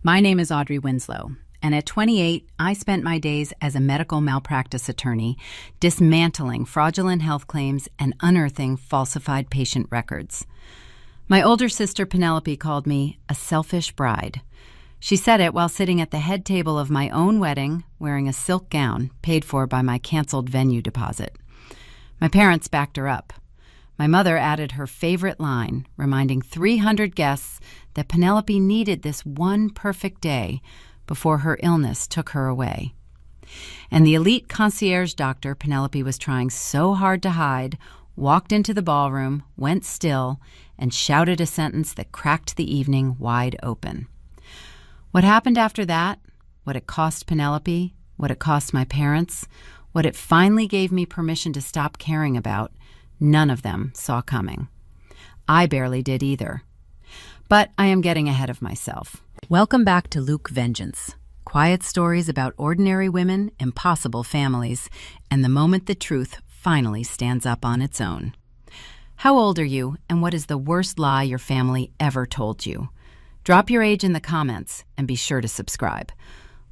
My name is Audrey Winslow, and at 28, I spent my days as a medical malpractice attorney, dismantling fraudulent health claims and unearthing falsified patient records. My older sister Penelope called me a selfish bride. She said it while sitting at the head table of my own wedding, wearing a silk gown paid for by my canceled venue deposit. My parents backed her up. My mother added her favorite line, reminding 300 guests that Penelope needed this one perfect day before her illness took her away. And the elite concierge doctor Penelope was trying so hard to hide walked into the ballroom, went still, and shouted a sentence that cracked the evening wide open. What happened after that, what it cost Penelope, what it cost my parents, what it finally gave me permission to stop caring about, none of them saw coming. I barely did either. But I am getting ahead of myself. Welcome back to Luke Vengeance. Quiet stories about ordinary women, impossible families, and the moment the truth finally stands up on its own. How old are you, and what is the worst lie your family ever told you? Drop your age in the comments, and be sure to subscribe.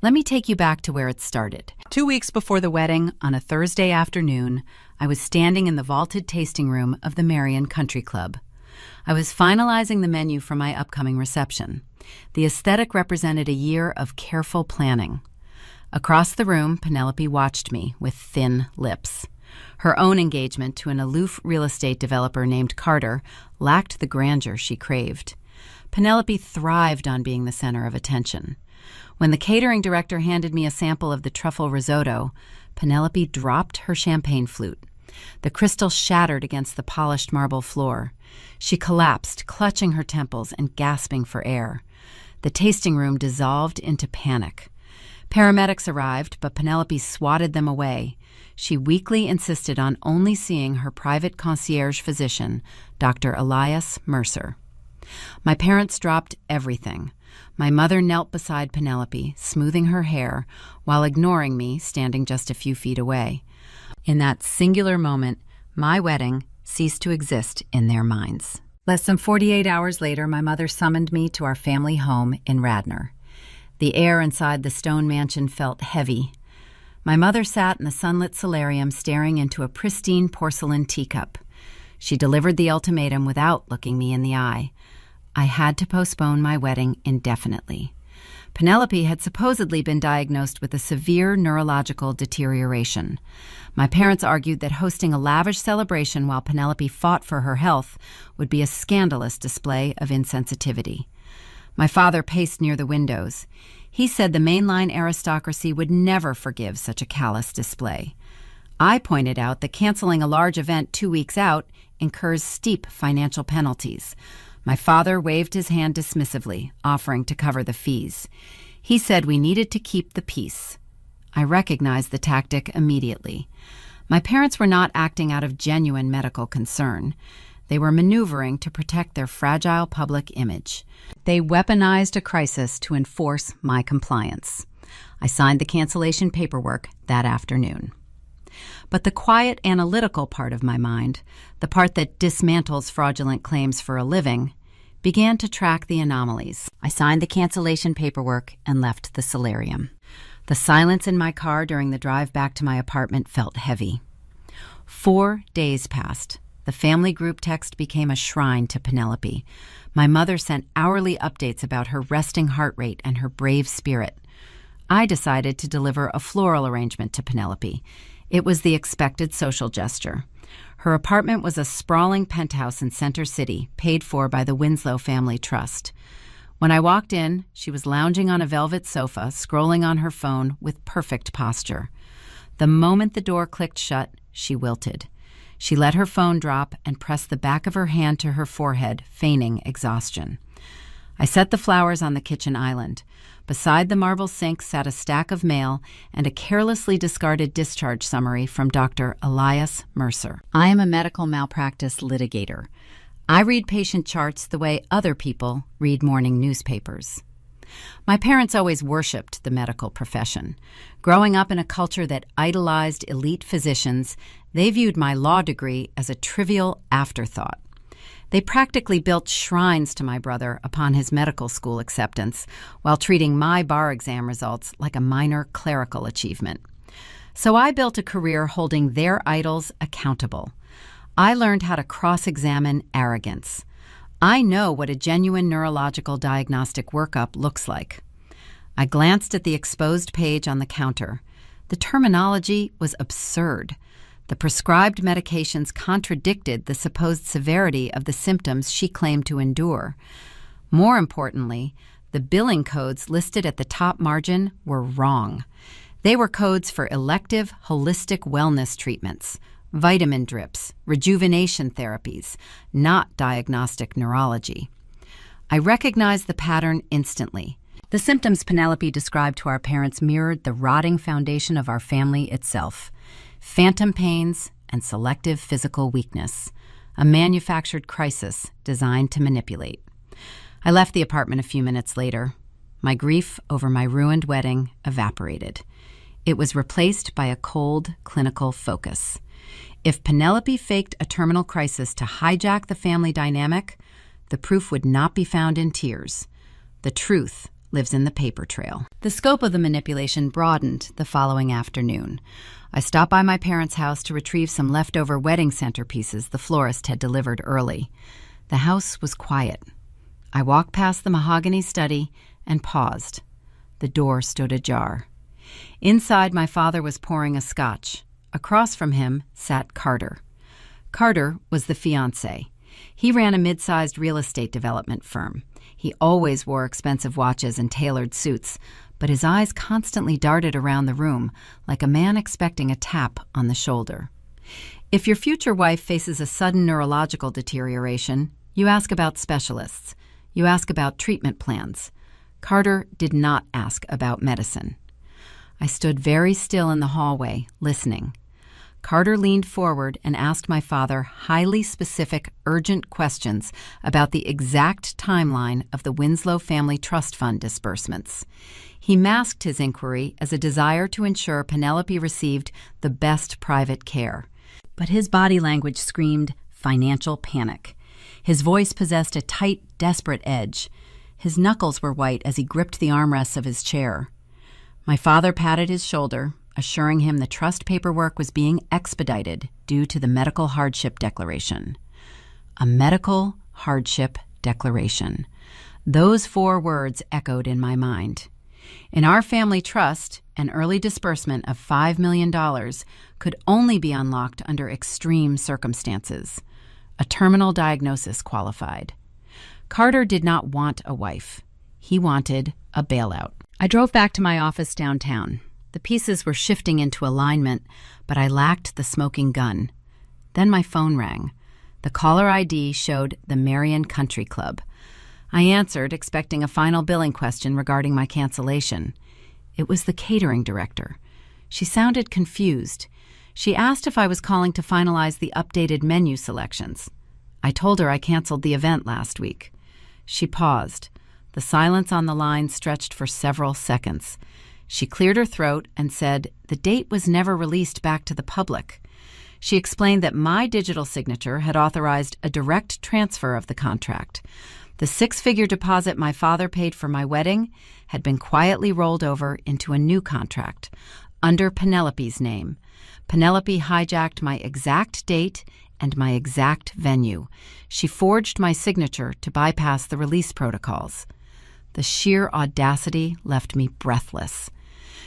Let me take you back to where it started. 2 weeks before the wedding, on a Thursday afternoon, I was standing in the vaulted tasting room of the Marion Country Club. I was finalizing the menu for my upcoming reception. The aesthetic represented a year of careful planning. Across the room, Penelope watched me with thin lips. Her own engagement to an aloof real estate developer named Carter lacked the grandeur she craved. Penelope thrived on being the center of attention. When the catering director handed me a sample of the truffle risotto, Penelope dropped her champagne flute. The crystal shattered against the polished marble floor. She collapsed, clutching her temples and gasping for air. The tasting room dissolved into panic. Paramedics arrived, but Penelope swatted them away. She weakly insisted on only seeing her private concierge physician, Dr. Elias Mercer. My parents dropped everything. My mother knelt beside Penelope, smoothing her hair, while ignoring me, standing just a few feet away. In that singular moment, my wedding ceased to exist in their minds. Less than 48 hours later, my mother summoned me to our family home in Radnor. The air inside the stone mansion felt heavy. My mother sat in the sunlit solarium staring into a pristine porcelain teacup. She delivered the ultimatum without looking me in the eye. I had to postpone my wedding indefinitely. Penelope had supposedly been diagnosed with a severe neurological deterioration. My parents argued that hosting a lavish celebration while Penelope fought for her health would be a scandalous display of insensitivity. My father paced near the windows. He said the mainline aristocracy would never forgive such a callous display. I pointed out that canceling a large event 2 weeks out incurs steep financial penalties. My father waved his hand dismissively, offering to cover the fees. He said we needed to keep the peace. I recognized the tactic immediately. My parents were not acting out of genuine medical concern. They were maneuvering to protect their fragile public image. They weaponized a crisis to enforce my compliance. I signed the cancellation paperwork that afternoon. But the quiet, analytical part of my mind, the part that dismantles fraudulent claims for a living, began to track the anomalies. I signed the cancellation paperwork and left the solarium. The silence in my car during the drive back to my apartment felt heavy. 4 days passed. The family group text became a shrine to Penelope. My mother sent hourly updates about her resting heart rate and her brave spirit. I decided to deliver a floral arrangement to Penelope. It was the expected social gesture. Her apartment was a sprawling penthouse in Center City, paid for by the Winslow Family Trust. When I walked in, she was lounging on a velvet sofa, scrolling on her phone with perfect posture. The moment the door clicked shut, she wilted. She let her phone drop and pressed the back of her hand to her forehead, feigning exhaustion. I set the flowers on the kitchen island. Beside the marble sink sat a stack of mail and a carelessly discarded discharge summary from Dr. Elias Mercer. I am a medical malpractice litigator. I read patient charts the way other people read morning newspapers. My parents always worshipped the medical profession. Growing up in a culture that idolized elite physicians, they viewed my law degree as a trivial afterthought. They practically built shrines to my brother upon his medical school acceptance, while treating my bar exam results like a minor clerical achievement. So I built a career holding their idols accountable. I learned how to cross-examine arrogance. I know what a genuine neurological diagnostic workup looks like. I glanced at the exposed page on the counter. The terminology was absurd. The prescribed medications contradicted the supposed severity of the symptoms she claimed to endure. More importantly, the billing codes listed at the top margin were wrong. They were codes for elective, holistic wellness treatments, vitamin drips, rejuvenation therapies, not diagnostic neurology. I recognized the pattern instantly. The symptoms Penelope described to our parents mirrored the rotting foundation of our family itself: phantom pains and selective physical weakness, a manufactured crisis designed to manipulate. I left the apartment a few minutes later. My grief over my ruined wedding evaporated. It was replaced by a cold, clinical focus. If Penelope faked a terminal crisis to hijack the family dynamic, the proof would not be found in tears. The truth lives in the paper trail. The scope of the manipulation broadened the following afternoon. I stopped by my parents' house to retrieve some leftover wedding centerpieces the florist had delivered early. The house was quiet. I walked past the mahogany study and paused. The door stood ajar. Inside, my father was pouring a scotch. Across from him sat Carter. Carter was the fiancé. He ran a mid-sized real estate development firm. He always wore expensive watches and tailored suits, but his eyes constantly darted around the room like a man expecting a tap on the shoulder. If your future wife faces a sudden neurological deterioration, you ask about specialists. You ask about treatment plans. Carter did not ask about medicine. I stood very still in the hallway, listening. Carter leaned forward and asked my father highly specific, urgent questions about the exact timeline of the Winslow Family Trust Fund disbursements. He masked his inquiry as a desire to ensure Penelope received the best private care. But his body language screamed financial panic. His voice possessed a tight, desperate edge. His knuckles were white as he gripped the armrests of his chair. My father patted his shoulder, assuring him the trust paperwork was being expedited due to the medical hardship declaration. A medical hardship declaration. Those 4 words echoed in my mind. In our family trust, an early disbursement of $5 million could only be unlocked under extreme circumstances. A terminal diagnosis qualified. Carter did not want a wife. He wanted a bailout. I drove back to my office downtown. The pieces were shifting into alignment, but I lacked the smoking gun. Then my phone rang. The caller ID showed the Marion Country Club. I answered, expecting a final billing question regarding my cancellation. It was the catering director. She sounded confused. She asked if I was calling to finalize the updated menu selections. I told her I canceled the event last week. She paused. The silence on the line stretched for several seconds. She cleared her throat and said the date was never released back to the public. She explained that my digital signature had authorized a direct transfer of the contract. The 6-figure deposit my father paid for my wedding had been quietly rolled over into a new contract, under Penelope's name. Penelope hijacked my exact date and my exact venue. She forged my signature to bypass the release protocols. The sheer audacity left me breathless.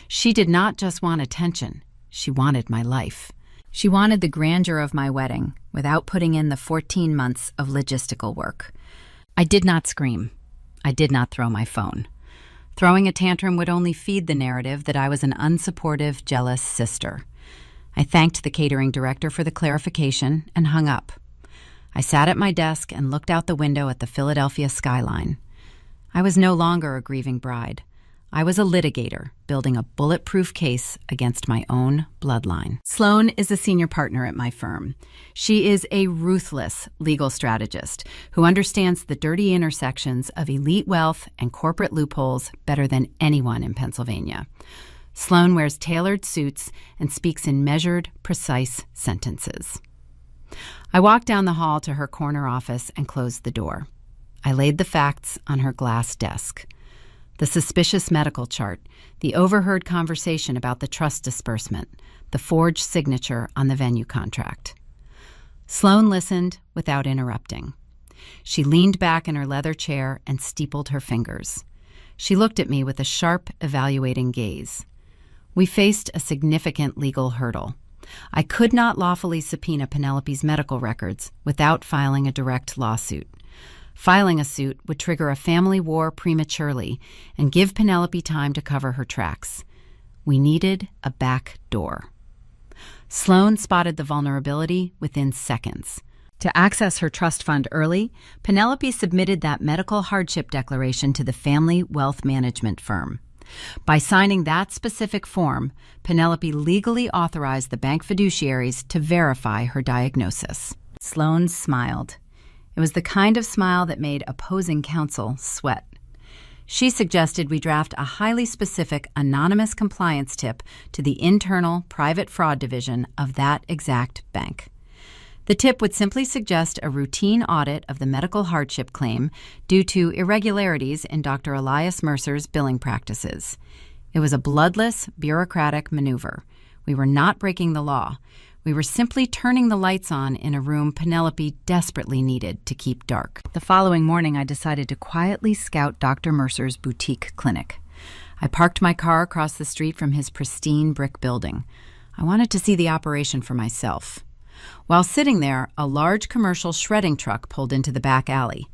She did not just want attention. She wanted my life. She wanted the grandeur of my wedding without putting in the 14 months of logistical work. I did not scream. I did not throw my phone. Throwing a tantrum would only feed the narrative that I was an unsupportive, jealous sister. I thanked the catering director for the clarification and hung up. I sat at my desk and looked out the window at the Philadelphia skyline. I was no longer a grieving bride. I was a litigator, building a bulletproof case against my own bloodline. Sloan is a senior partner at my firm. She is a ruthless legal strategist who understands the dirty intersections of elite wealth and corporate loopholes better than anyone in Pennsylvania. Sloan wears tailored suits and speaks in measured, precise sentences. I walked down the hall to her corner office and closed the door. I laid the facts on her glass desk. The suspicious medical chart, the overheard conversation about the trust disbursement, the forged signature on the venue contract. Sloan listened without interrupting. She leaned back in her leather chair and steepled her fingers. She looked at me with a sharp, evaluating gaze. We faced a significant legal hurdle. I could not lawfully subpoena Penelope's medical records without filing a direct lawsuit. Filing a suit would trigger a family war prematurely and give Penelope time to cover her tracks. We needed a back door. Sloan spotted the vulnerability within seconds. To access her trust fund early, Penelope submitted that medical hardship declaration to the family wealth management firm. By signing that specific form, Penelope legally authorized the bank fiduciaries to verify her diagnosis. Sloan smiled. It was the kind of smile that made opposing counsel sweat. She suggested we draft a highly specific anonymous compliance tip to the internal private fraud division of that exact bank. The tip would simply suggest a routine audit of the medical hardship claim due to irregularities in Dr. Elias Mercer's billing practices. It was a bloodless, bureaucratic maneuver. We were not breaking the law. We were simply turning the lights on in a room Penelope desperately needed to keep dark. The following morning, I decided to quietly scout Dr. Mercer's boutique clinic. I parked my car across the street from his pristine brick building. I wanted to see the operation for myself. While sitting there, a large commercial shredding truck pulled into the back alley.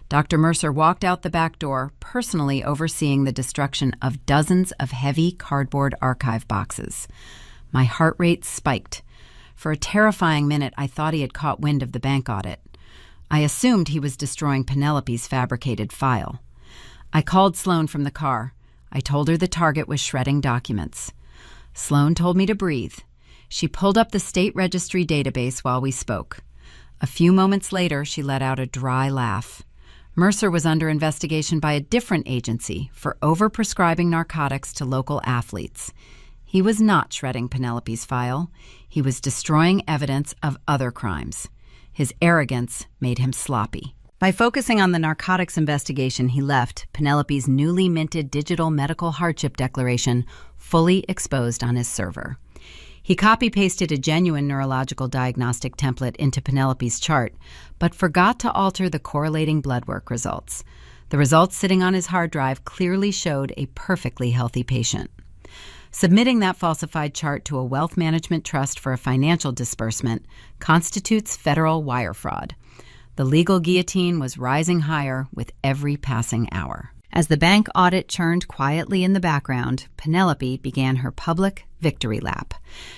Dr. Mercer walked out the back door, personally overseeing the destruction of dozens of heavy cardboard archive boxes. My heart rate spiked. For a terrifying minute, I thought he had caught wind of the bank audit. I assumed he was destroying Penelope's fabricated file. I called Sloan from the car. I told her the target was shredding documents. Sloan told me to breathe. She pulled up the state registry database while we spoke. A few moments later, she let out a dry laugh. Mercer was under investigation by a different agency for overprescribing narcotics to local athletes. He was not shredding Penelope's file. He was destroying evidence of other crimes. His arrogance made him sloppy. By focusing on the narcotics investigation, he left Penelope's newly minted digital medical hardship declaration fully exposed on his server. He copy-pasted a genuine neurological diagnostic template into Penelope's chart, but forgot to alter the correlating blood work results. The results sitting on his hard drive clearly showed a perfectly healthy patient. Submitting that falsified chart to a wealth management trust for a financial disbursement constitutes federal wire fraud. The legal guillotine was rising higher with every passing hour. As the bank audit churned quietly in the background, Penelope began her public victory lap.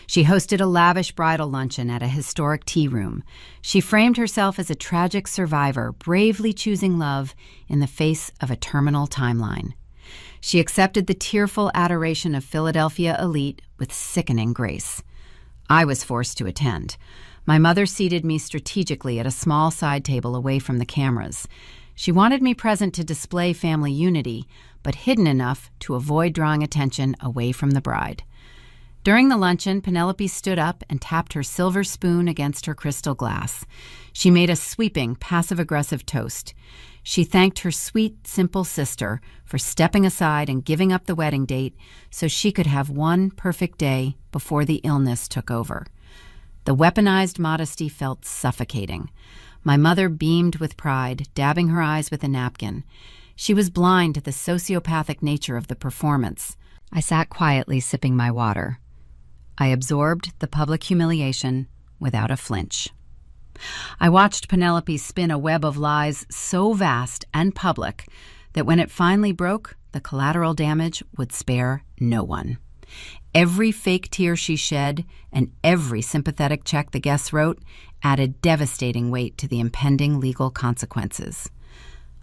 She hosted a lavish bridal luncheon at a historic tea room. She framed herself as a tragic survivor, bravely choosing love in the face of a terminal timeline. She accepted the tearful adoration of Philadelphia elite with sickening grace. I was forced to attend. My mother seated me strategically at a small side table away from the cameras. She wanted me present to display family unity, but hidden enough to avoid drawing attention away from the bride. During the luncheon, Penelope stood up and tapped her silver spoon against her crystal glass. She made a sweeping, passive-aggressive toast. She thanked her sweet, simple sister for stepping aside and giving up the wedding date so she could have one perfect day before the illness took over. The weaponized modesty felt suffocating. My mother beamed with pride, dabbing her eyes with a napkin. She was blind to the sociopathic nature of the performance. I sat quietly sipping my water. I absorbed the public humiliation without a flinch. I watched Penelope spin a web of lies so vast and public that when it finally broke, the collateral damage would spare no one. Every fake tear she shed and every sympathetic check the guests wrote added devastating weight to the impending legal consequences.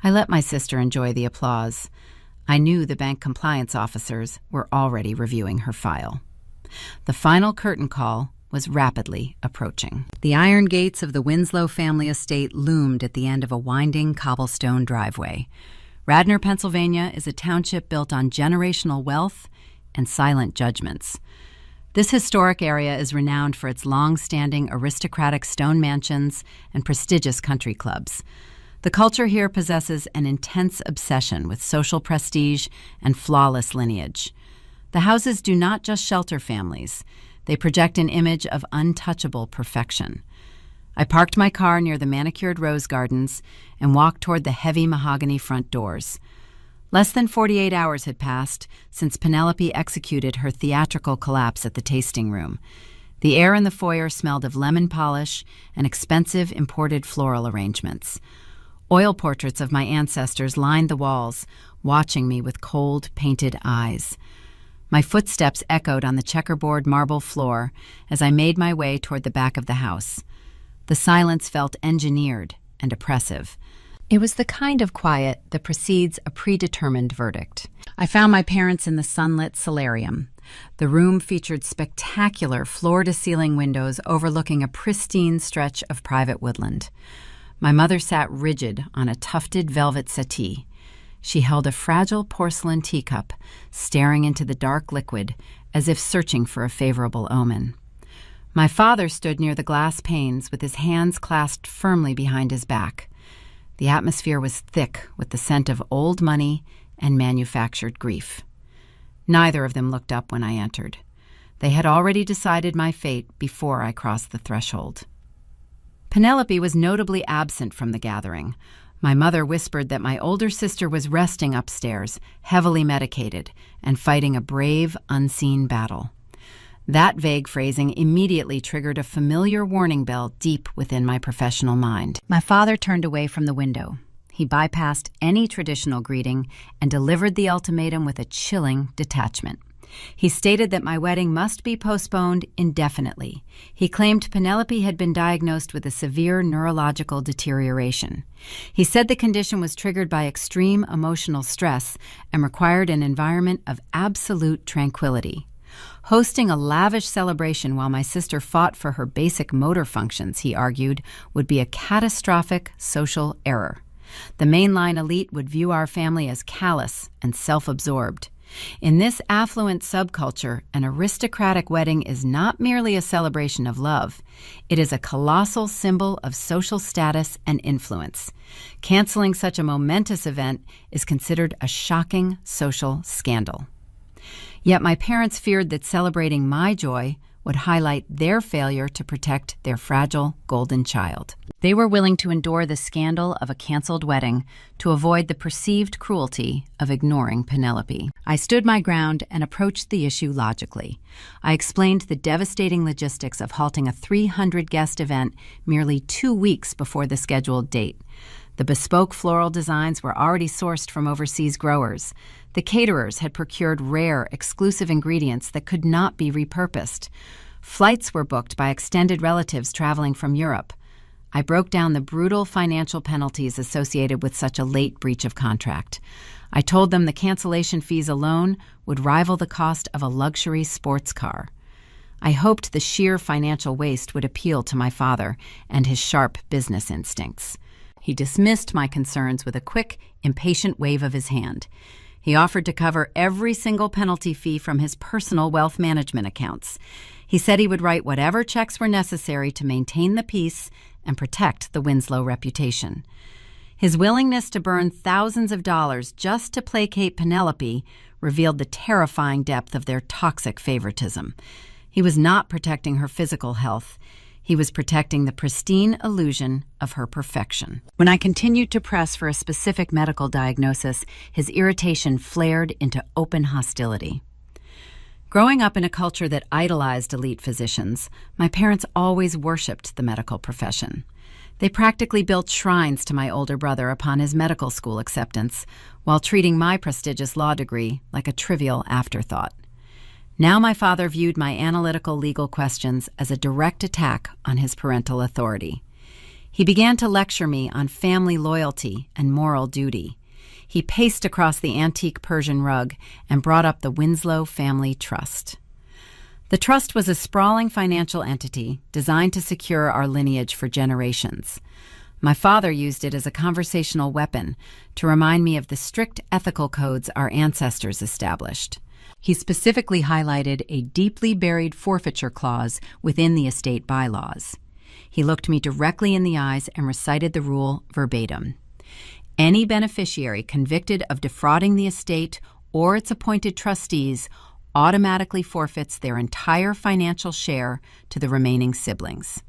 I let my sister enjoy the applause. I knew the bank compliance officers were already reviewing her file. The final curtain call was rapidly approaching. The iron gates of the Winslow family estate loomed at the end of a winding cobblestone driveway. Radnor, Pennsylvania is a township built on generational wealth and silent judgments. This historic area is renowned for its long-standing aristocratic stone mansions and prestigious country clubs. The culture here possesses an intense obsession with social prestige and flawless lineage. The houses do not just shelter families. They project an image of untouchable perfection. I parked my car near the manicured rose gardens and walked toward the heavy mahogany front doors. Less than 48 hours had passed since Penelope executed her theatrical collapse at the tasting room. The air in the foyer smelled of lemon polish and expensive imported floral arrangements. Oil portraits of my ancestors lined the walls, watching me with cold, painted eyes. My footsteps echoed on the checkerboard marble floor as I made my way toward the back of the house. The silence felt engineered and oppressive. It was the kind of quiet that precedes a predetermined verdict. I found my parents in the sunlit solarium. The room featured spectacular floor-to-ceiling windows overlooking a pristine stretch of private woodland. My mother sat rigid on a tufted velvet settee. She held a fragile porcelain teacup, staring into the dark liquid as if searching for a favorable omen. My father stood near the glass panes with his hands clasped firmly behind his back. The atmosphere was thick with the scent of old money and manufactured grief. Neither of them looked up when I entered. They had already decided my fate before I crossed the threshold. Penelope was notably absent from the gathering. My mother whispered that my older sister was resting upstairs, heavily medicated, and fighting a brave, unseen battle. That vague phrasing immediately triggered a familiar warning bell deep within my professional mind. My father turned away from the window. He bypassed any traditional greeting and delivered the ultimatum with a chilling detachment. He stated that my wedding must be postponed indefinitely. He claimed Penelope had been diagnosed with a severe neurological deterioration. He said the condition was triggered by extreme emotional stress and required an environment of absolute tranquility. Hosting a lavish celebration while my sister fought for her basic motor functions, he argued, would be a catastrophic social error. The mainline elite would view our family as callous and self-absorbed. In this affluent subculture, an aristocratic wedding is not merely a celebration of love. It is a colossal symbol of social status and influence. Canceling such a momentous event is considered a shocking social scandal. Yet my parents feared that celebrating my joy would highlight their failure to protect their fragile golden child. They were willing to endure the scandal of a canceled wedding to avoid the perceived cruelty of ignoring Penelope. I stood my ground and approached the issue logically. I explained the devastating logistics of halting a 300-guest event merely 2 weeks before the scheduled date. The bespoke floral designs were already sourced from overseas growers. The caterers had procured rare, exclusive ingredients that could not be repurposed. Flights were booked by extended relatives traveling from Europe. I broke down the brutal financial penalties associated with such a late breach of contract. I told them the cancellation fees alone would rival the cost of a luxury sports car. I hoped the sheer financial waste would appeal to my father and his sharp business instincts. He dismissed my concerns with a quick, impatient wave of his hand. He offered to cover every single penalty fee from his personal wealth management accounts. He said he would write whatever checks were necessary to maintain the peace and protect the Winslow reputation. His willingness to burn thousands of dollars just to placate Penelope revealed the terrifying depth of their toxic favoritism. He was not protecting her physical health. He was protecting the pristine illusion of her perfection. When I continued to press for a specific medical diagnosis, his irritation flared into open hostility. Growing up in a culture that idolized elite physicians, my parents always worshipped the medical profession. They practically built shrines to my older brother upon his medical school acceptance, while treating my prestigious law degree like a trivial afterthought. Now my father viewed my analytical legal questions as a direct attack on his parental authority. He began to lecture me on family loyalty and moral duty. He paced across the antique Persian rug and brought up the Winslow Family Trust. The trust was a sprawling financial entity designed to secure our lineage for generations. My father used it as a conversational weapon to remind me of the strict ethical codes our ancestors established. He specifically highlighted a deeply buried forfeiture clause within the estate bylaws. He looked me directly in the eyes and recited the rule verbatim. Any beneficiary convicted of defrauding the estate or its appointed trustees automatically forfeits their entire financial share to the remaining siblings.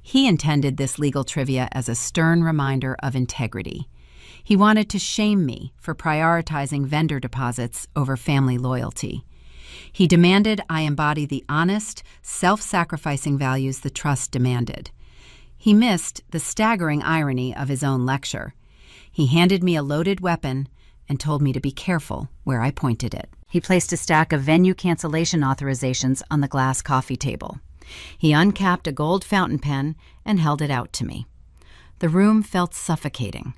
He intended this legal trivia as a stern reminder of integrity. He wanted to shame me for prioritizing vendor deposits over family loyalty. He demanded I embody the honest, self-sacrificing values the trust demanded. He missed the staggering irony of his own lecture. He handed me a loaded weapon and told me to be careful where I pointed it. He placed a stack of venue cancellation authorizations on the glass coffee table. He uncapped a gold fountain pen and held it out to me. The room felt suffocating.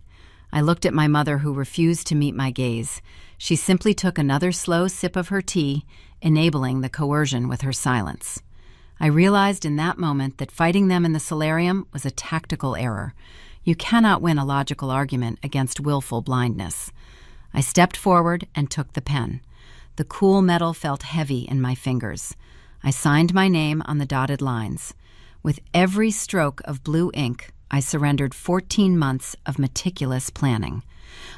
I looked at my mother, who refused to meet my gaze. She simply took another slow sip of her tea, enabling the coercion with her silence. I realized in that moment that fighting them in the solarium was a tactical error. You cannot win a logical argument against willful blindness. I stepped forward and took the pen. The cool metal felt heavy in my fingers. I signed my name on the dotted lines. With every stroke of blue ink, I surrendered 14 months of meticulous planning.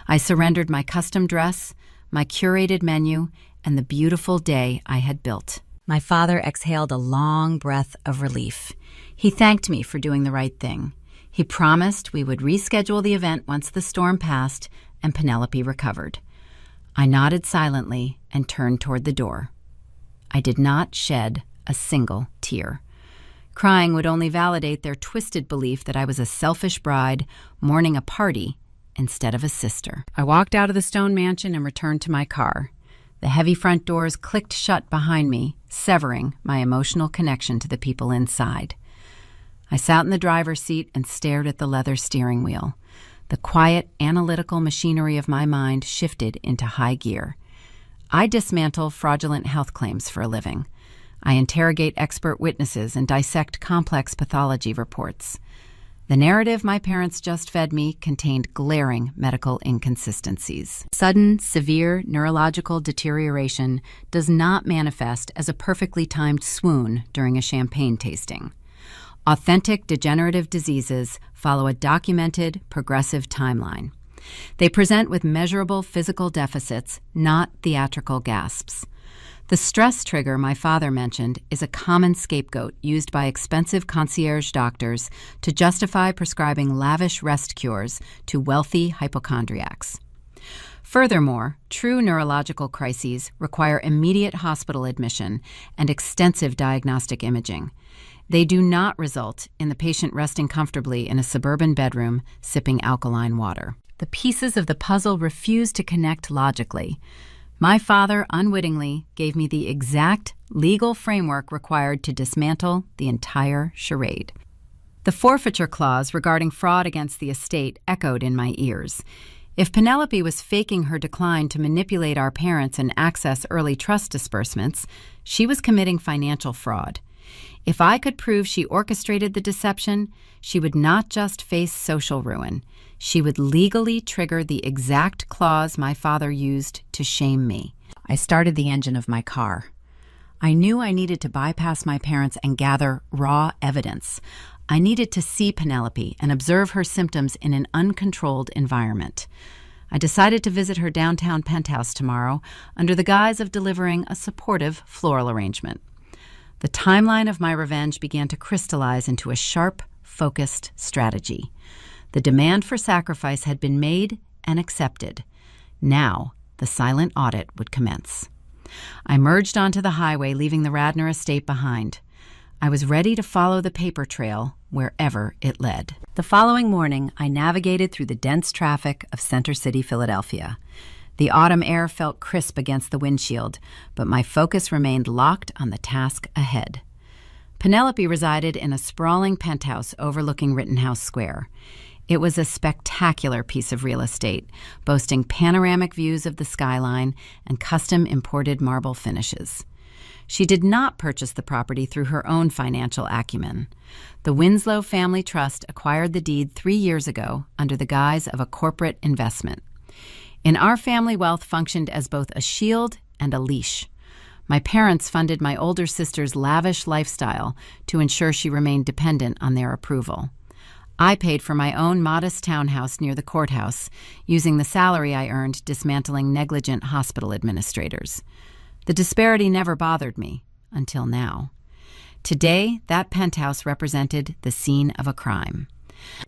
I surrendered my custom dress, my curated menu, and the beautiful day I had built. My father exhaled a long breath of relief. He thanked me for doing the right thing. He promised we would reschedule the event once the storm passed and Penelope recovered. I nodded silently and turned toward the door. I did not shed a single tear. Crying would only validate their twisted belief that I was a selfish bride mourning a party instead of a sister. I walked out of the stone mansion and returned to my car. The heavy front doors clicked shut behind me, severing my emotional connection to the people inside. I sat in the driver's seat and stared at the leather steering wheel. The quiet, analytical machinery of my mind shifted into high gear. I dismantle fraudulent health claims for a living. I interrogate expert witnesses and dissect complex pathology reports. The narrative my parents just fed me contained glaring medical inconsistencies. Sudden, severe neurological deterioration does not manifest as a perfectly timed swoon during a champagne tasting. Authentic degenerative diseases follow a documented, progressive timeline. They present with measurable physical deficits, not theatrical gasps. The stress trigger my father mentioned is a common scapegoat used by expensive concierge doctors to justify prescribing lavish rest cures to wealthy hypochondriacs. Furthermore, true neurological crises require immediate hospital admission and extensive diagnostic imaging. They do not result in the patient resting comfortably in a suburban bedroom sipping alkaline water. The pieces of the puzzle refuse to connect logically. My father unwittingly gave me the exact legal framework required to dismantle the entire charade. The forfeiture clause regarding fraud against the estate echoed in my ears. If Penelope was faking her decline to manipulate our parents and access early trust disbursements, she was committing financial fraud. If I could prove she orchestrated the deception, she would not just face social ruin. She would legally trigger the exact clause my father used to shame me. I started the engine of my car. I knew I needed to bypass my parents and gather raw evidence. I needed to see Penelope and observe her symptoms in an uncontrolled environment. I decided to visit her downtown penthouse tomorrow under the guise of delivering a supportive floral arrangement. The timeline of my revenge began to crystallize into a sharp, focused strategy. The demand for sacrifice had been made and accepted. Now, the silent audit would commence. I merged onto the highway, leaving the Radnor estate behind. I was ready to follow the paper trail wherever it led. The following morning, I navigated through the dense traffic of Center City, Philadelphia. The autumn air felt crisp against the windshield, but my focus remained locked on the task ahead. Penelope resided in a sprawling penthouse overlooking Rittenhouse Square. It was a spectacular piece of real estate, boasting panoramic views of the skyline and custom imported marble finishes. She did not purchase the property through her own financial acumen. The Winslow Family Trust acquired the deed 3 years ago under the guise of a corporate investment. In our family, wealth functioned as both a shield and a leash. My parents funded my older sister's lavish lifestyle to ensure she remained dependent on their approval. I paid for my own modest townhouse near the courthouse, using the salary I earned dismantling negligent hospital administrators. The disparity never bothered me, until now. Today, that penthouse represented the scene of a crime.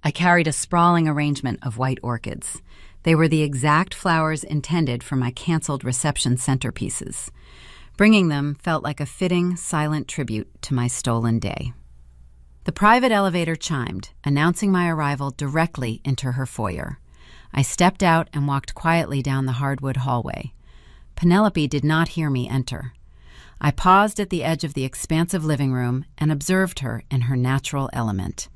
I carried a sprawling arrangement of white orchids. They were the exact flowers intended for my canceled reception centerpieces. Bringing them felt like a fitting, silent tribute to my stolen day. The private elevator chimed, announcing my arrival directly into her foyer. I stepped out and walked quietly down the hardwood hallway. Penelope did not hear me enter. I paused at the edge of the expansive living room and observed her in her natural element.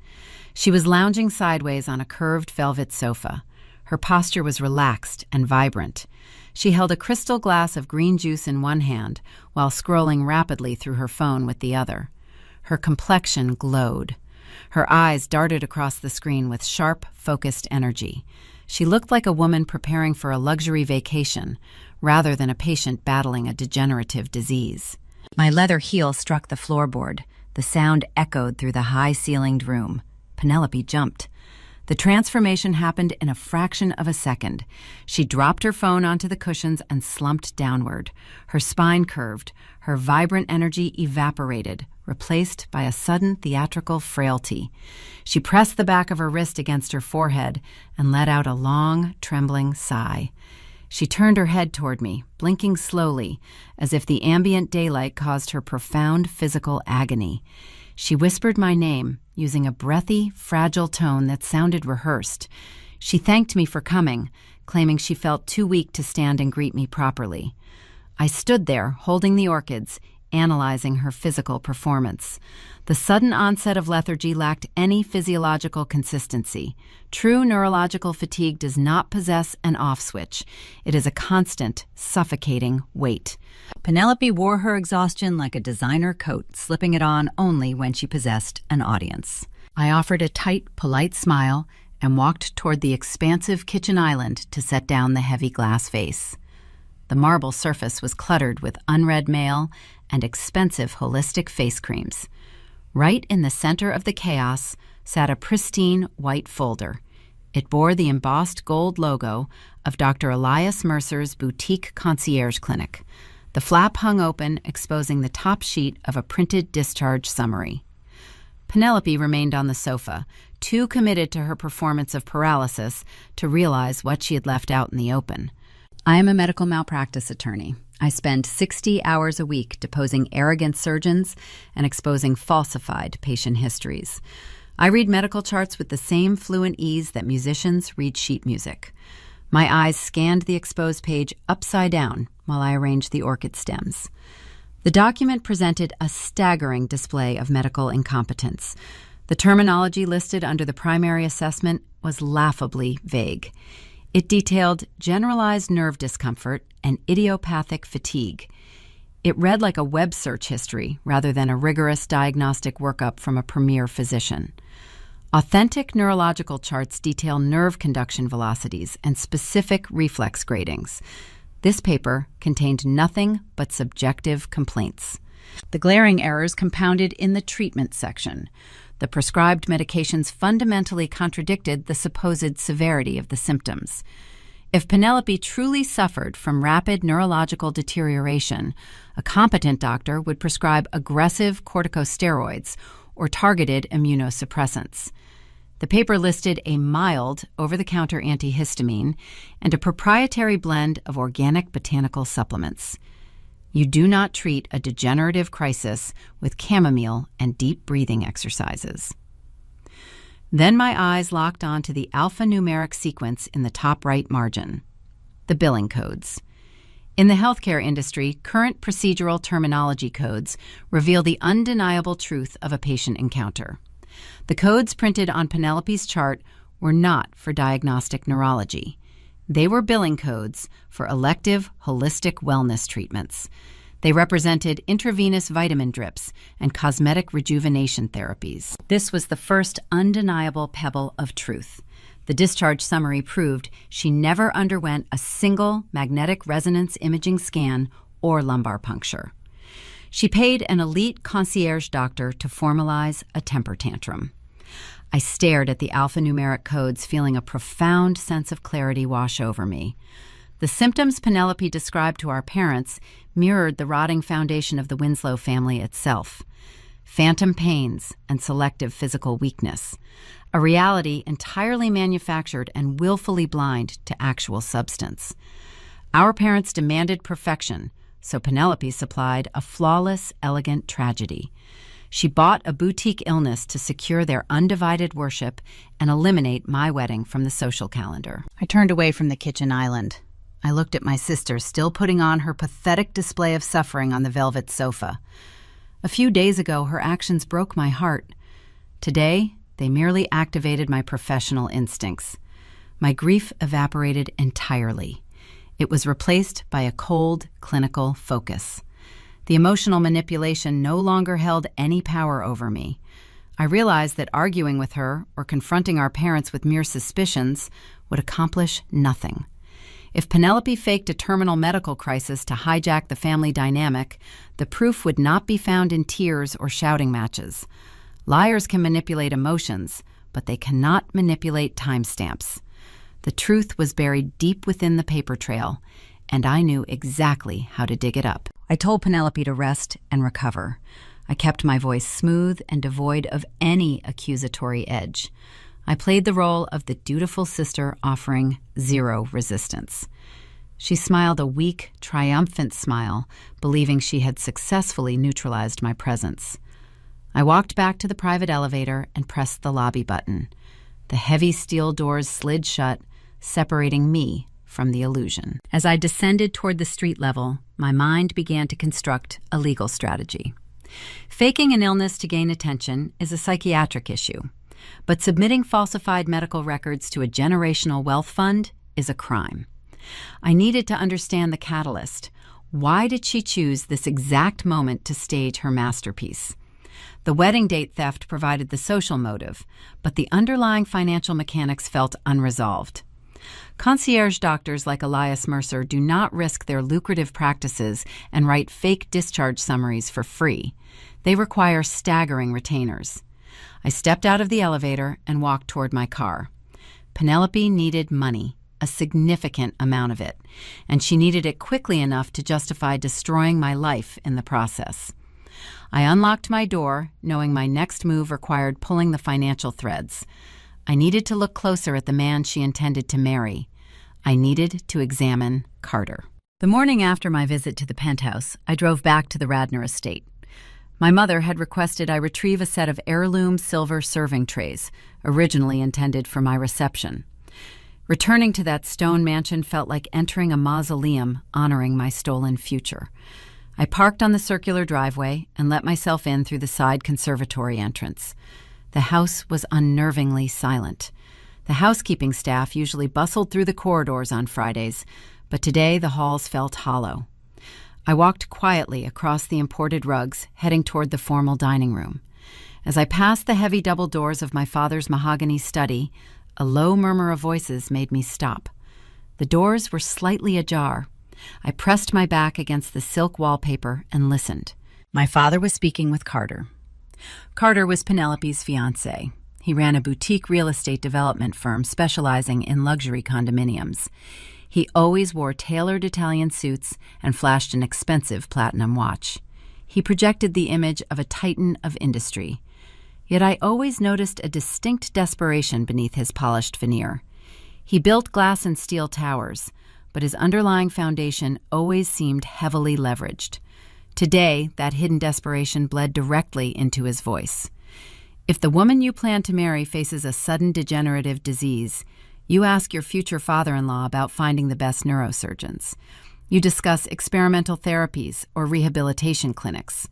She was lounging sideways on a curved velvet sofa. Her posture was relaxed and vibrant. She held a crystal glass of green juice in one hand while scrolling rapidly through her phone with the other. Her complexion glowed. Her eyes darted across the screen with sharp, focused energy. She looked like a woman preparing for a luxury vacation, rather than a patient battling a degenerative disease. My leather heel struck the floorboard. The sound echoed through the high-ceilinged room. Penelope jumped. The transformation happened in a fraction of a second. She dropped her phone onto the cushions and slumped downward. Her spine curved. Her vibrant energy evaporated, replaced by a sudden theatrical frailty. She pressed the back of her wrist against her forehead and let out a long, trembling sigh. She turned her head toward me, blinking slowly, as if the ambient daylight caused her profound physical agony. She whispered my name, using a breathy, fragile tone that sounded rehearsed. She thanked me for coming, claiming she felt too weak to stand and greet me properly. I stood there, holding the orchids, analyzing her physical performance. The sudden onset of lethargy lacked any physiological consistency. True neurological fatigue does not possess an off switch. It is a constant, suffocating weight. Penelope wore her exhaustion like a designer coat, slipping it on only when she possessed an audience. I offered a tight, polite smile and walked toward the expansive kitchen island to set down the heavy glass vase. The marble surface was cluttered with unread mail and expensive holistic face creams. Right in the center of the chaos sat a pristine white folder. It bore the embossed gold logo of Dr. Elias Mercer's boutique concierge clinic. The flap hung open, exposing the top sheet of a printed discharge summary. Penelope remained on the sofa, too committed to her performance of paralysis to realize what she had left out in the open. I am a medical malpractice attorney. I spend 60 hours a week deposing arrogant surgeons and exposing falsified patient histories. I read medical charts with the same fluent ease that musicians read sheet music. My eyes scanned the exposed page upside down while I arranged the orchid stems. The document presented a staggering display of medical incompetence. The terminology listed under the primary assessment was laughably vague. It detailed generalized nerve discomfort and idiopathic fatigue. It read like a web search history rather than a rigorous diagnostic workup from a premier physician. Authentic neurological charts detail nerve conduction velocities and specific reflex gradings. This paper contained nothing but subjective complaints. The glaring errors compounded in the treatment section. The prescribed medications fundamentally contradicted the supposed severity of the symptoms. If Penelope truly suffered from rapid neurological deterioration, a competent doctor would prescribe aggressive corticosteroids or targeted immunosuppressants. The paper listed a mild over-the-counter antihistamine and a proprietary blend of organic botanical supplements. You do not treat a degenerative crisis with chamomile and deep breathing exercises. Then my eyes locked onto the alphanumeric sequence in the top right margin, the billing codes. In the healthcare industry, current procedural terminology codes reveal the undeniable truth of a patient encounter. The codes printed on Penelope's chart were not for diagnostic neurology. They were billing codes for elective holistic wellness treatments. They represented intravenous vitamin drips and cosmetic rejuvenation therapies. This was the first undeniable pebble of truth. The discharge summary proved she never underwent a single magnetic resonance imaging scan or lumbar puncture. She paid an elite concierge doctor to formalize a temper tantrum. I stared at the alphanumeric codes, feeling a profound sense of clarity wash over me. The symptoms Penelope described to our parents mirrored the rotting foundation of the Winslow family itself. Phantom pains and selective physical weakness, a reality entirely manufactured and willfully blind to actual substance. Our parents demanded perfection, so Penelope supplied a flawless, elegant tragedy. She bought a boutique illness to secure their undivided worship and eliminate my wedding from the social calendar. I turned away from the kitchen island. I looked at my sister, still putting on her pathetic display of suffering on the velvet sofa. A few days ago, her actions broke my heart. Today, they merely activated my professional instincts. My grief evaporated entirely. It was replaced by a cold, clinical focus. The emotional manipulation no longer held any power over me. I realized that arguing with her or confronting our parents with mere suspicions would accomplish nothing. If Penelope faked a terminal medical crisis to hijack the family dynamic, the proof would not be found in tears or shouting matches. Liars can manipulate emotions, but they cannot manipulate timestamps. The truth was buried deep within the paper trail, and I knew exactly how to dig it up. I told Penelope to rest and recover. I kept my voice smooth and devoid of any accusatory edge. I played the role of the dutiful sister offering zero resistance. She smiled a weak, triumphant smile, believing she had successfully neutralized my presence. I walked back to the private elevator and pressed the lobby button. The heavy steel doors slid shut, separating me from the illusion. As I descended toward the street level, my mind began to construct a legal strategy. Faking an illness to gain attention is a psychiatric issue. But submitting falsified medical records to a generational wealth fund is a crime. I needed to understand the catalyst. Why did she choose this exact moment to stage her masterpiece? The wedding date theft provided the social motive, but the underlying financial mechanics felt unresolved. Concierge doctors like Elias Mercer do not risk their lucrative practices and write fake discharge summaries for free. They require staggering retainers. I stepped out of the elevator and walked toward my car. Penelope needed money, a significant amount of it, and she needed it quickly enough to justify destroying my life in the process. I unlocked my door, knowing my next move required pulling the financial threads. I needed to look closer at the man she intended to marry. I needed to examine Carter. The morning after my visit to the penthouse, I drove back to the Radnor estate. My mother had requested I retrieve a set of heirloom silver serving trays, originally intended for my reception. Returning to that stone mansion felt like entering a mausoleum honoring my stolen future. I parked on the circular driveway and let myself in through the side conservatory entrance. The house was unnervingly silent. The housekeeping staff usually bustled through the corridors on Fridays, but today the halls felt hollow. I walked quietly across the imported rugs, heading toward the formal dining room. As I passed the heavy double doors of my father's mahogany study, a low murmur of voices made me stop. The doors were slightly ajar. I pressed my back against the silk wallpaper and listened. My father was speaking with Carter. Carter was Penelope's fiancé. He ran a boutique real estate development firm specializing in luxury condominiums. He always wore tailored Italian suits and flashed an expensive platinum watch. He projected the image of a titan of industry. Yet I always noticed a distinct desperation beneath his polished veneer. He built glass and steel towers, but his underlying foundation always seemed heavily leveraged. Today, that hidden desperation bled directly into his voice. If the woman you plan to marry faces a sudden degenerative disease, you ask your future father-in-law about finding the best neurosurgeons. You discuss experimental therapies or rehabilitation clinics.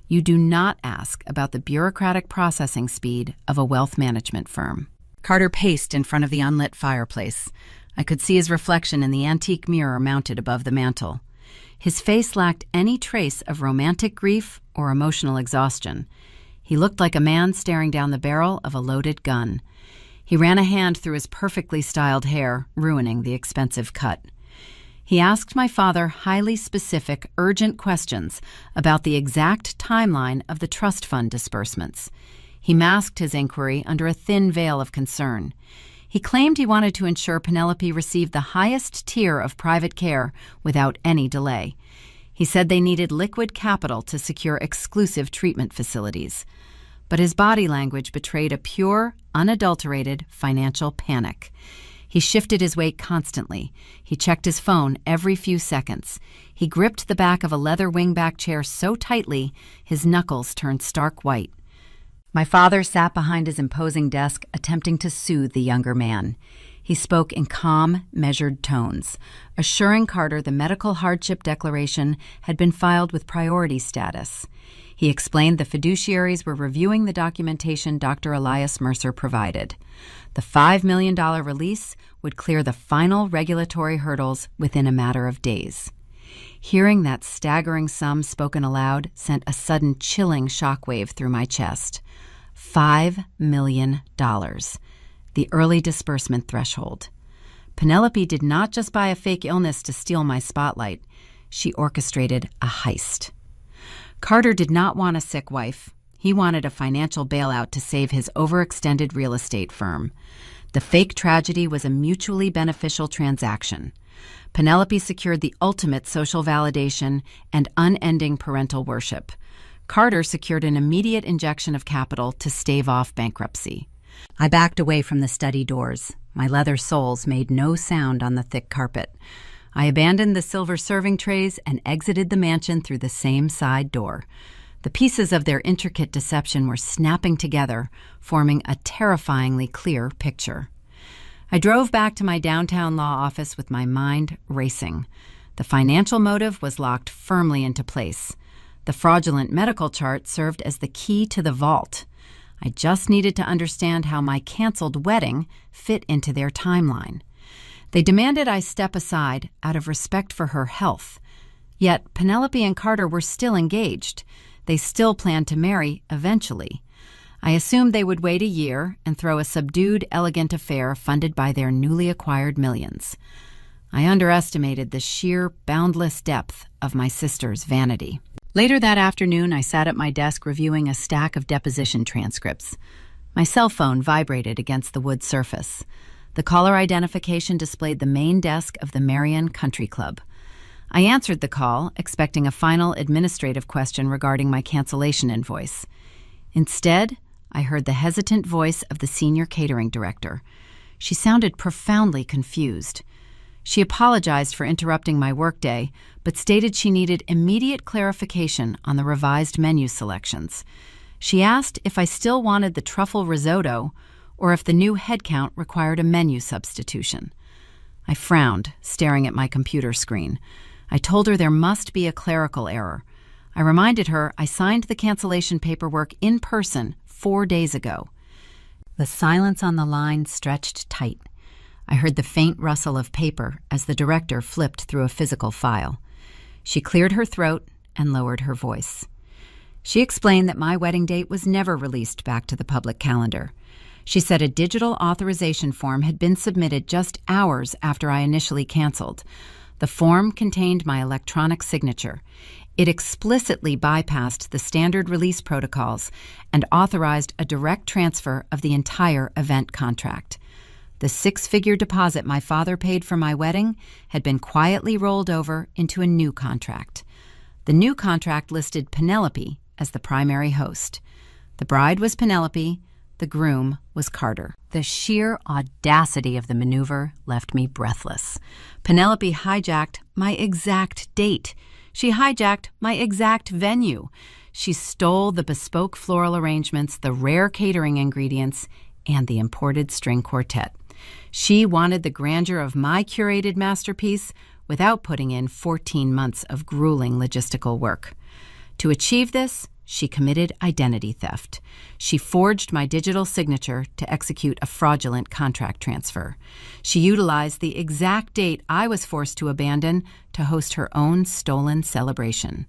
You do not ask about the bureaucratic processing speed of a wealth management firm. Carter paced in front of the unlit fireplace. I could see his reflection in the antique mirror mounted above the mantel. His face lacked any trace of romantic grief or emotional exhaustion. He looked like a man staring down the barrel of a loaded gun. He ran a hand through his perfectly styled hair, ruining the expensive cut. He asked my father highly specific, urgent questions about the exact timeline of the trust fund disbursements. He masked his inquiry under a thin veil of concern. He claimed he wanted to ensure Penelope received the highest tier of private care without any delay. He said they needed liquid capital to secure exclusive treatment facilities. But his body language betrayed a pure, unadulterated financial panic. He shifted his weight constantly. He checked his phone every few seconds. He gripped the back of a leather wingback chair so tightly his knuckles turned stark white. My father sat behind his imposing desk, attempting to soothe the younger man. He spoke in calm, measured tones, assuring Carter the medical hardship declaration had been filed with priority status. He explained the fiduciaries were reviewing the documentation Dr. Elias Mercer provided. The $5 million release would clear the final regulatory hurdles within a matter of days. Hearing that staggering sum spoken aloud sent a sudden chilling shockwave through my chest. $5 million. The early disbursement threshold. Penelope did not just buy a fake illness to steal my spotlight. She orchestrated a heist. Carter did not want a sick wife. He wanted a financial bailout to save his overextended real estate firm. The fake tragedy was a mutually beneficial transaction. Penelope secured the ultimate social validation and unending parental worship. Carter secured an immediate injection of capital to stave off bankruptcy. I backed away from the study doors. My leather soles made no sound on the thick carpet. I abandoned the silver serving trays and exited the mansion through the same side door. The pieces of their intricate deception were snapping together, forming a terrifyingly clear picture. I drove back to my downtown law office with my mind racing. The financial motive was locked firmly into place. The fraudulent medical chart served as the key to the vault. I just needed to understand how my canceled wedding fit into their timeline. They demanded I step aside out of respect for her health. Yet Penelope and Carter were still engaged. They still planned to marry eventually. I assumed they would wait a year and throw a subdued, elegant affair funded by their newly acquired millions. I underestimated the sheer, boundless depth of my sister's vanity. Later that afternoon, I sat at my desk reviewing a stack of deposition transcripts. My cell phone vibrated against the wood surface. The caller identification displayed the main desk of the Marion Country Club. I answered the call, expecting a final administrative question regarding my cancellation invoice. Instead, I heard the hesitant voice of the senior catering director. She sounded profoundly confused. She apologized for interrupting my workday, but stated she needed immediate clarification on the revised menu selections. She asked if I still wanted the truffle risotto or if the new headcount required a menu substitution. I frowned, staring at my computer screen. I told her there must be a clerical error. I reminded her I signed the cancellation paperwork in person 4 days ago. The silence on the line stretched tight. I heard the faint rustle of paper as the director flipped through a physical file. She cleared her throat and lowered her voice. She explained that my wedding date was never released back to the public calendar. She said a digital authorization form had been submitted just hours after I initially canceled. The form contained my electronic signature. It explicitly bypassed the standard release protocols and authorized a direct transfer of the entire event contract. The 6-figure deposit my father paid for my wedding had been quietly rolled over into a new contract. The new contract listed Penelope as the primary host. The bride was Penelope, the groom was Carter. The sheer audacity of the maneuver left me breathless. Penelope hijacked my exact date. She hijacked my exact venue. She stole the bespoke floral arrangements, the rare catering ingredients, and the imported string quartet. She wanted the grandeur of my curated masterpiece without putting in 14 months of grueling logistical work. To achieve this, she committed identity theft. She forged my digital signature to execute a fraudulent contract transfer. She utilized the exact date I was forced to abandon to host her own stolen celebration.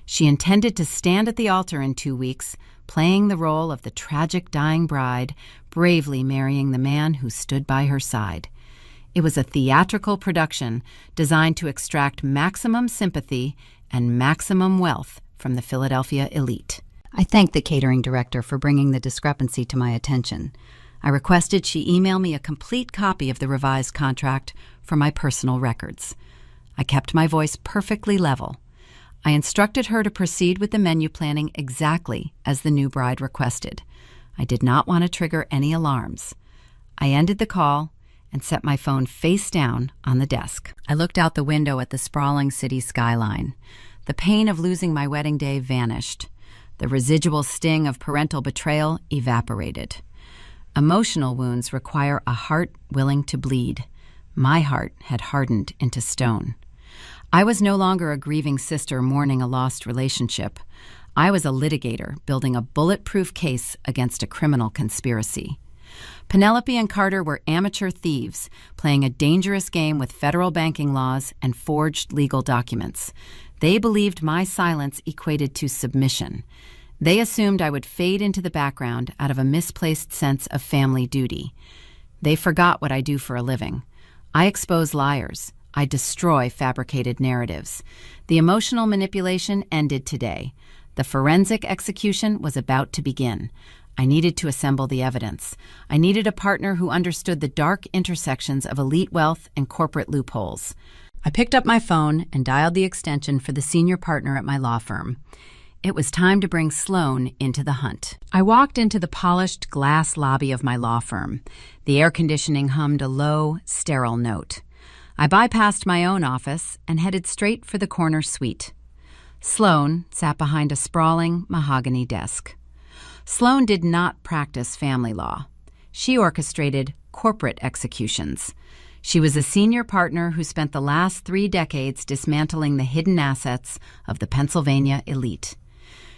She intended to stand at the altar in 2 weeks, playing the role of the tragic dying bride, bravely marrying the man who stood by her side. It was a theatrical production designed to extract maximum sympathy and maximum wealth from the Philadelphia elite. I thanked the catering director for bringing the discrepancy to my attention. I requested she email me a complete copy of the revised contract for my personal records. I kept my voice perfectly level. I instructed her to proceed with the menu planning exactly as the new bride requested. I did not want to trigger any alarms. I ended the call and set my phone face down on the desk. I looked out the window at the sprawling city skyline. The pain of losing my wedding day vanished. The residual sting of parental betrayal evaporated. Emotional wounds require a heart willing to bleed. My heart had hardened into stone. I was no longer a grieving sister mourning a lost relationship. I was a litigator building a bulletproof case against a criminal conspiracy. Penelope and Carter were amateur thieves, playing a dangerous game with federal banking laws and forged legal documents. They believed my silence equated to submission. They assumed I would fade into the background out of a misplaced sense of family duty. They forgot what I do for a living. I expose liars. I destroy fabricated narratives. The emotional manipulation ended today. The forensic execution was about to begin. I needed to assemble the evidence. I needed a partner who understood the dark intersections of elite wealth and corporate loopholes. I picked up my phone and dialed the extension for the senior partner at my law firm. It was time to bring Sloan into the hunt. I walked into the polished glass lobby of my law firm. The air conditioning hummed a low, sterile note. I bypassed my own office and headed straight for the corner suite. Sloan sat behind a sprawling mahogany desk. Sloan did not practice family law. She orchestrated corporate executions. She was a senior partner who spent the last 3 decades dismantling the hidden assets of the Pennsylvania elite.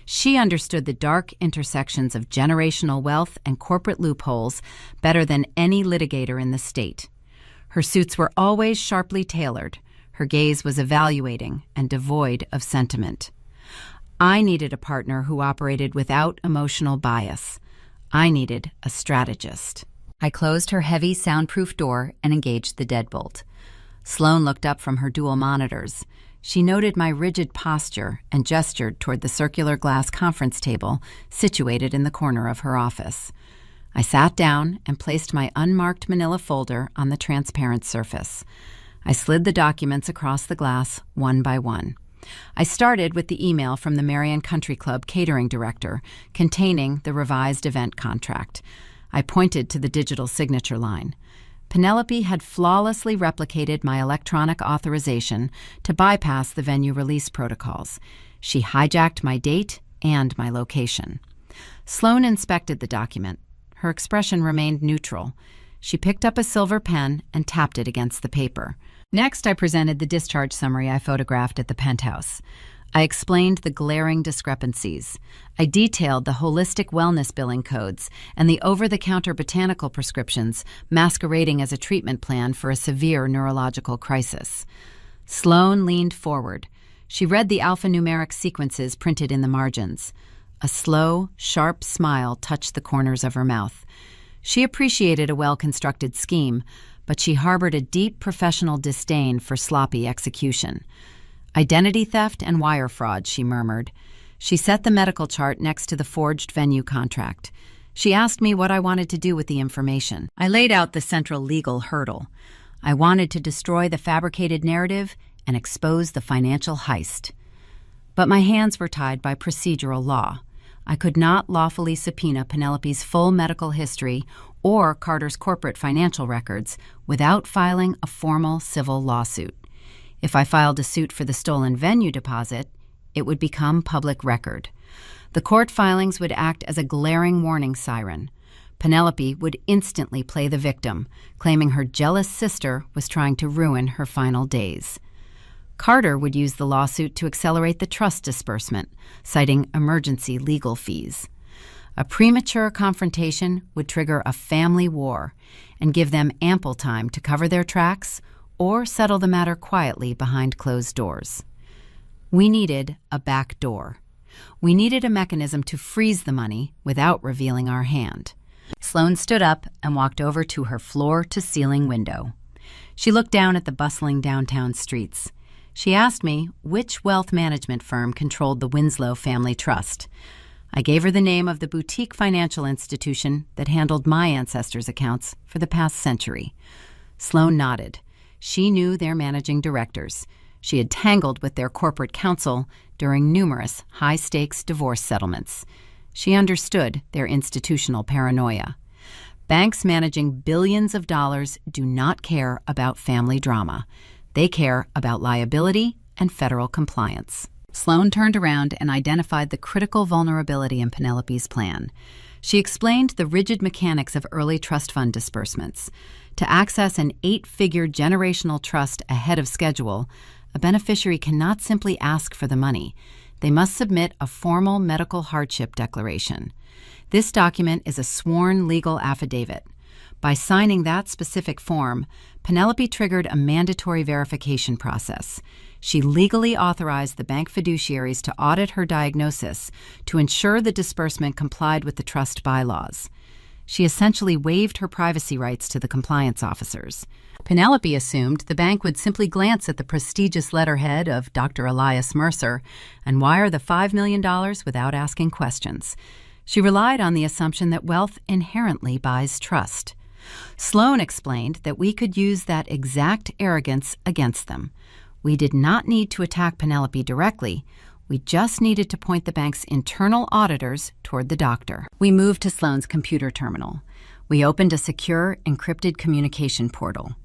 She understood the dark intersections of generational wealth and corporate loopholes better than any litigator in the state. Her suits were always sharply tailored. Her gaze was evaluating and devoid of sentiment. I needed a partner who operated without emotional bias. I needed a strategist. I closed her heavy, soundproof door and engaged the deadbolt. Sloan looked up from her dual monitors. She noted my rigid posture and gestured toward the circular glass conference table situated in the corner of her office. I sat down and placed my unmarked manila folder on the transparent surface. I slid the documents across the glass one by one. I started with the email from the Marion Country Club catering director containing the revised event contract. I pointed to the digital signature line. Penelope had flawlessly replicated my electronic authorization to bypass the venue release protocols. She hijacked my date and my location. Sloan inspected the document. Her expression remained neutral. She picked up a silver pen and tapped it against the paper. Next, I presented the discharge summary I photographed at the penthouse. I explained the glaring discrepancies. I detailed the holistic wellness billing codes and the over-the-counter botanical prescriptions masquerading as a treatment plan for a severe neurological crisis. Sloan leaned forward. She read the alphanumeric sequences printed in the margins. A slow, sharp smile touched the corners of her mouth. She appreciated a well-constructed scheme, but she harbored a deep professional disdain for sloppy execution. "Identity theft and wire fraud," she murmured. She set the medical chart next to the forged venue contract. She asked me what I wanted to do with the information. I laid out the central legal hurdle. I wanted to destroy the fabricated narrative and expose the financial heist. But my hands were tied by procedural law. I could not lawfully subpoena Penelope's full medical history or Carter's corporate financial records without filing a formal civil lawsuit. If I filed a suit for the stolen venue deposit, it would become public record. The court filings would act as a glaring warning siren. Penelope would instantly play the victim, claiming her jealous sister was trying to ruin her final days. Carter would use the lawsuit to accelerate the trust disbursement, citing emergency legal fees. A premature confrontation would trigger a family war and give them ample time to cover their tracks or settle the matter quietly behind closed doors. We needed a back door. We needed a mechanism to freeze the money without revealing our hand. Sloan stood up and walked over to her floor-to-ceiling window. She looked down at the bustling downtown streets. She asked me which wealth management firm controlled the Winslow Family Trust. I gave her the name of the boutique financial institution that handled my ancestors' accounts for the past century. Sloan nodded. She knew their managing directors. She had tangled with their corporate counsel during numerous high-stakes divorce settlements. She understood their institutional paranoia. Banks managing billions of dollars do not care about family drama. They care about liability and federal compliance. Sloan turned around and identified the critical vulnerability in Penelope's plan. She explained the rigid mechanics of early trust fund disbursements. To access an 8-figure generational trust ahead of schedule, a beneficiary cannot simply ask for the money. They must submit a formal medical hardship declaration. This document is a sworn legal affidavit. By signing that specific form, Penelope triggered a mandatory verification process. She legally authorized the bank fiduciaries to audit her diagnosis to ensure the disbursement complied with the trust bylaws. She essentially waived her privacy rights to the compliance officers. Penelope assumed the bank would simply glance at the prestigious letterhead of Dr. Elias Mercer and wire the $5 million without asking questions. She relied on the assumption that wealth inherently buys trust. Sloan explained that we could use that exact arrogance against them. We did not need to attack Penelope directly. We just needed to point the bank's internal auditors toward the doctor. We moved to Sloan's computer terminal. We opened a secure, encrypted communication portal.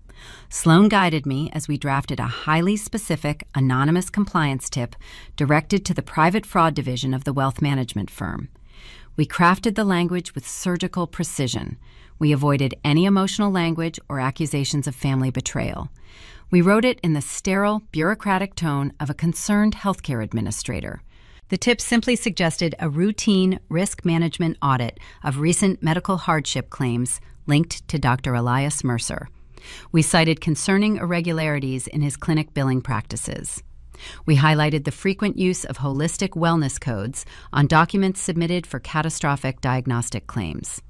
Sloan guided me as we drafted a highly specific, anonymous compliance tip directed to the private fraud division of the wealth management firm. We crafted the language with surgical precision. We avoided any emotional language or accusations of family betrayal. We wrote it in the sterile, bureaucratic tone of a concerned healthcare administrator. The tip simply suggested a routine risk management audit of recent medical hardship claims linked to Dr. Elias Mercer. We cited concerning irregularities in his clinic billing practices. We highlighted the frequent use of holistic wellness codes on documents submitted for catastrophic diagnostic claims.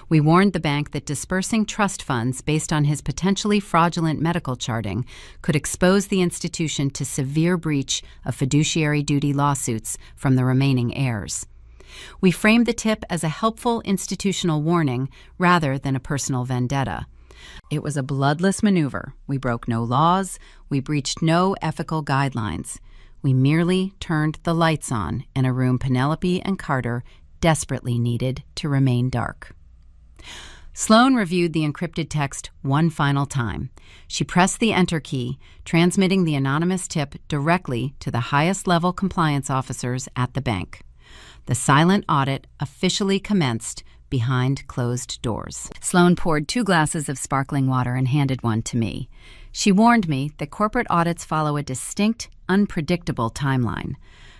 We warned the bank that dispersing trust funds based on his potentially fraudulent medical charting could expose the institution to severe breach of fiduciary duty lawsuits from the remaining heirs. We framed the tip as a helpful institutional warning rather than a personal vendetta. It was a bloodless maneuver. We broke no laws. We breached no ethical guidelines. We merely turned the lights on in a room Penelope and Carter desperately needed to remain dark. Sloan reviewed the encrypted text one final time. She pressed the enter key, transmitting the anonymous tip directly to the highest-level compliance officers at the bank. The silent audit officially commenced behind closed doors. Sloan poured 2 glasses of sparkling water and handed one to me. She warned me that corporate audits follow a distinct, unpredictable timeline.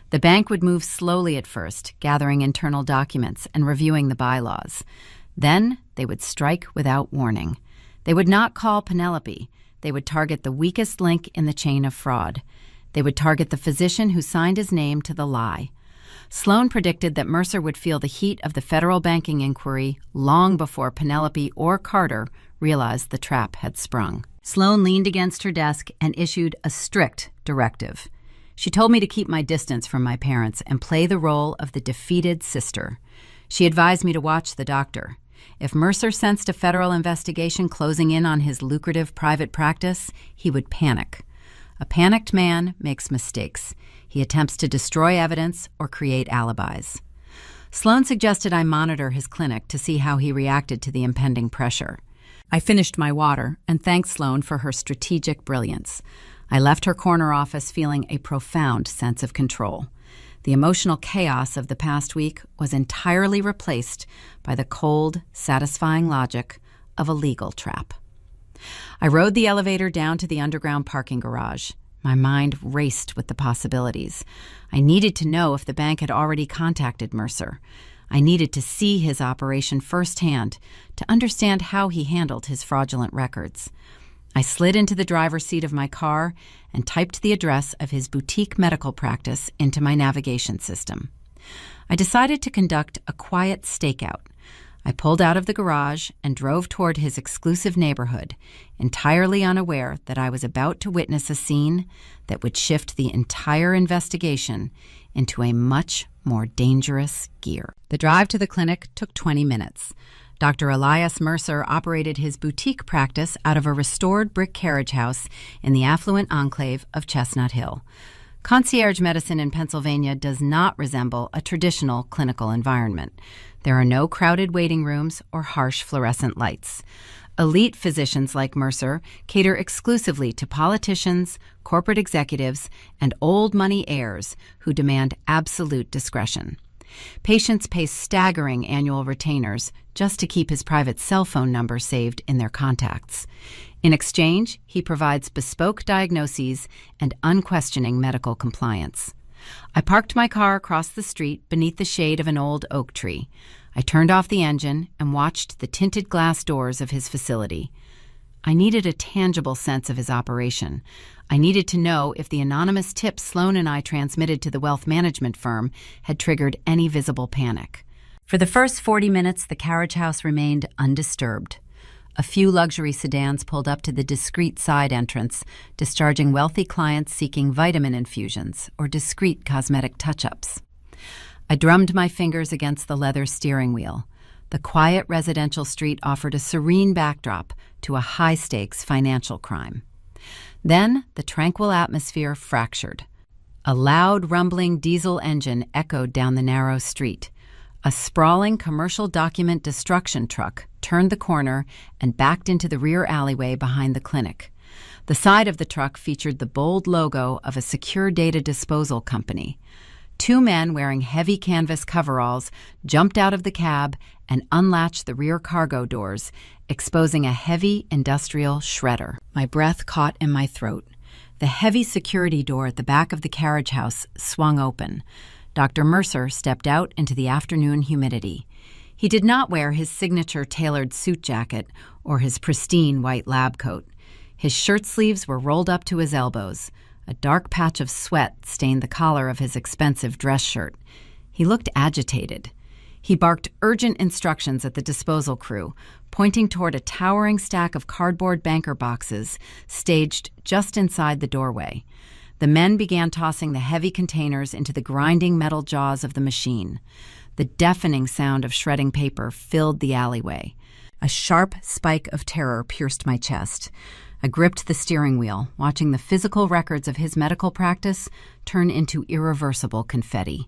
The bank would move slowly at first, gathering internal documents and reviewing the bylaws. Then they would strike without warning. They would not call Penelope. They would target the weakest link in the chain of fraud. They would target the physician who signed his name to the lie. Sloan predicted that Mercer would feel the heat of the federal banking inquiry long before Penelope or Carter realized the trap had sprung. Sloan leaned against her desk and issued a strict directive. She told me to keep my distance from my parents and play the role of the defeated sister. She advised me to watch the doctor. If Mercer sensed a federal investigation closing in on his lucrative private practice, he would panic. A panicked man makes mistakes. He attempts to destroy evidence or create alibis. Sloan suggested I monitor his clinic to see how he reacted to the impending pressure. I finished my water and thanked Sloan for her strategic brilliance. I left her corner office feeling a profound sense of control. The emotional chaos of the past week was entirely replaced by the cold, satisfying logic of a legal trap. I rode the elevator down to the underground parking garage. My mind raced with the possibilities. I needed to know if the bank had already contacted Mercer. I needed to see his operation firsthand to understand how he handled his fraudulent records. I slid into the driver's seat of my car and typed the address of his boutique medical practice into my navigation system. I decided to conduct a quiet stakeout. I pulled out of the garage and drove toward his exclusive neighborhood, entirely unaware that I was about to witness a scene that would shift the entire investigation into a much more dangerous gear. The drive to the clinic took 20 minutes. Dr. Elias Mercer operated his boutique practice out of a restored brick carriage house in the affluent enclave of Chestnut Hill. Concierge medicine in Pennsylvania does not resemble a traditional clinical environment. There are no crowded waiting rooms or harsh fluorescent lights. Elite physicians like Mercer cater exclusively to politicians, corporate executives, and old money heirs who demand absolute discretion. Patients pay staggering annual retainers just to keep his private cell phone number saved in their contacts. In exchange, he provides bespoke diagnoses and unquestioning medical compliance. I parked my car across the street beneath the shade of an old oak tree. I turned off the engine and watched the tinted glass doors of his facility. I needed a tangible sense of his operation. I needed to know if the anonymous tip Sloan and I transmitted to the wealth management firm had triggered any visible panic. For the first 40 minutes, the carriage house remained undisturbed. A few luxury sedans pulled up to the discreet side entrance, discharging wealthy clients seeking vitamin infusions or discreet cosmetic touch-ups. I drummed my fingers against the leather steering wheel. The quiet residential street offered a serene backdrop to a high-stakes financial crime. Then the tranquil atmosphere fractured. A loud, rumbling diesel engine echoed down the narrow street. A sprawling commercial document destruction truck turned the corner and backed into the rear alleyway behind the clinic. The side of the truck featured the bold logo of a secure data disposal company. Two men wearing heavy canvas coveralls jumped out of the cab and unlatched the rear cargo doors, exposing a heavy industrial shredder. My breath caught in my throat. The heavy security door at the back of the carriage house swung open. Dr. Mercer stepped out into the afternoon humidity. He did not wear his signature tailored suit jacket or his pristine white lab coat. His shirt sleeves were rolled up to his elbows. A dark patch of sweat stained the collar of his expensive dress shirt. He looked agitated. He barked urgent instructions at the disposal crew, pointing toward a towering stack of cardboard banker boxes staged just inside the doorway. The men began tossing the heavy containers into the grinding metal jaws of the machine. The deafening sound of shredding paper filled the alleyway. A sharp spike of terror pierced my chest. I gripped the steering wheel, watching the physical records of his medical practice turn into irreversible confetti.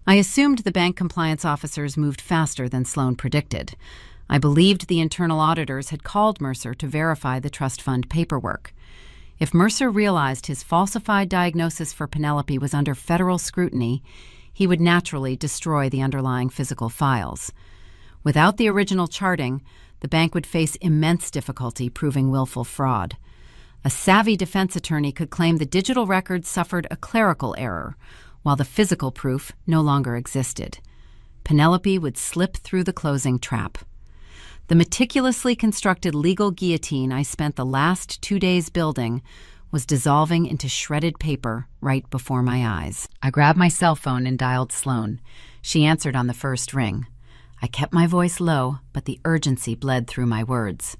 I assumed the bank compliance officers moved faster than Sloan predicted. I believed the internal auditors had called Mercer to verify the trust fund paperwork. If Mercer realized his falsified diagnosis for Penelope was under federal scrutiny, he would naturally destroy the underlying physical files. Without the original charting, the bank would face immense difficulty proving willful fraud. A savvy defense attorney could claim the digital records suffered a clerical error, while the physical proof no longer existed. Penelope would slip through the closing trap. The meticulously constructed legal guillotine I spent the last 2 days building was dissolving into shredded paper right before my eyes. I grabbed my cell phone and dialed Sloan. She answered on the first ring. I kept my voice low, but the urgency bled through my words.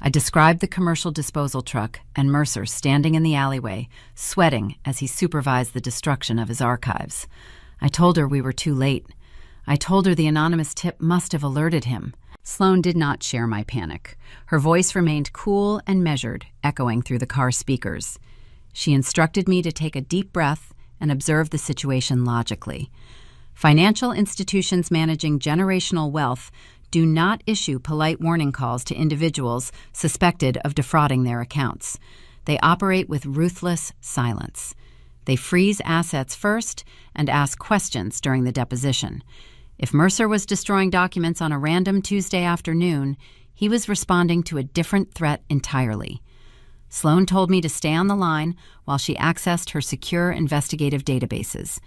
I described the commercial disposal truck and Mercer standing in the alleyway, sweating as he supervised the destruction of his archives. I told her we were too late. I told her the anonymous tip must have alerted him. Sloan did not share my panic. Her voice remained cool and measured, echoing through the car speakers. She instructed me to take a deep breath and observe the situation logically. Financial institutions managing generational wealth do not issue polite warning calls to individuals suspected of defrauding their accounts. They operate with ruthless silence. They freeze assets first and ask questions during the deposition. If Mercer was destroying documents on a random Tuesday afternoon, he was responding to a different threat entirely. Sloan told me to stay on the line while she accessed her secure investigative databases.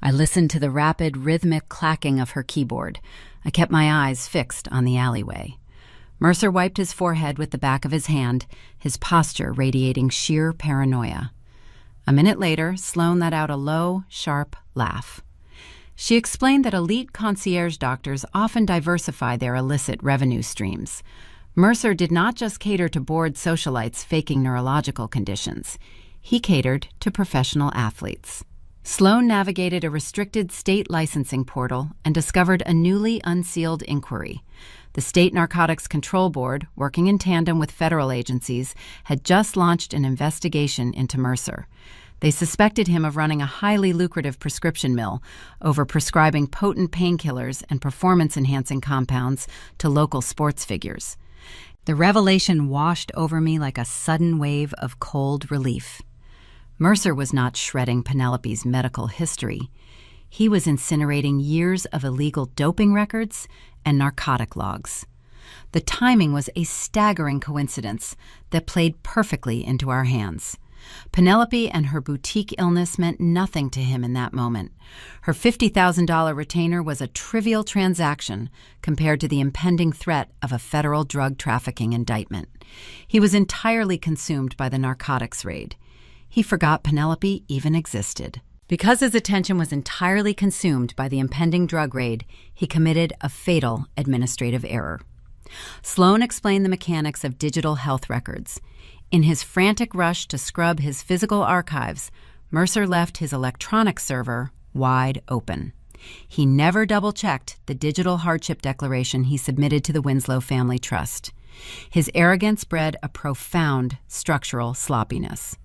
I listened to the rapid, rhythmic clacking of her keyboard. I kept my eyes fixed on the alleyway. Mercer wiped his forehead with the back of his hand, his posture radiating sheer paranoia. A minute later, Sloan let out a low, sharp laugh. She explained that elite concierge doctors often diversify their illicit revenue streams. Mercer did not just cater to bored socialites faking neurological conditions. He catered to professional athletes. Sloan navigated a restricted state licensing portal and discovered a newly unsealed inquiry. The State Narcotics Control Board, working in tandem with federal agencies, had just launched an investigation into Mercer. They suspected him of running a highly lucrative prescription mill, over prescribing potent painkillers and performance-enhancing compounds to local sports figures. The revelation washed over me like a sudden wave of cold relief. Mercer was not shredding Penelope's medical history. He was incinerating years of illegal doping records and narcotic logs. The timing was a staggering coincidence that played perfectly into our hands. Penelope and her boutique illness meant nothing to him in that moment. Her $50,000 retainer was a trivial transaction compared to the impending threat of a federal drug trafficking indictment. He was entirely consumed by the narcotics raid. He forgot Penelope even existed. Because his attention was entirely consumed by the impending drug raid, he committed a fatal administrative error. Sloan explained the mechanics of digital health records. In his frantic rush to scrub his physical archives, Mercer left his electronic server wide open. He never double-checked the digital hardship declaration he submitted to the Winslow Family Trust. His arrogance bred a profound structural sloppiness.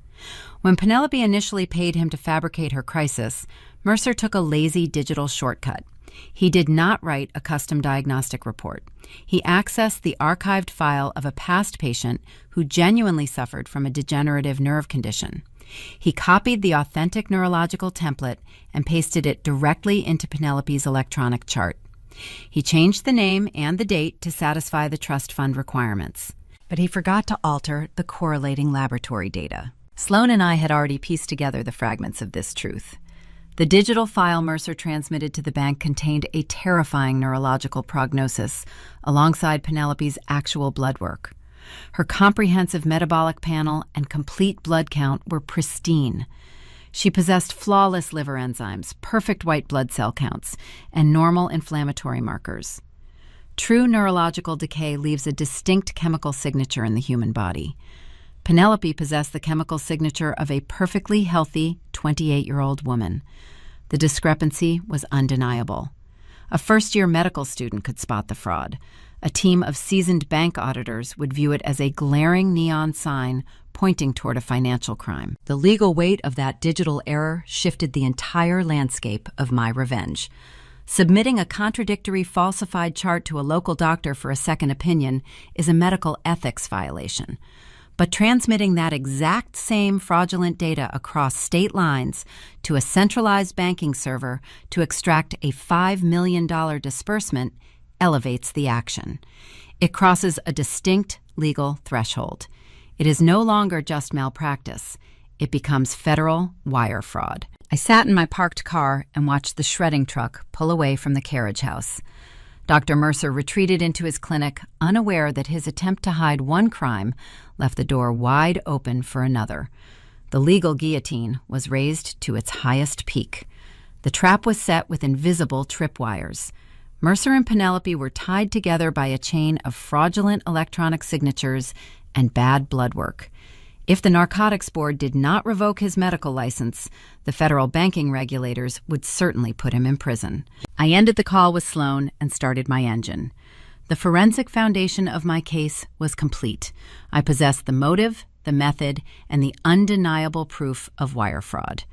When Penelope initially paid him to fabricate her crisis, Mercer took a lazy digital shortcut. He did not write a custom diagnostic report. He accessed the archived file of a past patient who genuinely suffered from a degenerative nerve condition. He copied the authentic neurological template and pasted it directly into Penelope's electronic chart. He changed the name and the date to satisfy the trust fund requirements. But he forgot to alter the correlating laboratory data. Sloan and I had already pieced together the fragments of this truth. The digital file Mercer transmitted to the bank contained a terrifying neurological prognosis alongside Penelope's actual blood work. Her comprehensive metabolic panel and complete blood count were pristine. She possessed flawless liver enzymes, perfect white blood cell counts, and normal inflammatory markers. True neurological decay leaves a distinct chemical signature in the human body. Penelope possessed the chemical signature of a perfectly healthy 28-year-old woman. The discrepancy was undeniable. A first-year medical student could spot the fraud. A team of seasoned bank auditors would view it as a glaring neon sign pointing toward a financial crime. The legal weight of that digital error shifted the entire landscape of my revenge. Submitting a contradictory falsified chart to a local doctor for a second opinion is a medical ethics violation. But transmitting that exact same fraudulent data across state lines to a centralized banking server to extract a $5 million disbursement elevates the action. It crosses a distinct legal threshold. It is no longer just malpractice. It becomes federal wire fraud. I sat in my parked car and watched the shredding truck pull away from the carriage house. Dr. Mercer retreated into his clinic, unaware that his attempt to hide one crime left the door wide open for another. The legal guillotine was raised to its highest peak. The trap was set with invisible tripwires. Mercer and Penelope were tied together by a chain of fraudulent electronic signatures and bad blood work. If the Narcotics Board did not revoke his medical license, the federal banking regulators would certainly put him in prison. I ended the call with Sloan and started my engine. The forensic foundation of my case was complete. I possessed the motive, the method, and the undeniable proof of wire fraud.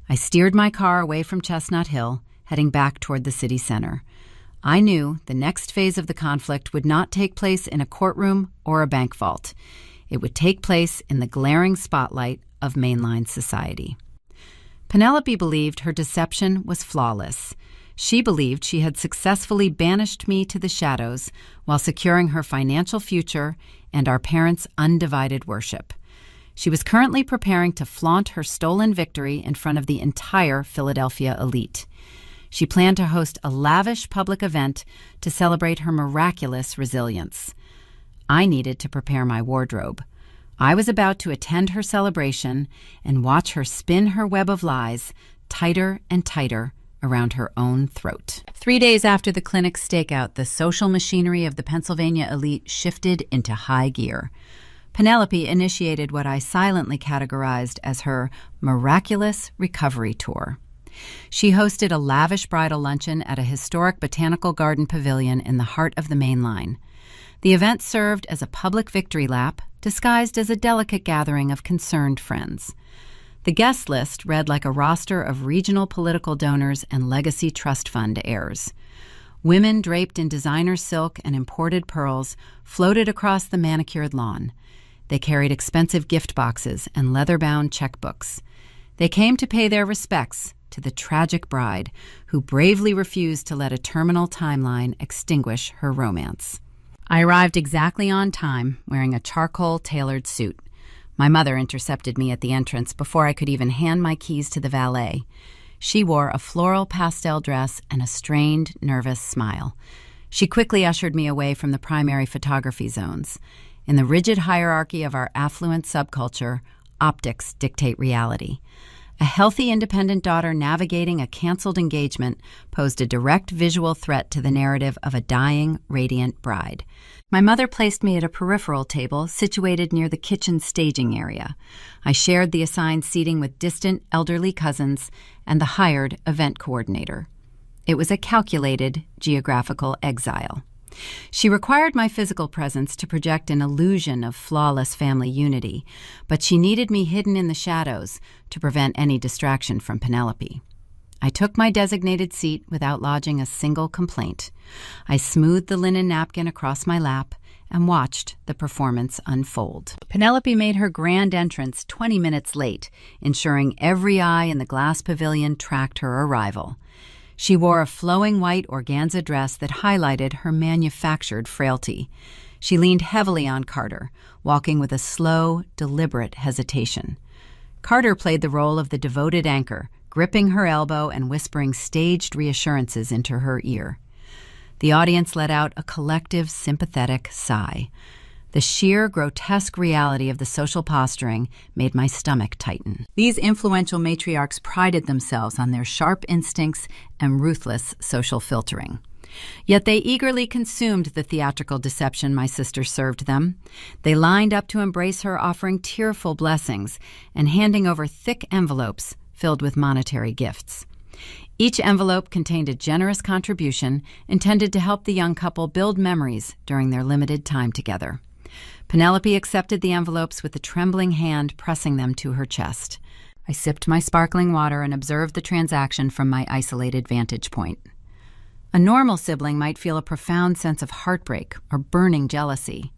I steered my car away from Chestnut Hill, heading back toward the city center. I knew the next phase of the conflict would not take place in a courtroom or a bank vault. It would take place in the glaring spotlight of mainline society. Penelope believed her deception was flawless. She believed she had successfully banished me to the shadows while securing her financial future and our parents' undivided worship. She was currently preparing to flaunt her stolen victory in front of the entire Philadelphia elite. She planned to host a lavish public event to celebrate her miraculous resilience. I needed to prepare my wardrobe. I was about to attend her celebration and watch her spin her web of lies tighter and tighter around her own throat. 3 days after the clinic's stakeout, the social machinery of the Pennsylvania elite shifted into high gear. Penelope initiated what I silently categorized as her miraculous recovery tour. She hosted a lavish bridal luncheon at a historic botanical garden pavilion in the heart of the main line. The event served as a public victory lap, disguised as a delicate gathering of concerned friends. The guest list read like a roster of regional political donors and legacy trust fund heirs. Women draped in designer silk and imported pearls floated across the manicured lawn. They carried expensive gift boxes and leather-bound checkbooks. They came to pay their respects to the tragic bride who bravely refused to let a terminal timeline extinguish her romance. I arrived exactly on time, wearing a charcoal-tailored suit. My mother intercepted me at the entrance before I could even hand my keys to the valet. She wore a floral pastel dress and a strained, nervous smile. She quickly ushered me away from the primary photography zones. In the rigid hierarchy of our affluent subculture, optics dictate reality. A healthy, independent daughter navigating a canceled engagement posed a direct visual threat to the narrative of a dying, radiant bride. My mother placed me at a peripheral table situated near the kitchen staging area. I shared the assigned seating with distant, elderly cousins and the hired event coordinator. It was a calculated geographical exile. She required my physical presence to project an illusion of flawless family unity, but she needed me hidden in the shadows to prevent any distraction from Penelope. I took my designated seat without lodging a single complaint. I smoothed the linen napkin across my lap and watched the performance unfold. Penelope made her grand entrance 20 minutes late, ensuring every eye in the glass pavilion tracked her arrival. She wore a flowing white organza dress that highlighted her manufactured frailty. She leaned heavily on Carter, walking with a slow, deliberate hesitation. Carter played the role of the devoted anchor, gripping her elbow and whispering staged reassurances into her ear. The audience let out a collective, sympathetic sigh. The sheer, grotesque reality of the social posturing made my stomach tighten. These influential matriarchs prided themselves on their sharp instincts and ruthless social filtering. Yet they eagerly consumed the theatrical deception my sister served them. They lined up to embrace her, offering tearful blessings and handing over thick envelopes filled with monetary gifts. Each envelope contained a generous contribution intended to help the young couple build memories during their limited time together. Penelope accepted the envelopes with a trembling hand, pressing them to her chest. I sipped my sparkling water and observed the transaction from my isolated vantage point. A normal sibling might feel a profound sense of heartbreak or burning jealousy.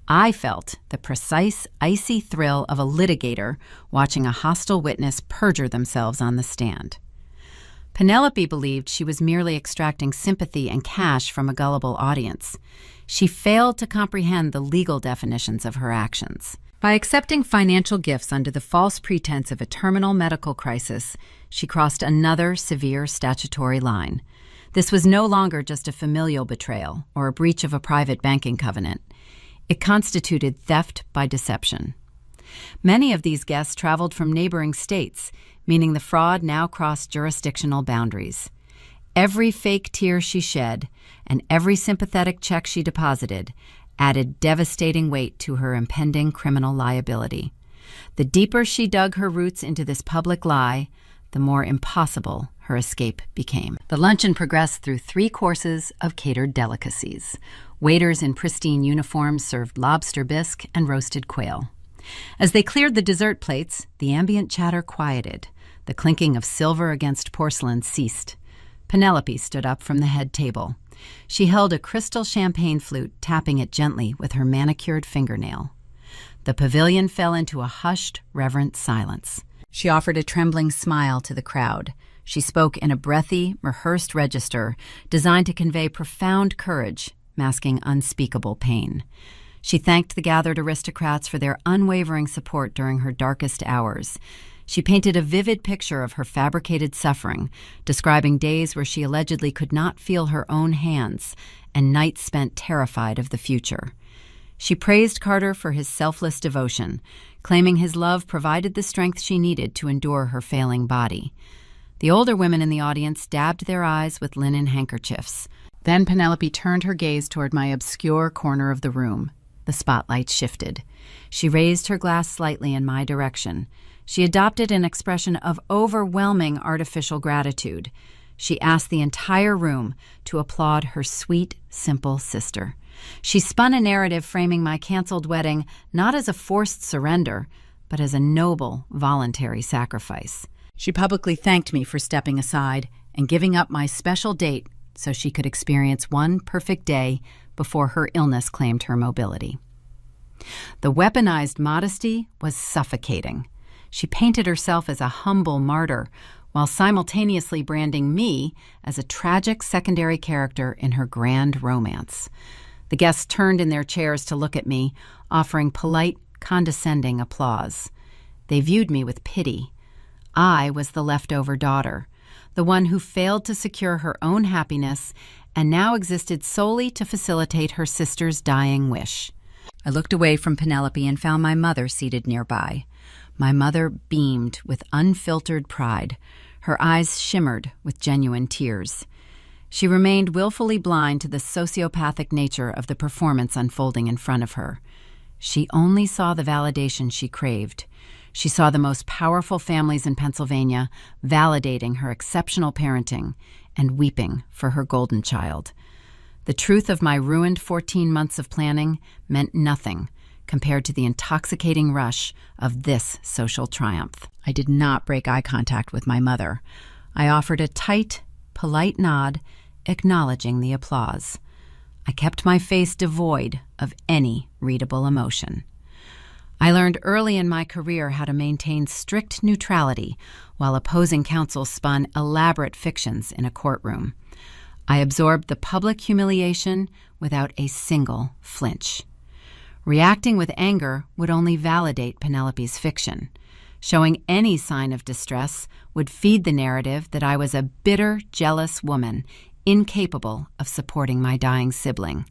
I felt the precise, icy thrill of a litigator watching a hostile witness perjure themselves on the stand. Penelope believed she was merely extracting sympathy and cash from a gullible audience. She failed to comprehend the legal definitions of her actions. By accepting financial gifts under the false pretense of a terminal medical crisis, she crossed another severe statutory line. This was no longer just a familial betrayal or a breach of a private banking covenant. It constituted theft by deception. Many of these guests traveled from neighboring states, meaning the fraud now crossed jurisdictional boundaries. Every fake tear she shed and every sympathetic check she deposited added devastating weight to her impending criminal liability. The deeper she dug her roots into this public lie, the more impossible her escape became. The luncheon progressed through 3 courses of catered delicacies. Waiters in pristine uniforms served lobster bisque and roasted quail. As they cleared the dessert plates, the ambient chatter quieted. The clinking of silver against porcelain ceased. Penelope stood up from the head table. She held a crystal champagne flute, tapping it gently with her manicured fingernail. The pavilion fell into a hushed, reverent silence. She offered a trembling smile to the crowd. She spoke in a breathy, rehearsed register designed to convey profound courage, masking unspeakable pain. She thanked the gathered aristocrats for their unwavering support during her darkest hours. She painted a vivid picture of her fabricated suffering, describing days where she allegedly could not feel her own hands and nights spent terrified of the future. She praised Carter for his selfless devotion, claiming his love provided the strength she needed to endure her failing body. The older women in the audience dabbed their eyes with linen handkerchiefs. Then Penelope turned her gaze toward my obscure corner of the room. The spotlight shifted. She raised her glass slightly in my direction. She adopted an expression of overwhelming artificial gratitude. She asked the entire room to applaud her sweet, simple sister. She spun a narrative framing my canceled wedding not as a forced surrender, but as a noble, voluntary sacrifice. She publicly thanked me for stepping aside and giving up my special date so she could experience one perfect day before her illness claimed her mobility. The weaponized modesty was suffocating. She painted herself as a humble martyr while simultaneously branding me as a tragic secondary character in her grand romance. The guests turned in their chairs to look at me, offering polite, condescending applause. They viewed me with pity. I was the leftover daughter, the one who failed to secure her own happiness and now existed solely to facilitate her sister's dying wish. I looked away from Penelope and found my mother seated nearby. My mother beamed with unfiltered pride. Her eyes shimmered with genuine tears. She remained willfully blind to the sociopathic nature of the performance unfolding in front of her. She only saw the validation she craved. She saw the most powerful families in Pennsylvania validating her exceptional parenting and weeping for her golden child. The truth of my ruined 14 months of planning meant nothing compared to the intoxicating rush of this social triumph. I did not break eye contact with my mother. I offered a tight, polite nod, acknowledging the applause. I kept my face devoid of any readable emotion. I learned early in my career how to maintain strict neutrality while opposing counsel spun elaborate fictions in a courtroom. I absorbed the public humiliation without a single flinch. Reacting with anger would only validate Penelope's fiction. Showing any sign of distress would feed the narrative that I was a bitter, jealous woman, incapable of supporting my dying sibling.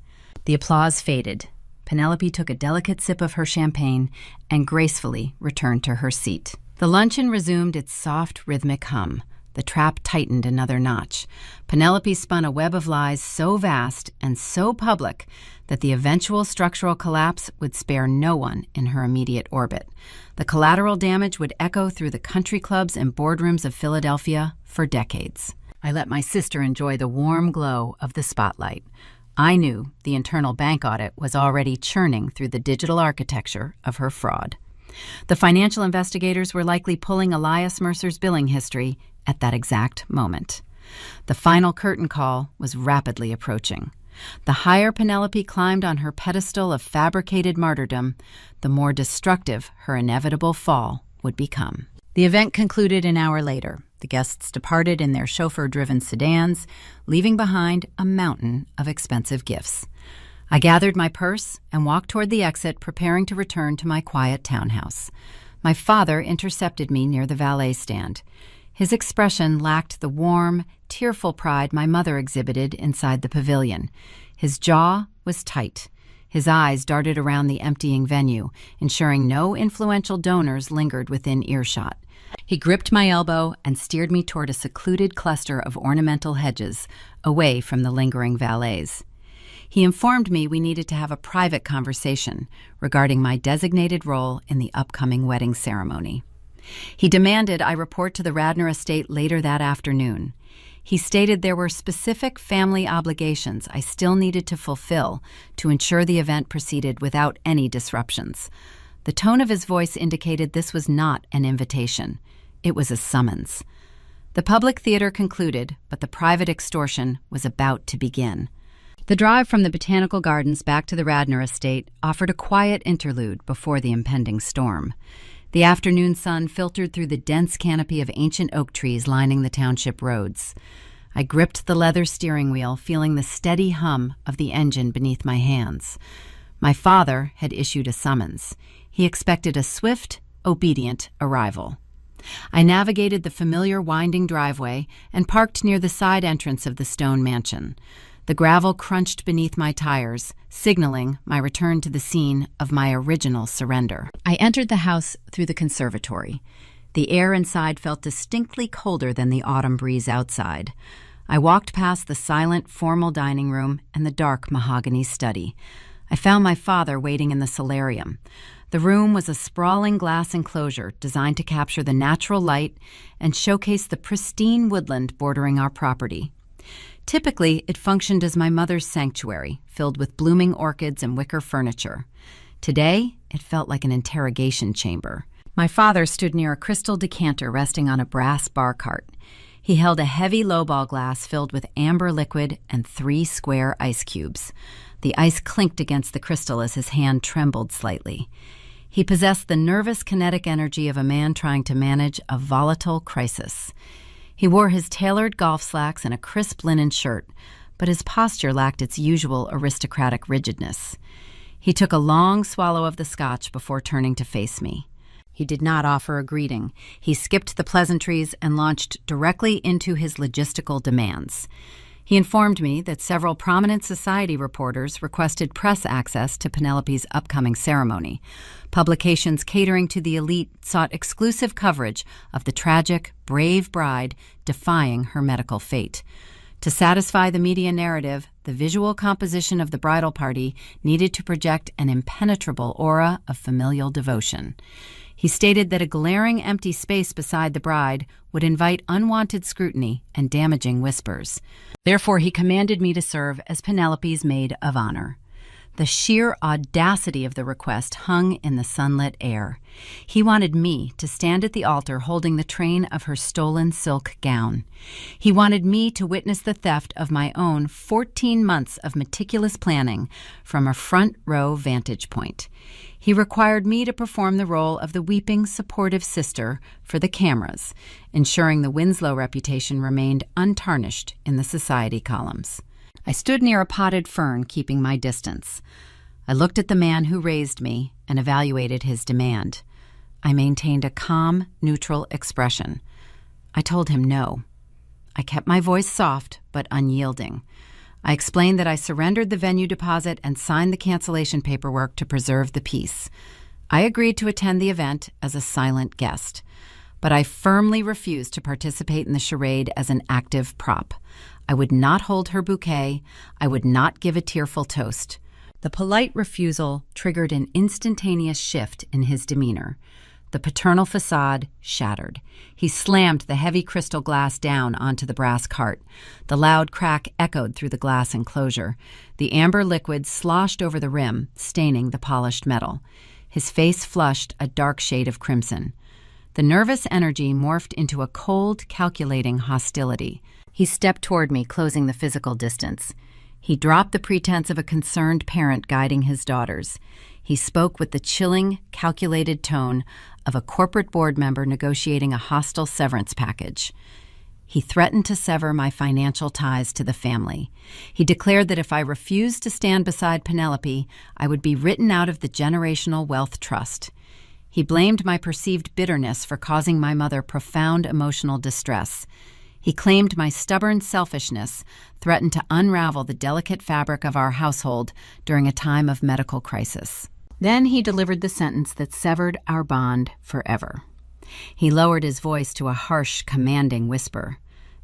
The applause faded. Penelope took a delicate sip of her champagne and gracefully returned to her seat. The luncheon resumed its soft, rhythmic hum. The trap tightened another notch. Penelope spun a web of lies so vast and so public that the eventual structural collapse would spare no one in her immediate orbit. The collateral damage would echo through the country clubs and boardrooms of Philadelphia for decades. I let my sister enjoy the warm glow of the spotlight. I knew the internal bank audit was already churning through the digital architecture of her fraud. The financial investigators were likely pulling Elias Mercer's billing history at that exact moment. The final curtain call was rapidly approaching. The higher Penelope climbed on her pedestal of fabricated martyrdom, the more destructive her inevitable fall would become. The event concluded an hour later. The guests departed in their chauffeur-driven sedans, leaving behind a mountain of expensive gifts. I gathered my purse and walked toward the exit, preparing to return to my quiet townhouse. My father intercepted me near the valet stand. His expression lacked the warm, tearful pride my mother exhibited inside the pavilion. His jaw was tight. His eyes darted around the emptying venue, ensuring no influential donors lingered within earshot. He gripped my elbow and steered me toward a secluded cluster of ornamental hedges, away from the lingering valets. He informed me we needed to have a private conversation regarding my designated role in the upcoming wedding ceremony. He demanded I report to the Radnor estate later that afternoon. He stated there were specific family obligations I still needed to fulfill to ensure the event proceeded without any disruptions. The tone of his voice indicated this was not an invitation. It was a summons. The public theater concluded, but the private extortion was about to begin. The drive from the Botanical Gardens back to the Radnor estate offered a quiet interlude before the impending storm. The afternoon sun filtered through the dense canopy of ancient oak trees lining the township roads. I gripped the leather steering wheel, feeling the steady hum of the engine beneath my hands. My father had issued a summons. He expected a swift, obedient arrival. I navigated the familiar winding driveway and parked near the side entrance of the stone mansion. The gravel crunched beneath my tires, signaling my return to the scene of my original surrender. I entered the house through the conservatory. The air inside felt distinctly colder than the autumn breeze outside. I walked past the silent, formal dining room and the dark mahogany study. I found my father waiting in the solarium. The room was a sprawling glass enclosure designed to capture the natural light and showcase the pristine woodland bordering our property. Typically, it functioned as my mother's sanctuary, filled with blooming orchids and wicker furniture. Today, it felt like an interrogation chamber. My father stood near a crystal decanter resting on a brass bar cart. He held a heavy lowball glass filled with amber liquid and 3 square ice cubes. The ice clinked against the crystal as his hand trembled slightly. He possessed the nervous kinetic energy of a man trying to manage a volatile crisis. He wore his tailored golf slacks and a crisp linen shirt, but his posture lacked its usual aristocratic rigidness. He took a long swallow of the scotch before turning to face me. He did not offer a greeting. He skipped the pleasantries and launched directly into his logistical demands. He informed me that several prominent society reporters requested press access to Penelope's upcoming ceremony. Publications catering to the elite sought exclusive coverage of the tragic, brave bride defying her medical fate. To satisfy the media narrative, the visual composition of the bridal party needed to project an impenetrable aura of familial devotion. He stated that a glaring empty space beside the bride would invite unwanted scrutiny and damaging whispers. Therefore, he commanded me to serve as Penelope's maid of honor. The sheer audacity of the request hung in the sunlit air. He wanted me to stand at the altar holding the train of her stolen silk gown. He wanted me to witness the theft of my own 14 months of meticulous planning from a front row vantage point. He required me to perform the role of the weeping, supportive sister for the cameras, ensuring the Winslow reputation remained untarnished in the society columns. I stood near a potted fern, keeping my distance. I looked at the man who raised me and evaluated his demand. I maintained a calm, neutral expression. I told him no. I kept my voice soft but unyielding. I explained that I surrendered the venue deposit and signed the cancellation paperwork to preserve the peace. I agreed to attend the event as a silent guest, but I firmly refused to participate in the charade as an active prop. I would not hold her bouquet. I would not give a tearful toast. The polite refusal triggered an instantaneous shift in his demeanor. The paternal facade shattered. He slammed the heavy crystal glass down onto the brass cart. The loud crack echoed through the glass enclosure. The amber liquid sloshed over the rim, staining the polished metal. His face flushed a dark shade of crimson. The nervous energy morphed into a cold, calculating hostility. He stepped toward me, closing the physical distance. He dropped the pretense of a concerned parent guiding his daughters. He spoke with the chilling, calculated tone of a corporate board member negotiating a hostile severance package. He threatened to sever my financial ties to the family. He declared that if I refused to stand beside Penelope, I would be written out of the generational wealth trust. He blamed my perceived bitterness for causing my mother profound emotional distress. He claimed my stubborn selfishness threatened to unravel the delicate fabric of our household during a time of medical crisis. Then he delivered the sentence that severed our bond forever. He lowered his voice to a harsh, commanding whisper.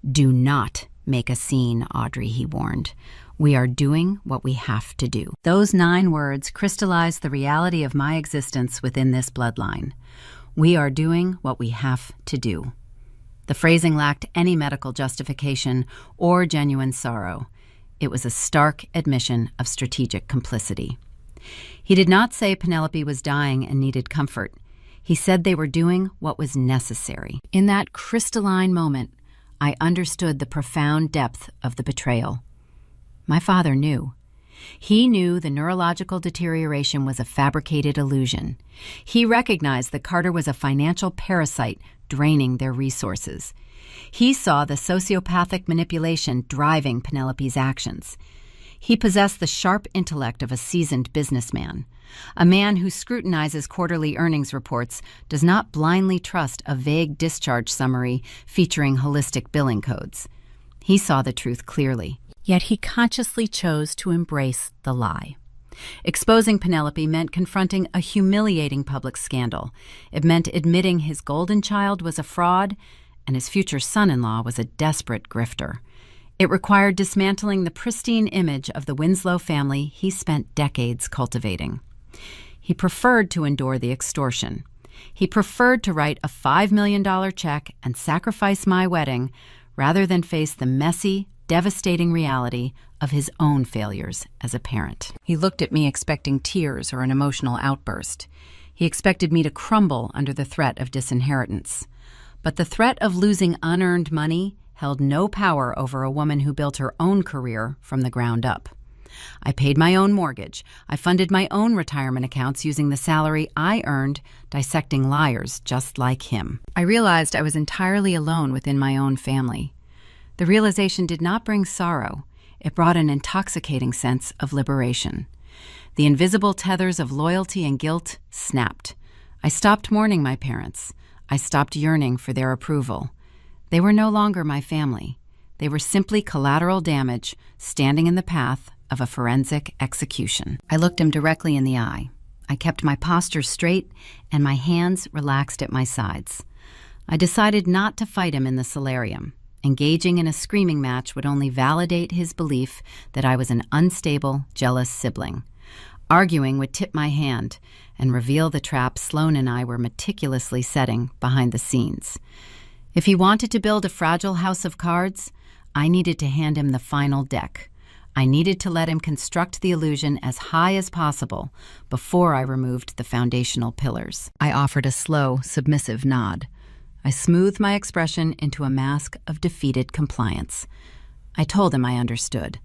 "Do not make a scene, Audrey," he warned. "We are doing what we have to do." Those 9 words crystallized the reality of my existence within this bloodline. We are doing what we have to do. The phrasing lacked any medical justification or genuine sorrow. It was a stark admission of strategic complicity. He did not say Penelope was dying and needed comfort. He said they were doing what was necessary. In that crystalline moment, I understood the profound depth of the betrayal. My father knew. He knew the neurological deterioration was a fabricated illusion. He recognized that Carter was a financial parasite draining their resources. He saw the sociopathic manipulation driving Penelope's actions. He possessed the sharp intellect of a seasoned businessman. A man who scrutinizes quarterly earnings reports does not blindly trust a vague discharge summary featuring holistic billing codes. He saw the truth clearly, yet he consciously chose to embrace the lie. Exposing Penelope meant confronting a humiliating public scandal. It meant admitting his golden child was a fraud and his future son-in-law was a desperate grifter. It required dismantling the pristine image of the Winslow family he spent decades cultivating. He preferred to endure the extortion. He preferred to write a $5 million check and sacrifice my wedding rather than face the messy, devastating reality of his own failures as a parent. He looked at me expecting tears or an emotional outburst. He expected me to crumble under the threat of disinheritance. But the threat of losing unearned money held no power over a woman who built her own career from the ground up. I paid my own mortgage. I funded my own retirement accounts using the salary I earned dissecting liars just like him. I realized I was entirely alone within my own family. The realization did not bring sorrow. It brought an intoxicating sense of liberation. The invisible tethers of loyalty and guilt snapped. I stopped mourning my parents. I stopped yearning for their approval. They were no longer my family. They were simply collateral damage standing in the path of a forensic execution. I looked him directly in the eye. I kept my posture straight and my hands relaxed at my sides. I decided not to fight him in the solarium. Engaging in a screaming match would only validate his belief that I was an unstable, jealous sibling. Arguing would tip my hand and reveal the trap Sloan and I were meticulously setting behind the scenes. If he wanted to build a fragile house of cards, I needed to hand him the final deck. I needed to let him construct the illusion as high as possible before I removed the foundational pillars. I offered a slow, submissive nod. I smoothed my expression into a mask of defeated compliance. I told him I understood.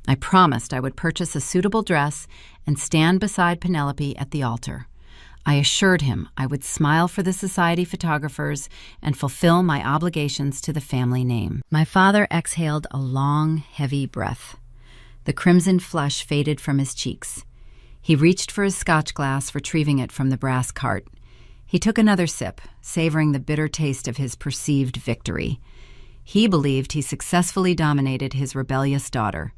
I promised I would purchase a suitable dress and stand beside Penelope at the altar. I assured him I would smile for the society photographers and fulfill my obligations to the family name. My father exhaled a long, heavy breath. The crimson flush faded from his cheeks. He reached for his scotch glass, retrieving it from the brass cart. He took another sip, savoring the bitter taste of his perceived victory. He believed he successfully dominated his rebellious daughter.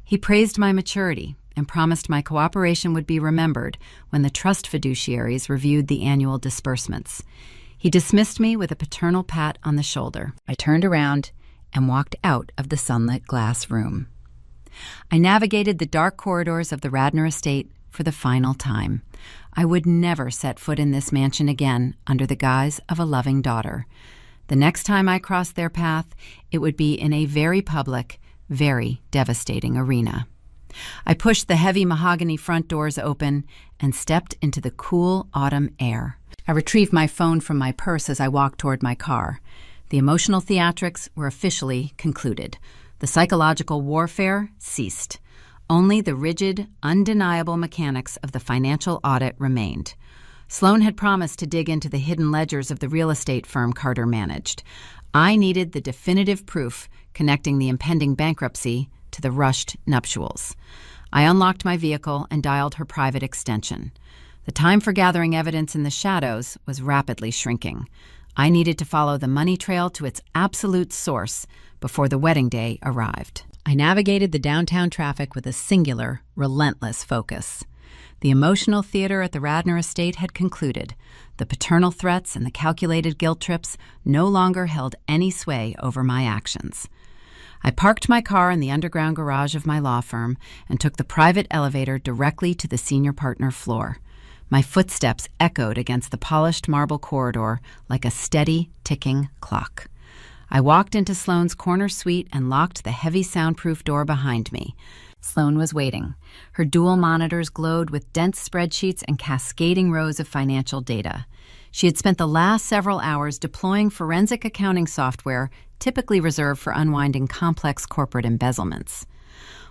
He praised my maturity and promised my cooperation would be remembered when the trust fiduciaries reviewed the annual disbursements. He dismissed me with a paternal pat on the shoulder. I turned around and walked out of the sunlit glass room. I navigated the dark corridors of the Radnor estate for the final time. I would never set foot in this mansion again under the guise of a loving daughter. The next time I crossed their path, it would be in a very public, very devastating arena. I pushed the heavy mahogany front doors open and stepped into the cool autumn air. I retrieved my phone from my purse as I walked toward my car. The emotional theatrics were officially concluded. The psychological warfare ceased. Only the rigid, undeniable mechanics of the financial audit remained. Sloan had promised to dig into the hidden ledgers of the real estate firm Carter managed. I needed the definitive proof connecting the impending bankruptcy to the rushed nuptials. I unlocked my vehicle and dialed her private extension. The time for gathering evidence in the shadows was rapidly shrinking. I needed to follow the money trail to its absolute source before the wedding day arrived. I navigated the downtown traffic with a singular, relentless focus. The emotional theater at the Radnor estate had concluded. The paternal threats and the calculated guilt trips no longer held any sway over my actions. I parked my car in the underground garage of my law firm and took the private elevator directly to the senior partner floor. My footsteps echoed against the polished marble corridor like a steady, ticking clock. I walked into Sloan's corner suite and locked the heavy soundproof door behind me. Sloan was waiting. Her dual monitors glowed with dense spreadsheets and cascading rows of financial data. She had spent the last several hours deploying forensic accounting software typically reserved for unwinding complex corporate embezzlements.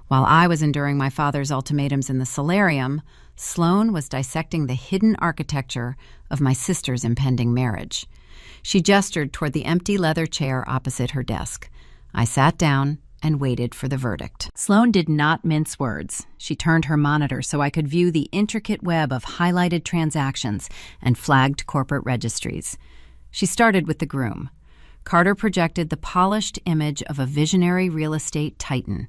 While I was enduring my father's ultimatums in the solarium, Sloan was dissecting the hidden architecture of my sister's impending marriage. She gestured toward the empty leather chair opposite her desk. I sat down and waited for the verdict. Sloan did not mince words. She turned her monitor so I could view the intricate web of highlighted transactions and flagged corporate registries. She started with the groom. Carter projected the polished image of a visionary real estate titan.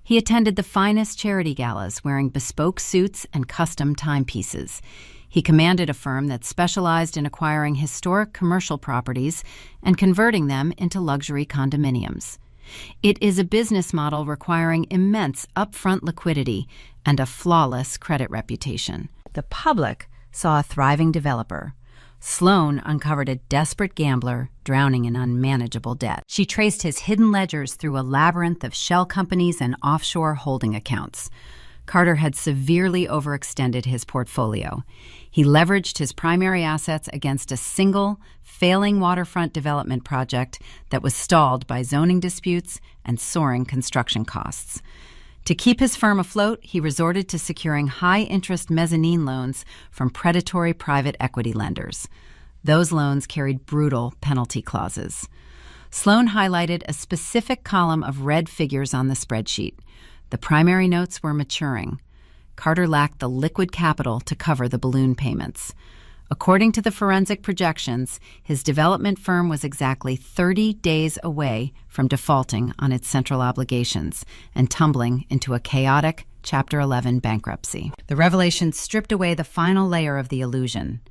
He attended the finest charity galas, wearing bespoke suits and custom timepieces. He commanded a firm that specialized in acquiring historic commercial properties and converting them into luxury condominiums. It is a business model requiring immense upfront liquidity and a flawless credit reputation. The public saw a thriving developer. Sloan uncovered a desperate gambler drowning in unmanageable debt. She traced his hidden ledgers through a labyrinth of shell companies and offshore holding accounts. Carter had severely overextended his portfolio. He leveraged his primary assets against a single, failing waterfront development project that was stalled by zoning disputes and soaring construction costs. To keep his firm afloat, he resorted to securing high-interest mezzanine loans from predatory private equity lenders. Those loans carried brutal penalty clauses. Sloan highlighted a specific column of red figures on the spreadsheet. The primary notes were maturing. Carter lacked the liquid capital to cover the balloon payments. According to the forensic projections, his development firm was exactly 30 days away from defaulting on its central obligations and tumbling into a chaotic Chapter 11 bankruptcy. The revelation stripped away the final layer of the illusion.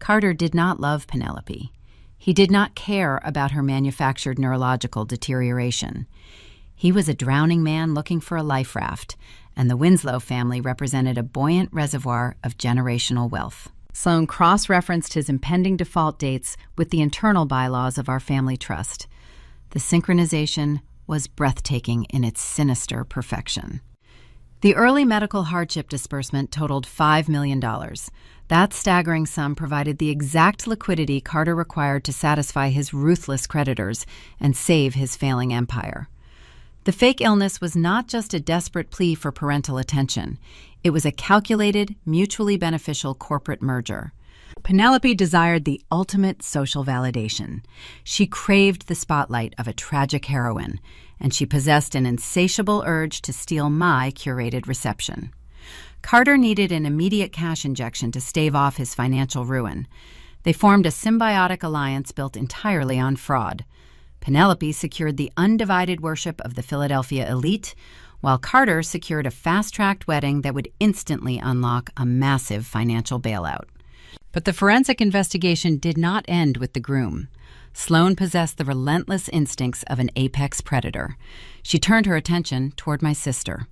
Carter did not love Penelope. He did not care about her manufactured neurological deterioration. He was a drowning man looking for a life raft, and the Winslow family represented a buoyant reservoir of generational wealth. Sloan cross-referenced his impending default dates with the internal bylaws of our family trust. The synchronization was breathtaking in its sinister perfection. The early medical hardship disbursement totaled $5 million. That staggering sum provided the exact liquidity Carter required to satisfy his ruthless creditors and save his failing empire. The fake illness was not just a desperate plea for parental attention. It was a calculated, mutually beneficial corporate merger. Penelope desired the ultimate social validation. She craved the spotlight of a tragic heroine, and she possessed an insatiable urge to steal my curated reception. Carter needed an immediate cash injection to stave off his financial ruin. They formed a symbiotic alliance built entirely on fraud. Penelope secured the undivided worship of the Philadelphia elite, while Carter secured a fast-tracked wedding that would instantly unlock a massive financial bailout. But the forensic investigation did not end with the groom. Sloan possessed the relentless instincts of an apex predator. She turned her attention toward my sister.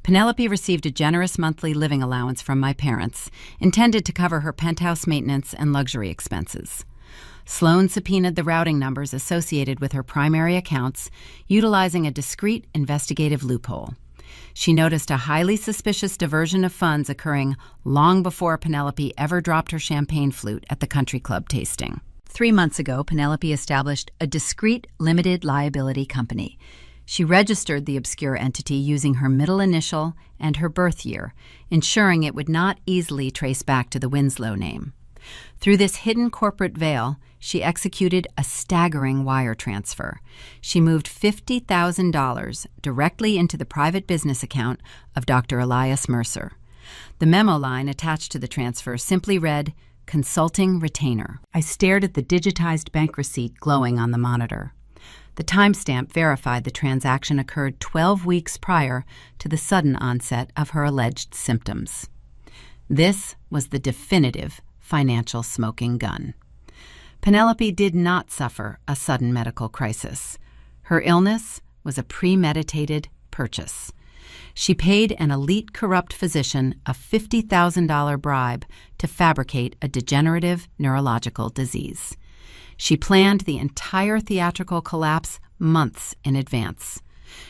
Penelope received a generous monthly living allowance from my parents, intended to cover her penthouse maintenance and luxury expenses. Sloan subpoenaed the routing numbers associated with her primary accounts, utilizing a discreet investigative loophole. She noticed a highly suspicious diversion of funds occurring long before Penelope ever dropped her champagne flute at the country club tasting. 3 months ago, Penelope established a discreet limited liability company. She registered the obscure entity using her middle initial and her birth year, ensuring it would not easily trace back to the Winslow name. Through this hidden corporate veil, she executed a staggering wire transfer. She moved $50,000 directly into the private business account of Dr. Elias Mercer. The memo line attached to the transfer simply read, "Consulting Retainer." I stared at the digitized bank receipt glowing on the monitor. The timestamp verified the transaction occurred 12 weeks prior to the sudden onset of her alleged symptoms. This was the definitive financial smoking gun. Penelope did not suffer a sudden medical crisis. Her illness was a premeditated purchase. She paid an elite corrupt physician a $50,000 bribe to fabricate a degenerative neurological disease. She planned the entire theatrical collapse months in advance.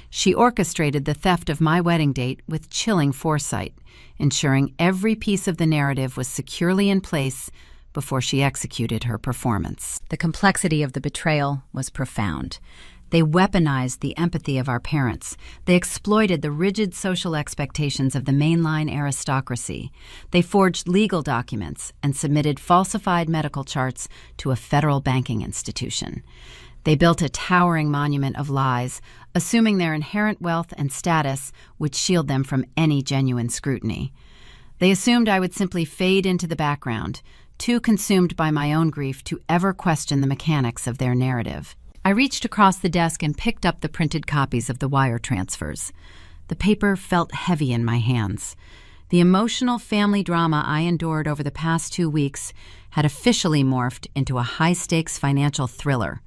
She orchestrated the theft of my wedding date with chilling foresight, ensuring every piece of the narrative was securely in place before she executed her performance. The complexity of the betrayal was profound. They weaponized the empathy of our parents. They exploited the rigid social expectations of the mainline aristocracy. They forged legal documents and submitted falsified medical charts to a federal banking institution. They built a towering monument of lies, assuming their inherent wealth and status would shield them from any genuine scrutiny. They assumed I would simply fade into the background, too consumed by my own grief to ever question the mechanics of their narrative. I reached across the desk and picked up the printed copies of the wire transfers. The paper felt heavy in my hands. The emotional family drama I endured over the past 2 weeks had officially morphed into a high-stakes financial thriller.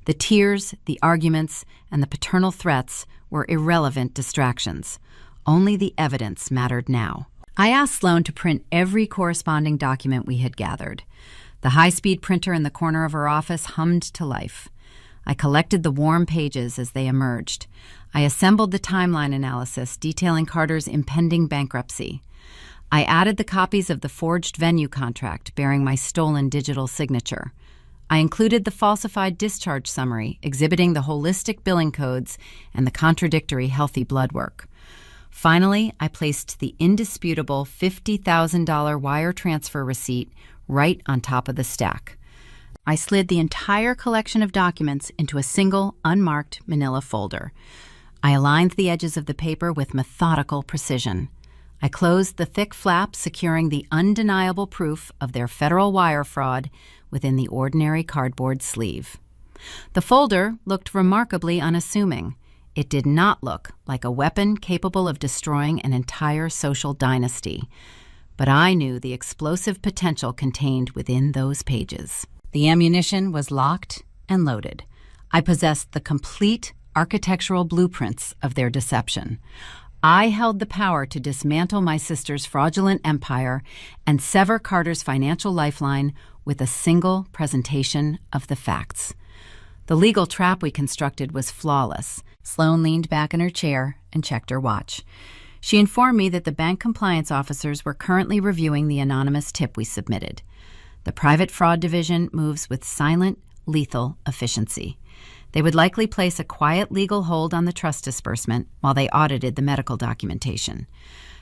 The tears, the arguments, and the paternal threats were irrelevant distractions. Only the evidence mattered now. I asked Sloan to print every corresponding document we had gathered. The high-speed printer in the corner of her office hummed to life. I collected the warm pages as they emerged. I assembled the timeline analysis detailing Carter's impending bankruptcy. I added the copies of the forged venue contract bearing my stolen digital signature. I included the falsified discharge summary exhibiting the holistic billing codes and the contradictory healthy blood work. Finally, I placed the indisputable $50,000 wire transfer receipt right on top of the stack. I slid the entire collection of documents into a single, unmarked manila folder. I aligned the edges of the paper with methodical precision. I closed the thick flap securing the undeniable proof of their federal wire fraud within the ordinary cardboard sleeve. The folder looked remarkably unassuming. It did not look like a weapon capable of destroying an entire social dynasty. But I knew the explosive potential contained within those pages. The ammunition was locked and loaded. I possessed the complete architectural blueprints of their deception. I held the power to dismantle my sister's fraudulent empire and sever Carter's financial lifeline with a single presentation of the facts. The legal trap we constructed was flawless. Sloan leaned back in her chair and checked her watch. She informed me that the bank compliance officers were currently reviewing the anonymous tip we submitted. The private fraud division moves with silent, lethal efficiency. They would likely place a quiet legal hold on the trust disbursement while they audited the medical documentation.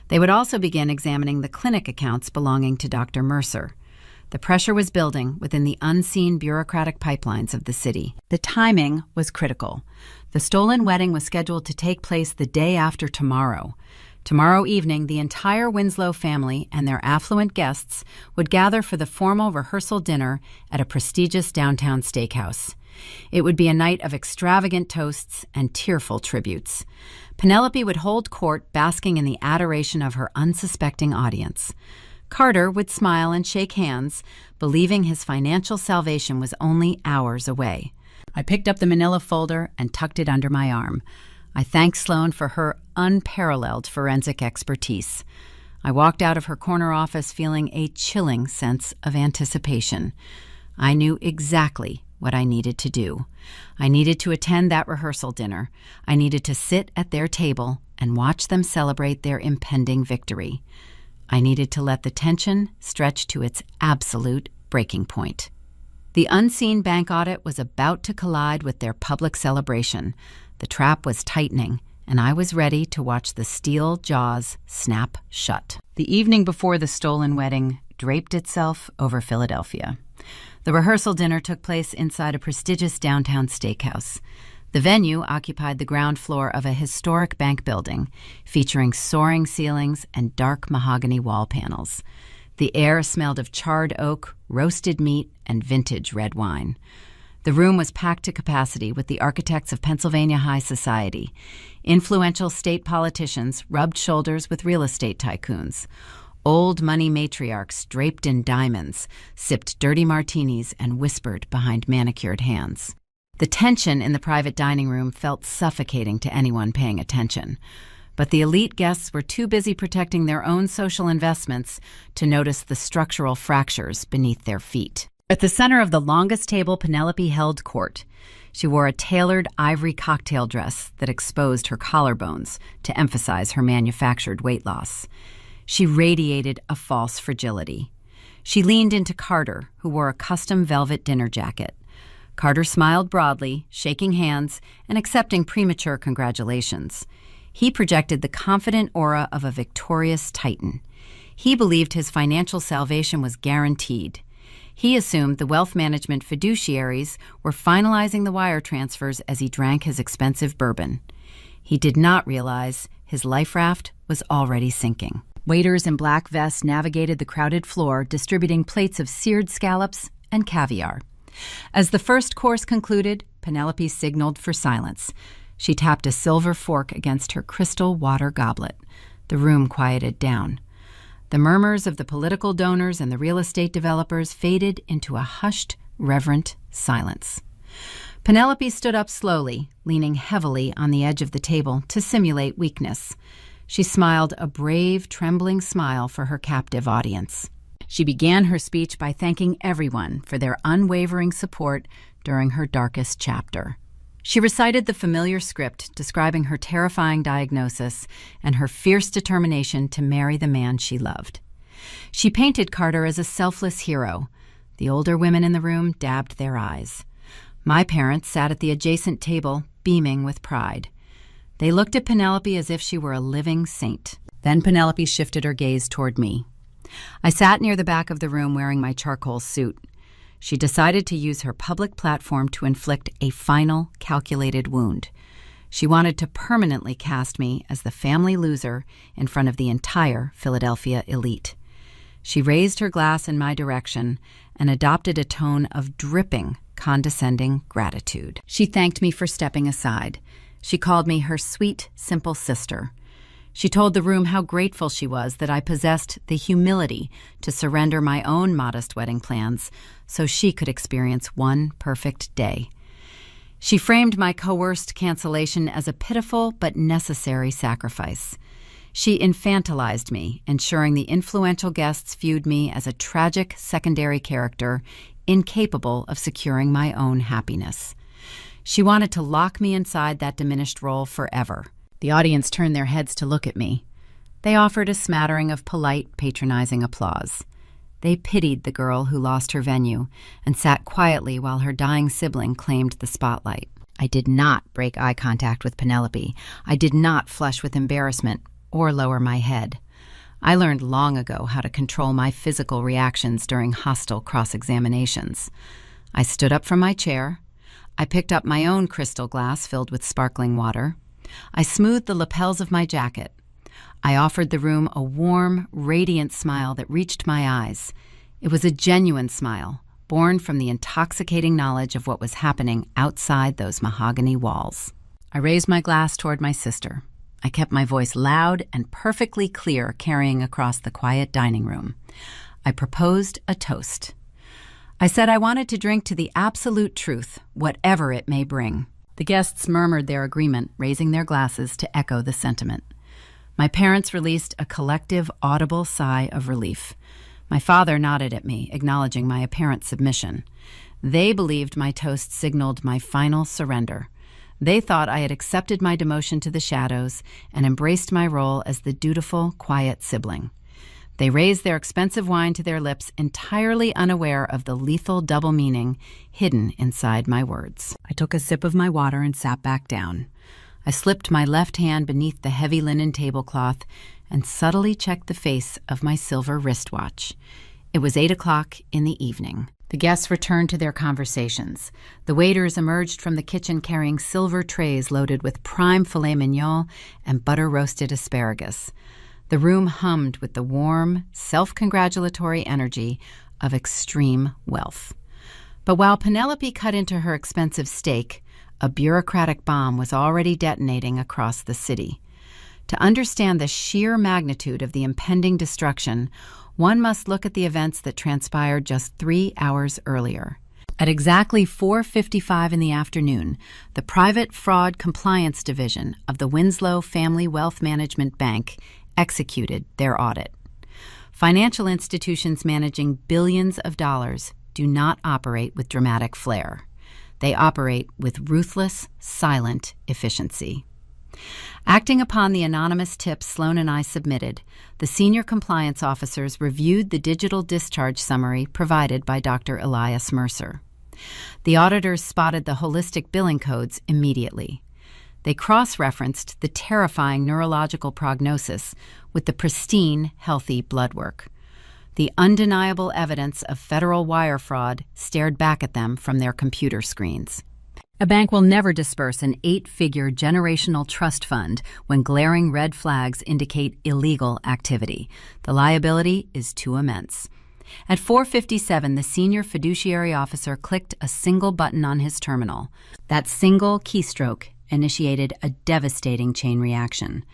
They would also begin examining the clinic accounts belonging to Dr. Mercer. The pressure was building within the unseen bureaucratic pipelines of the city. The timing was critical. The stolen wedding was scheduled to take place the day after tomorrow. Tomorrow evening, the entire Winslow family and their affluent guests would gather for the formal rehearsal dinner at a prestigious downtown steakhouse. It would be a night of extravagant toasts and tearful tributes. Penelope would hold court basking in the adoration of her unsuspecting audience. Carter would smile and shake hands, believing his financial salvation was only hours away. I picked up the manila folder and tucked it under my arm. I thanked Sloan for her unparalleled forensic expertise. I walked out of her corner office feeling a chilling sense of anticipation. I knew exactly what I needed to do. I needed to attend that rehearsal dinner. I needed to sit at their table and watch them celebrate their impending victory. I needed to let the tension stretch to its absolute breaking point. The unseen bank audit was about to collide with their public celebration. The trap was tightening, and I was ready to watch the steel jaws snap shut. The evening before the stolen wedding draped itself over Philadelphia. The rehearsal dinner took place inside a prestigious downtown steakhouse. The venue occupied the ground floor of a historic bank building, featuring soaring ceilings and dark mahogany wall panels. The air smelled of charred oak, roasted meat, and vintage red wine. The room was packed to capacity with the architects of Pennsylvania high society. Influential state politicians rubbed shoulders with real estate tycoons. Old money matriarchs draped in diamonds sipped dirty martinis and whispered behind manicured hands. The tension in the private dining room felt suffocating to anyone paying attention. But the elite guests were too busy protecting their own social investments to notice the structural fractures beneath their feet. At the center of the longest table, Penelope held court. She wore a tailored ivory cocktail dress that exposed her collarbones to emphasize her manufactured weight loss. She radiated a false fragility. She leaned into Carter, who wore a custom velvet dinner jacket. Carter smiled broadly, shaking hands and accepting premature congratulations. He projected the confident aura of a victorious titan. He believed his financial salvation was guaranteed. He assumed the wealth management fiduciaries were finalizing the wire transfers as he drank his expensive bourbon. He did not realize his life raft was already sinking. Waiters in black vests navigated the crowded floor, distributing plates of seared scallops and caviar. As the first course concluded, Penelope signaled for silence. She tapped a silver fork against her crystal water goblet. The room quieted down. The murmurs of the political donors and the real estate developers faded into a hushed, reverent silence. Penelope stood up slowly, leaning heavily on the edge of the table to simulate weakness. She smiled a brave, trembling smile for her captive audience. She began her speech by thanking everyone for their unwavering support during her darkest chapter. She recited the familiar script describing her terrifying diagnosis and her fierce determination to marry the man she loved. She painted Carter as a selfless hero. The older women in the room dabbed their eyes. My parents sat at the adjacent table, beaming with pride. They looked at Penelope as if she were a living saint. Then Penelope shifted her gaze toward me. I sat near the back of the room wearing my charcoal suit. She decided to use her public platform to inflict a final, calculated wound. She wanted to permanently cast me as the family loser in front of the entire Philadelphia elite. She raised her glass in my direction and adopted a tone of dripping, condescending gratitude. She thanked me for stepping aside. She called me her sweet, simple sister. She told the room how grateful she was that I possessed the humility to surrender my own modest wedding plans so she could experience one perfect day. She framed my coerced cancellation as a pitiful but necessary sacrifice. She infantilized me, ensuring the influential guests viewed me as a tragic secondary character incapable of securing my own happiness. She wanted to lock me inside that diminished role forever. The audience turned their heads to look at me. They offered a smattering of polite, patronizing applause. They pitied the girl who lost her venue and sat quietly while her dying sibling claimed the spotlight. I did not break eye contact with Penelope. I did not flush with embarrassment or lower my head. I learned long ago how to control my physical reactions during hostile cross-examinations. I stood up from my chair. I picked up my own crystal glass filled with sparkling water. I smoothed the lapels of my jacket. I offered the room a warm, radiant smile that reached my eyes. It was a genuine smile, born from the intoxicating knowledge of what was happening outside those mahogany walls. I raised my glass toward my sister. I kept my voice loud and perfectly clear, carrying across the quiet dining room. I proposed a toast. I said I wanted to drink to the absolute truth, whatever it may bring. The guests murmured their agreement, raising their glasses to echo the sentiment. My parents released a collective, audible sigh of relief. My father nodded at me, acknowledging my apparent submission. They believed my toast signaled my final surrender. They thought I had accepted my demotion to the shadows and embraced my role as the dutiful, quiet sibling. They raised their expensive wine to their lips, entirely unaware of the lethal double meaning hidden inside my words. I took a sip of my water and sat back down. I slipped my left hand beneath the heavy linen tablecloth and subtly checked the face of my silver wristwatch. It was 8 o'clock in the evening. The guests returned to their conversations. The waiters emerged from the kitchen carrying silver trays loaded with prime filet mignon and butter-roasted asparagus. The room hummed with the warm, self-congratulatory energy of extreme wealth. But while Penelope cut into her expensive steak, a bureaucratic bomb was already detonating across the city. To understand the sheer magnitude of the impending destruction, one must look at the events that transpired just 3 hours earlier. At exactly 4:55 in the afternoon, the Private Fraud Compliance Division of the Winslow Family Wealth Management Bank executed their audit. Financial institutions managing billions of dollars do not operate with dramatic flair. They operate with ruthless, silent efficiency. Acting upon the anonymous tips Sloan and I submitted, the senior compliance officers reviewed the digital discharge summary provided by Dr. Elias Mercer. The auditors spotted the holistic billing codes immediately. They cross-referenced the terrifying neurological prognosis with the pristine, healthy blood work. The undeniable evidence of federal wire fraud stared back at them from their computer screens. A bank will never disperse an 8-figure generational trust fund when glaring red flags indicate illegal activity. The liability is too immense. At 4:57, the senior fiduciary officer clicked a single button on his terminal. That single keystroke initiated a devastating chain reaction.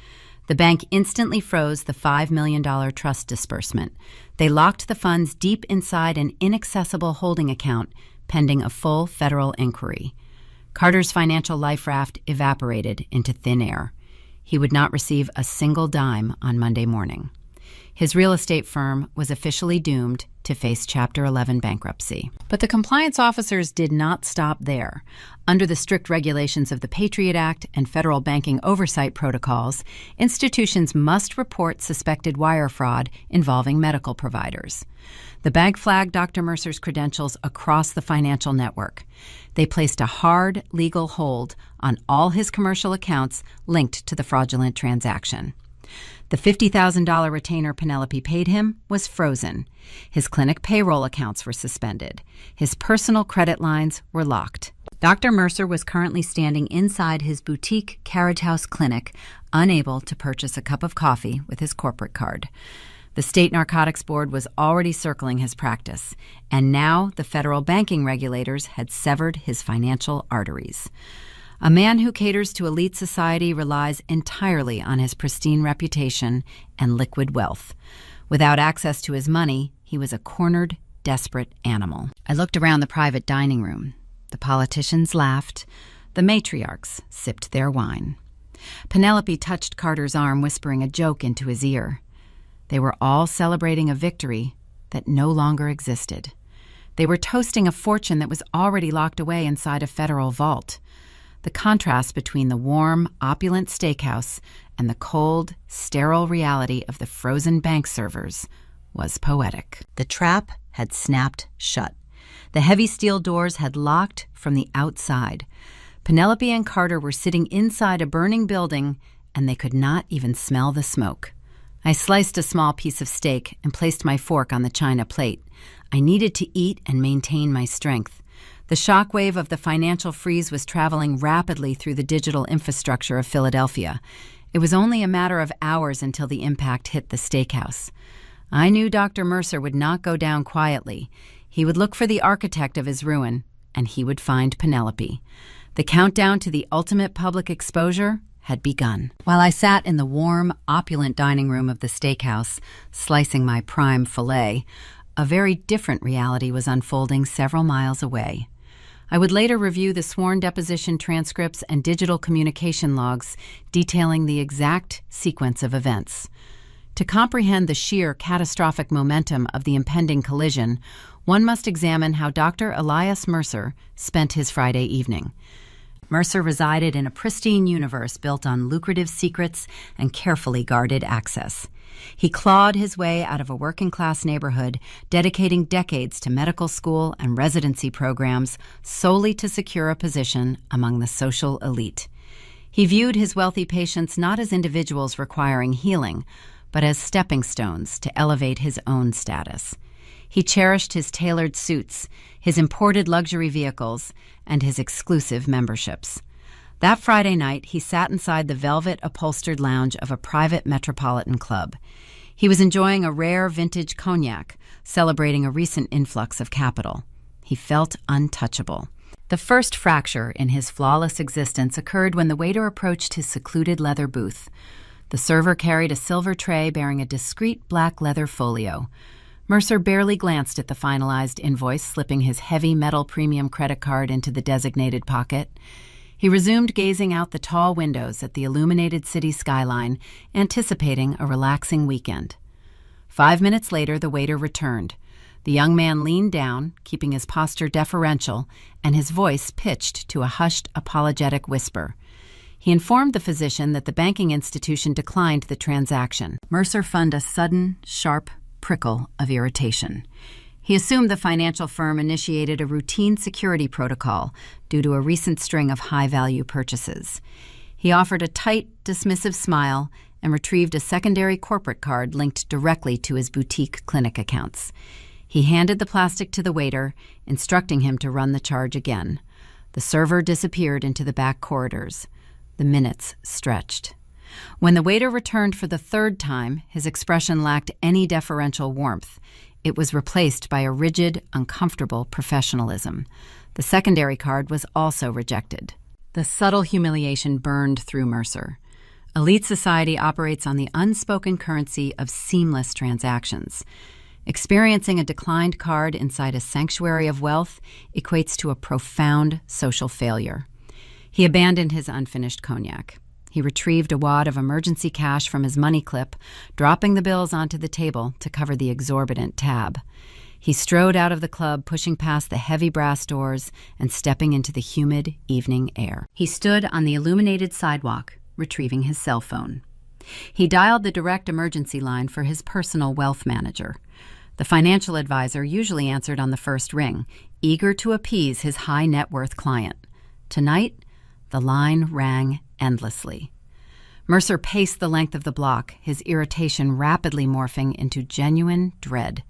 The bank instantly froze the $5 million trust disbursement. They locked the funds deep inside an inaccessible holding account pending a full federal inquiry. Carter's financial life raft evaporated into thin air. He would not receive a single dime on Monday morning. His real estate firm was officially doomed to face Chapter 11 bankruptcy. But the compliance officers did not stop there. Under the strict regulations of the Patriot Act and federal banking oversight protocols, institutions must report suspected wire fraud involving medical providers. The bank flagged Dr. Mercer's credentials across the financial network. They placed a hard legal hold on all his commercial accounts linked to the fraudulent transaction. The $50,000 retainer Penelope paid him was frozen. His clinic payroll accounts were suspended. His personal credit lines were locked. Dr. Mercer was currently standing inside his boutique Carriage House clinic, unable to purchase a cup of coffee with his corporate card. The state narcotics board was already circling his practice, and now the federal banking regulators had severed his financial arteries. A man who caters to elite society relies entirely on his pristine reputation and liquid wealth. Without access to his money, he was a cornered, desperate animal. I looked around the private dining room. The politicians laughed. The matriarchs sipped their wine. Penelope touched Carter's arm, whispering a joke into his ear. They were all celebrating a victory that no longer existed. They were toasting a fortune that was already locked away inside a federal vault. The contrast between the warm, opulent steakhouse and the cold, sterile reality of the frozen bank servers was poetic. The trap had snapped shut. The heavy steel doors had locked from the outside. Penelope and Carter were sitting inside a burning building, and they could not even smell the smoke. I sliced a small piece of steak and placed my fork on the china plate. I needed to eat and maintain my strength. The shockwave of the financial freeze was traveling rapidly through the digital infrastructure of Philadelphia. It was only a matter of hours until the impact hit the steakhouse. I knew Dr. Mercer would not go down quietly. He would look for the architect of his ruin, and he would find Penelope. The countdown to the ultimate public exposure had begun. While I sat in the warm, opulent dining room of the steakhouse, slicing my prime filet, a very different reality was unfolding several miles away. I would later review the sworn deposition transcripts and digital communication logs detailing the exact sequence of events. To comprehend the sheer catastrophic momentum of the impending collision, one must examine how Dr. Elias Mercer spent his Friday evening. Mercer resided in a pristine universe built on lucrative secrets and carefully guarded access. He clawed his way out of a working-class neighborhood, dedicating decades to medical school and residency programs solely to secure a position among the social elite. He viewed his wealthy patients not as individuals requiring healing, but as stepping stones to elevate his own status. He cherished his tailored suits, his imported luxury vehicles, and his exclusive memberships. That Friday night, he sat inside the velvet-upholstered lounge of a private metropolitan club. He was enjoying a rare vintage cognac, celebrating a recent influx of capital. He felt untouchable. The first fracture in his flawless existence occurred when the waiter approached his secluded leather booth. The server carried a silver tray bearing a discreet black leather folio. Mercer barely glanced at the finalized invoice, slipping his heavy metal premium credit card into the designated pocket. He resumed gazing out the tall windows at the illuminated city skyline, anticipating a relaxing weekend. 5 minutes later, the waiter returned. The young man leaned down, keeping his posture deferential, and his voice pitched to a hushed, apologetic whisper. He informed the physician that the banking institution declined the transaction. Mercer felt a sudden, sharp prickle of irritation. He assumed the financial firm initiated a routine security protocol due to a recent string of high-value purchases. He offered a tight, dismissive smile and retrieved a secondary corporate card linked directly to his boutique clinic accounts. He handed the plastic to the waiter, instructing him to run the charge again. The server disappeared into the back corridors. The minutes stretched. When the waiter returned for the third time, his expression lacked any deferential warmth. It was replaced by a rigid, uncomfortable professionalism. The secondary card was also rejected. The subtle humiliation burned through Mercer. Elite society operates on the unspoken currency of seamless transactions. Experiencing a declined card inside a sanctuary of wealth equates to a profound social failure. He abandoned his unfinished cognac. He retrieved a wad of emergency cash from his money clip, dropping the bills onto the table to cover the exorbitant tab. He strode out of the club, pushing past the heavy brass doors and stepping into the humid evening air. He stood on the illuminated sidewalk, retrieving his cell phone. He dialed the direct emergency line for his personal wealth manager. The financial advisor usually answered on the first ring, eager to appease his high net worth client. Tonight, the line rang endlessly. Mercer paced the length of the block, his irritation rapidly morphing into genuine dread.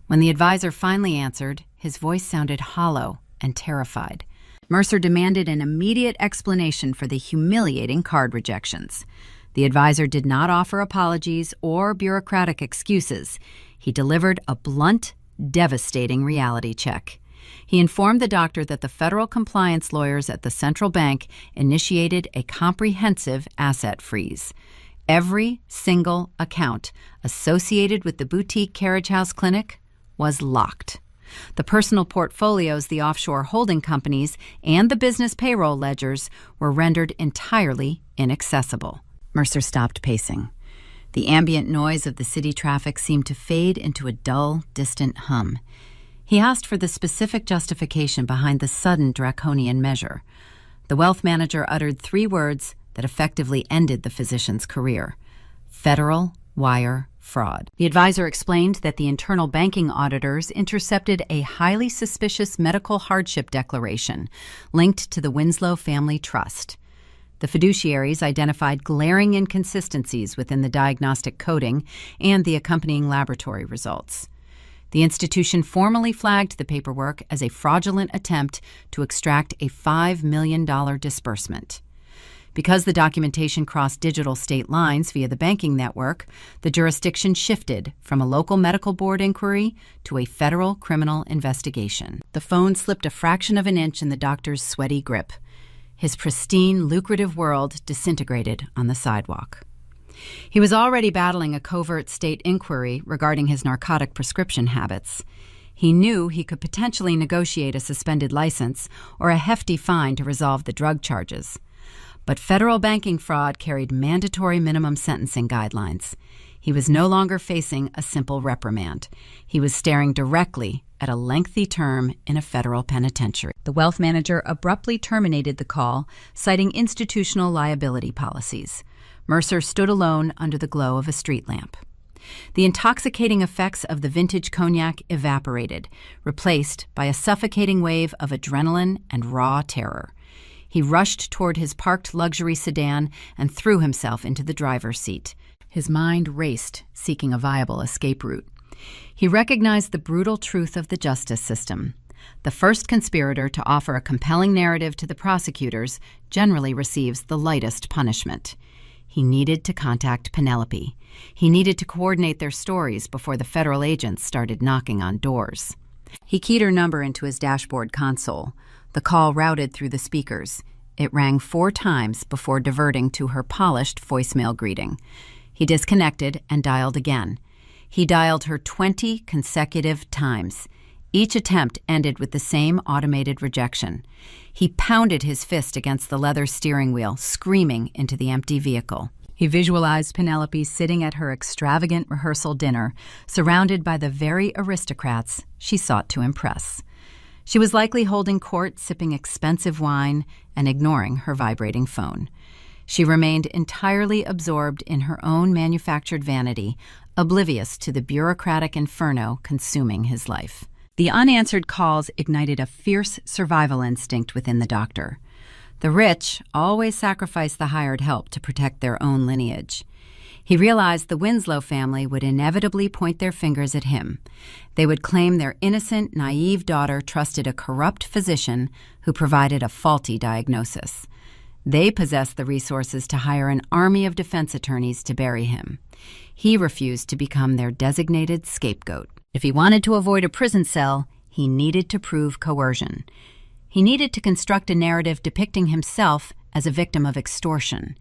When the advisor finally answered, his voice sounded hollow and terrified. Mercer demanded an immediate explanation for the humiliating card rejections. The advisor did not offer apologies or bureaucratic excuses. He delivered a blunt, devastating reality check. He informed the doctor that the federal compliance lawyers at the central bank initiated a comprehensive asset freeze. Every single account associated with the boutique carriage house clinic was locked. The personal portfolios, the offshore holding companies, and the business payroll ledgers were rendered entirely inaccessible. Mercer stopped pacing. The ambient noise of the city traffic seemed to fade into a dull, distant hum. He asked for the specific justification behind the sudden draconian measure. The wealth manager uttered 3 words that effectively ended the physician's career: federal wire fraud. The advisor explained that the internal banking auditors intercepted a highly suspicious medical hardship declaration linked to the Winslow Family Trust. The fiduciaries identified glaring inconsistencies within the diagnostic coding and the accompanying laboratory results. The institution formally flagged the paperwork as a fraudulent attempt to extract a $5 million disbursement. Because the documentation crossed digital state lines via the banking network, the jurisdiction shifted from a local medical board inquiry to a federal criminal investigation. The phone slipped a fraction of an inch in the doctor's sweaty grip. His pristine, lucrative world disintegrated on the sidewalk. He was already battling a covert state inquiry regarding his narcotic prescription habits. He knew he could potentially negotiate a suspended license or a hefty fine to resolve the drug charges. But federal banking fraud carried mandatory minimum sentencing guidelines. He was no longer facing a simple reprimand. He was staring directly at a lengthy term in a federal penitentiary. The wealth manager abruptly terminated the call, citing institutional liability policies. Mercer stood alone under the glow of a street lamp. The intoxicating effects of the vintage cognac evaporated, replaced by a suffocating wave of adrenaline and raw terror. He rushed toward his parked luxury sedan and threw himself into the driver's seat. His mind raced, seeking a viable escape route. He recognized the brutal truth of the justice system. The first conspirator to offer a compelling narrative to the prosecutors generally receives the lightest punishment. He needed to contact Penelope. He needed to coordinate their stories before the federal agents started knocking on doors. He keyed her number into his dashboard console. The call routed through the speakers. It rang 4 times before diverting to her polished voicemail greeting. He disconnected and dialed again. He dialed her 20 consecutive times. Each attempt ended with the same automated rejection. He pounded his fist against the leather steering wheel, screaming into the empty vehicle. He visualized Penelope sitting at her extravagant rehearsal dinner, surrounded by the very aristocrats she sought to impress. She was likely holding court, sipping expensive wine and ignoring her vibrating phone. She remained entirely absorbed in her own manufactured vanity, oblivious to the bureaucratic inferno consuming his life. The unanswered calls ignited a fierce survival instinct within the doctor. The rich always sacrifice the hired help to protect their own lineage. He realized the Winslow family would inevitably point their fingers at him. They would claim their innocent, naive daughter trusted a corrupt physician who provided a faulty diagnosis. They possessed the resources to hire an army of defense attorneys to bury him. He refused to become their designated scapegoat. If he wanted to avoid a prison cell, he needed to prove coercion. He needed to construct a narrative depicting himself as a victim of extortion.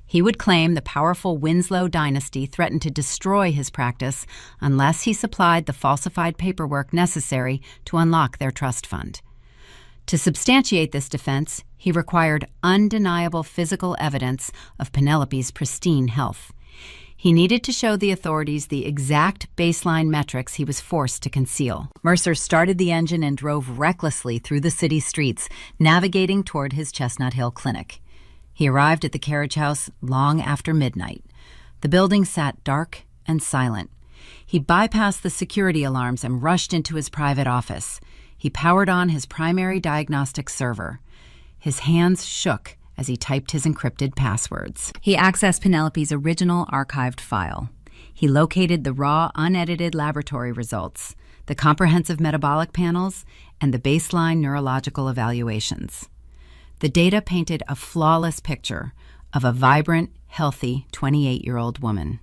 He would claim the powerful Winslow dynasty threatened to destroy his practice unless he supplied the falsified paperwork necessary to unlock their trust fund. To substantiate this defense, he required undeniable physical evidence of Penelope's pristine health. He needed to show the authorities the exact baseline metrics he was forced to conceal. Mercer started the engine and drove recklessly through the city streets, navigating toward his Chestnut Hill clinic. He arrived at the carriage house long after midnight. The building sat dark and silent. He bypassed the security alarms and rushed into his private office. He powered on his primary diagnostic server. His hands shook as he typed his encrypted passwords. He accessed Penelope's original archived file. He located the raw, unedited laboratory results, the comprehensive metabolic panels, and the baseline neurological evaluations. The data painted a flawless picture of a vibrant, healthy 28-year-old woman.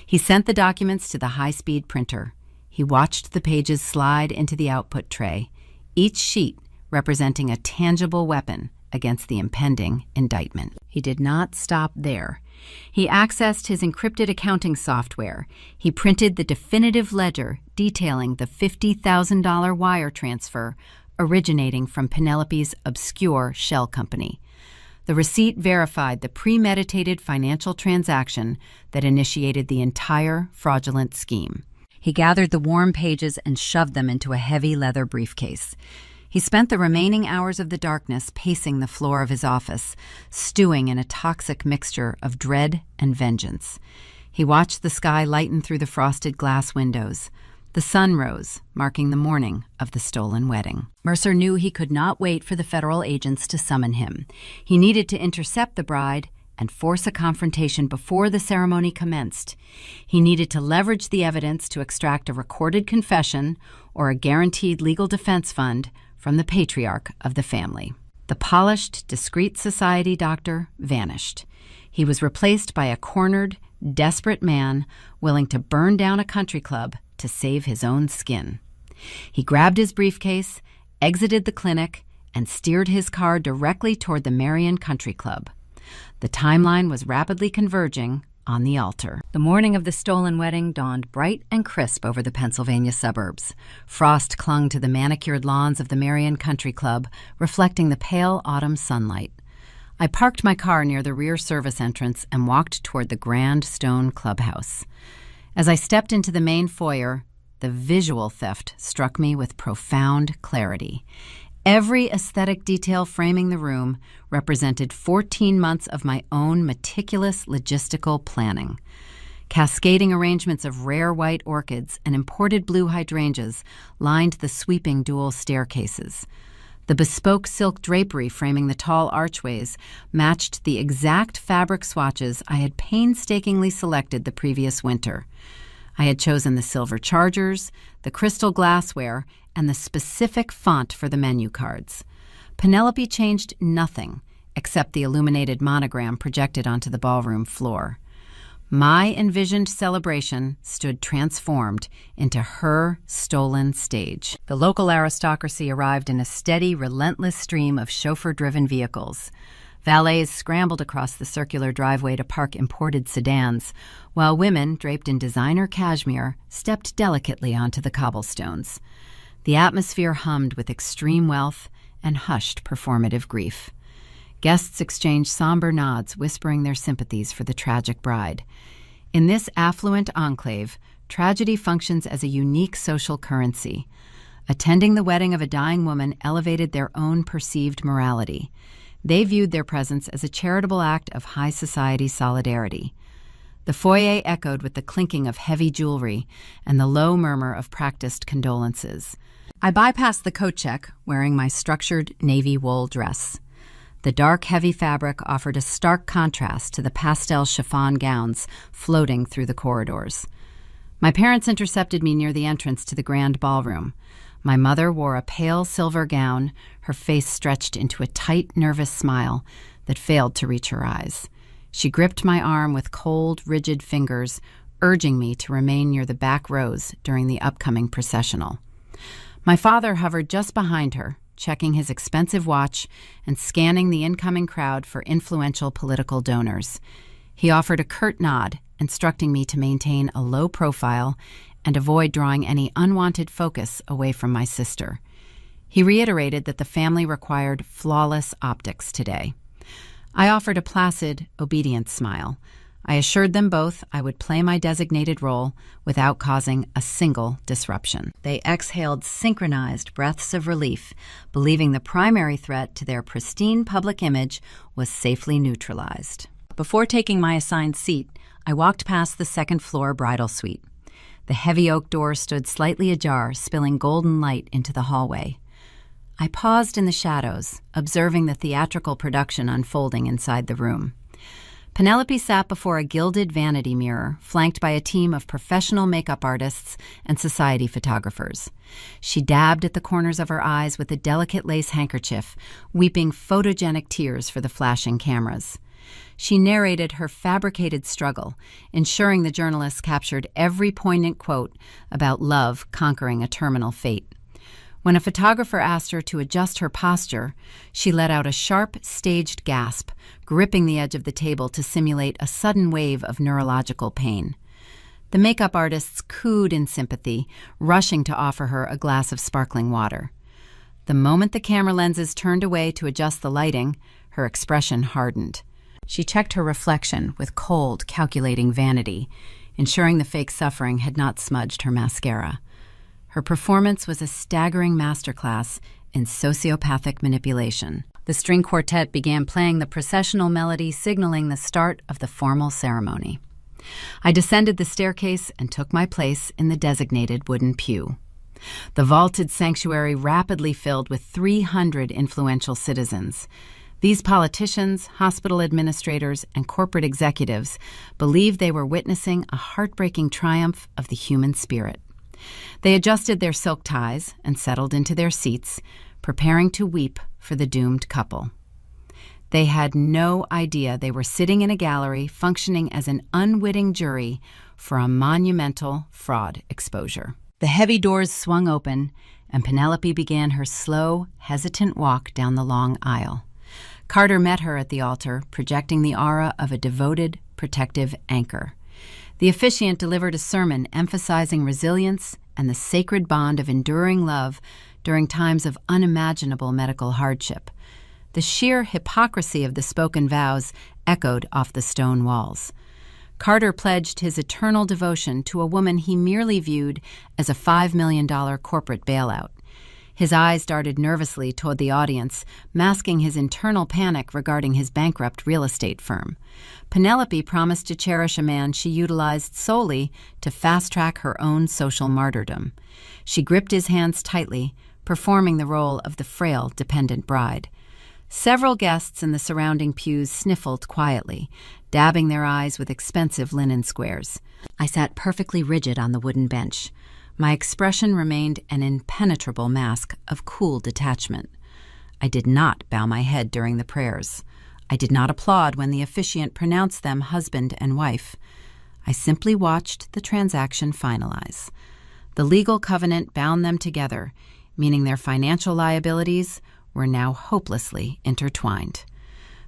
He sent the documents to the high-speed printer. He watched the pages slide into the output tray, each sheet representing a tangible weapon against the impending indictment. He did not stop there. He accessed his encrypted accounting software. He printed the definitive ledger detailing the $50,000 wire transfer originating from Penelope's obscure shell company. The receipt verified the premeditated financial transaction that initiated the entire fraudulent scheme. He gathered the warm pages and shoved them into a heavy leather briefcase. He spent the remaining hours of the darkness pacing the floor of his office, stewing in a toxic mixture of dread and vengeance. He watched the sky lighten through the frosted glass windows. The sun rose, marking the morning of the stolen wedding. Mercer knew he could not wait for the federal agents to summon him. He needed to intercept the bride and force a confrontation before the ceremony commenced. He needed to leverage the evidence to extract a recorded confession or a guaranteed legal defense fund from the patriarch of the family. The polished, discreet society doctor vanished. He was replaced by a cornered, desperate man willing to burn down a country club to save his own skin. He grabbed his briefcase, exited the clinic, and steered his car directly toward the Marion Country Club. The timeline was rapidly converging on the altar. The morning of the stolen wedding dawned bright and crisp over the Pennsylvania suburbs. Frost clung to the manicured lawns of the Marion Country Club, reflecting the pale autumn sunlight. I parked my car near the rear service entrance and walked toward the grand stone clubhouse. As I stepped into the main foyer, the visual theft struck me with profound clarity. Every aesthetic detail framing the room represented 14 months of my own meticulous logistical planning. Cascading arrangements of rare white orchids and imported blue hydrangeas lined the sweeping dual staircases. The bespoke silk drapery framing the tall archways matched the exact fabric swatches I had painstakingly selected the previous winter. I had chosen the silver chargers, the crystal glassware, and the specific font for the menu cards. Penelope changed nothing except the illuminated monogram projected onto the ballroom floor. My envisioned celebration stood transformed into her stolen stage. The local aristocracy arrived in a steady, relentless stream of chauffeur-driven vehicles. Valets scrambled across the circular driveway to park imported sedans, while women, draped in designer cashmere, stepped delicately onto the cobblestones. The atmosphere hummed with extreme wealth and hushed performative grief. Guests exchanged somber nods, whispering their sympathies for the tragic bride. In this affluent enclave, tragedy functions as a unique social currency. Attending the wedding of a dying woman elevated their own perceived morality. They viewed their presence as a charitable act of high society solidarity. The foyer echoed with the clinking of heavy jewelry and the low murmur of practiced condolences. I bypassed the coat check, wearing my structured navy wool dress. The dark, heavy fabric offered a stark contrast to the pastel chiffon gowns floating through the corridors. My parents intercepted me near the entrance to the grand ballroom. My mother wore a pale silver gown, her face stretched into a tight, nervous smile that failed to reach her eyes. She gripped my arm with cold, rigid fingers, urging me to remain near the back rows during the upcoming processional. My father hovered just behind her, checking his expensive watch and scanning the incoming crowd for influential political donors. He offered a curt nod, instructing me to maintain a low profile and avoid drawing any unwanted focus away from my sister. He reiterated that the family required flawless optics today. I offered a placid, obedient smile. I assured them both I would play my designated role without causing a single disruption. They exhaled synchronized breaths of relief, believing the primary threat to their pristine public image was safely neutralized. Before taking my assigned seat, I walked past the second-floor bridal suite. The heavy oak door stood slightly ajar, spilling golden light into the hallway. I paused in the shadows, observing the theatrical production unfolding inside the room. Penelope sat before a gilded vanity mirror, flanked by a team of professional makeup artists and society photographers. She dabbed at the corners of her eyes with a delicate lace handkerchief, weeping photogenic tears for the flashing cameras. She narrated her fabricated struggle, ensuring the journalists captured every poignant quote about love conquering a terminal fate. When a photographer asked her to adjust her posture, she let out a sharp, staged gasp, gripping the edge of the table to simulate a sudden wave of neurological pain. The makeup artists cooed in sympathy, rushing to offer her a glass of sparkling water. The moment the camera lenses turned away to adjust the lighting, her expression hardened. She checked her reflection with cold, calculating vanity, ensuring the fake suffering had not smudged her mascara. Her performance was a staggering masterclass in sociopathic manipulation. The string quartet began playing the processional melody signaling the start of the formal ceremony. I descended the staircase and took my place in the designated wooden pew. The vaulted sanctuary rapidly filled with 300 influential citizens. These politicians, hospital administrators, and corporate executives believed they were witnessing a heartbreaking triumph of the human spirit. They adjusted their silk ties and settled into their seats, preparing to weep for the doomed couple. They had no idea they were sitting in a gallery functioning as an unwitting jury for a monumental fraud exposure. The heavy doors swung open, and Penelope began her slow, hesitant walk down the long aisle. Carter met her at the altar, projecting the aura of a devoted, protective anchor. The officiant delivered a sermon emphasizing resilience and the sacred bond of enduring love during times of unimaginable medical hardship. The sheer hypocrisy of the spoken vows echoed off the stone walls. Carter pledged his eternal devotion to a woman he merely viewed as a $5 million corporate bailout. His eyes darted nervously toward the audience, masking his internal panic regarding his bankrupt real estate firm. Penelope promised to cherish a man she utilized solely to fast-track her own social martyrdom. She gripped his hands tightly, performing the role of the frail, dependent bride. Several guests in the surrounding pews sniffled quietly, dabbing their eyes with expensive linen squares. I sat perfectly rigid on the wooden bench. My expression remained an impenetrable mask of cool detachment. I did not bow my head during the prayers. I did not applaud when the officiant pronounced them husband and wife. I simply watched the transaction finalize. The legal covenant bound them together, meaning their financial liabilities were now hopelessly intertwined.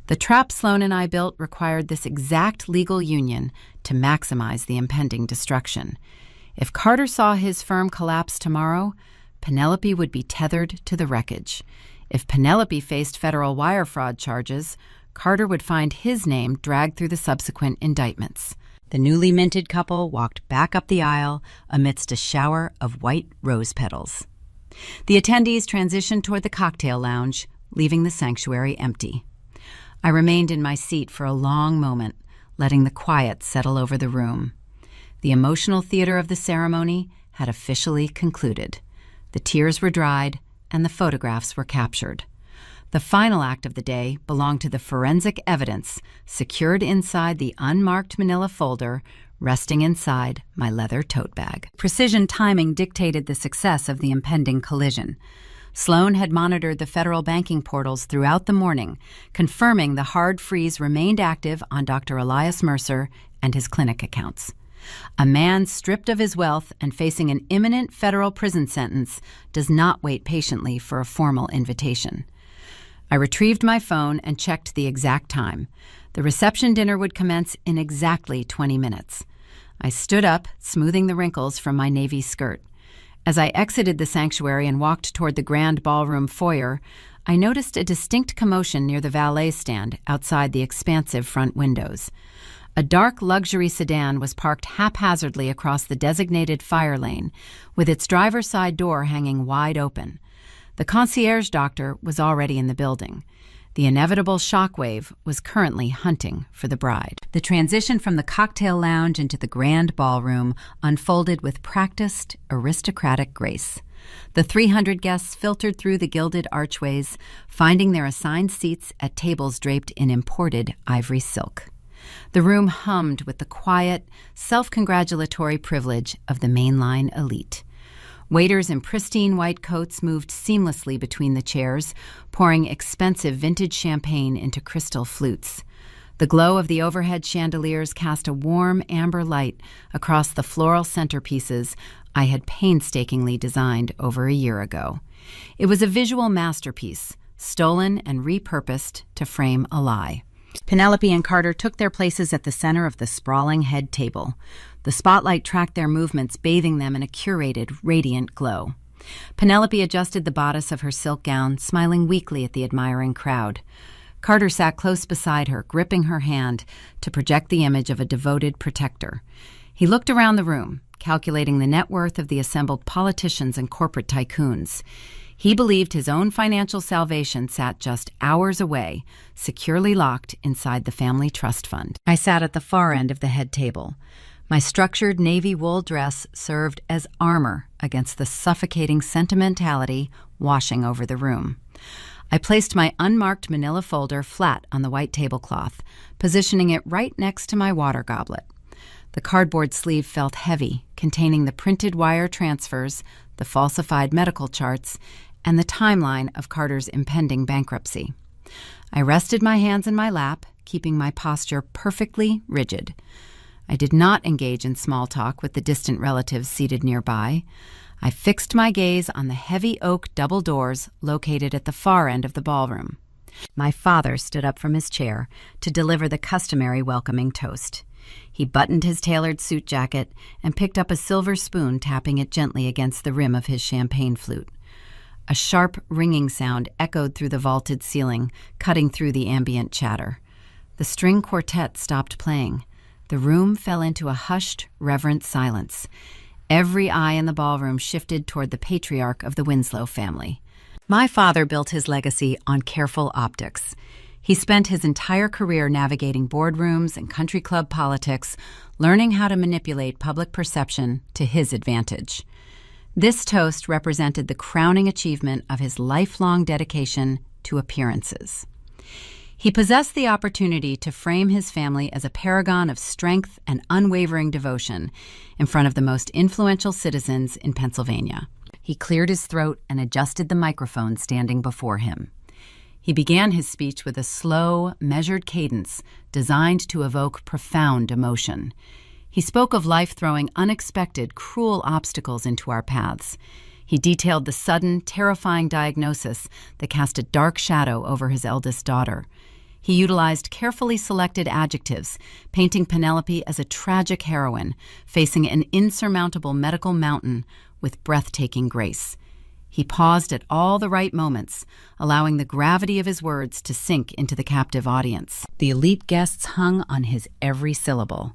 The trap Sloan and I built required this exact legal union to maximize the impending destruction. If Carter saw his firm collapse tomorrow, Penelope would be tethered to the wreckage. If Penelope faced federal wire fraud charges, Carter would find his name dragged through the subsequent indictments. The newly minted couple walked back up the aisle amidst a shower of white rose petals. The attendees transitioned toward the cocktail lounge, leaving the sanctuary empty. I remained in my seat for a long moment, letting the quiet settle over the room. The emotional theater of the ceremony had officially concluded. The tears were dried, and the photographs were captured. The final act of the day belonged to the forensic evidence secured inside the unmarked manila folder resting inside my leather tote bag. Precision timing dictated the success of the impending collision. Sloan had monitored the federal banking portals throughout the morning, confirming the hard freeze remained active on Dr. Elias Mercer and his clinic accounts. A man stripped of his wealth and facing an imminent federal prison sentence does not wait patiently for a formal invitation. I retrieved my phone and checked the exact time. The reception dinner would commence in exactly 20 minutes. I stood up, smoothing the wrinkles from my navy skirt. As I exited the sanctuary and walked toward the grand ballroom foyer, I noticed a distinct commotion near the valet stand outside the expansive front windows. A dark luxury sedan was parked haphazardly across the designated fire lane, with its driver's side door hanging wide open. The concierge doctor was already in the building. The inevitable shockwave was currently hunting for the bride. The transition from the cocktail lounge into the grand ballroom unfolded with practiced, aristocratic grace. The 300 guests filtered through the gilded archways, finding their assigned seats at tables draped in imported ivory silk. The room hummed with the quiet, self-congratulatory privilege of the mainline elite. Waiters in pristine white coats moved seamlessly between the chairs, pouring expensive vintage champagne into crystal flutes. The glow of the overhead chandeliers cast a warm amber light across the floral centerpieces I had painstakingly designed over a year ago. It was a visual masterpiece, stolen and repurposed to frame a lie. Penelope and Carter took their places at the center of the sprawling head table. The spotlight tracked their movements, bathing them in a curated, radiant glow. Penelope adjusted the bodice of her silk gown, smiling weakly at the admiring crowd. Carter sat close beside her, gripping her hand to project the image of a devoted protector. He looked around the room, calculating the net worth of the assembled politicians and corporate tycoons. He believed his own financial salvation sat just hours away, securely locked inside the family trust fund. I sat at the far end of the head table. My structured navy wool dress served as armor against the suffocating sentimentality washing over the room. I placed my unmarked manila folder flat on the white tablecloth, positioning it right next to my water goblet. The cardboard sleeve felt heavy, containing the printed wire transfers, the falsified medical charts, and the timeline of Carter's impending bankruptcy. I rested my hands in my lap, keeping my posture perfectly rigid. I did not engage in small talk with the distant relatives seated nearby. I fixed my gaze on the heavy oak double doors located at the far end of the ballroom. My father stood up from his chair to deliver the customary welcoming toast. He buttoned his tailored suit jacket and picked up a silver spoon, tapping it gently against the rim of his champagne flute. A sharp, ringing sound echoed through the vaulted ceiling, cutting through the ambient chatter. The string quartet stopped playing. The room fell into a hushed, reverent silence. Every eye in the ballroom shifted toward the patriarch of the Winslow family. My father built his legacy on careful optics. He spent his entire career navigating boardrooms and country club politics, learning how to manipulate public perception to his advantage. This toast represented the crowning achievement of his lifelong dedication to appearances. He possessed the opportunity to frame his family as a paragon of strength and unwavering devotion in front of the most influential citizens in Pennsylvania. He cleared his throat and adjusted the microphone standing before him. He began his speech with a slow, measured cadence designed to evoke profound emotion. He spoke of life throwing unexpected, cruel obstacles into our paths. He detailed the sudden, terrifying diagnosis that cast a dark shadow over his eldest daughter. He utilized carefully selected adjectives, painting Penelope as a tragic heroine, facing an insurmountable medical mountain with breathtaking grace. He paused at all the right moments, allowing the gravity of his words to sink into the captive audience. The elite guests hung on his every syllable.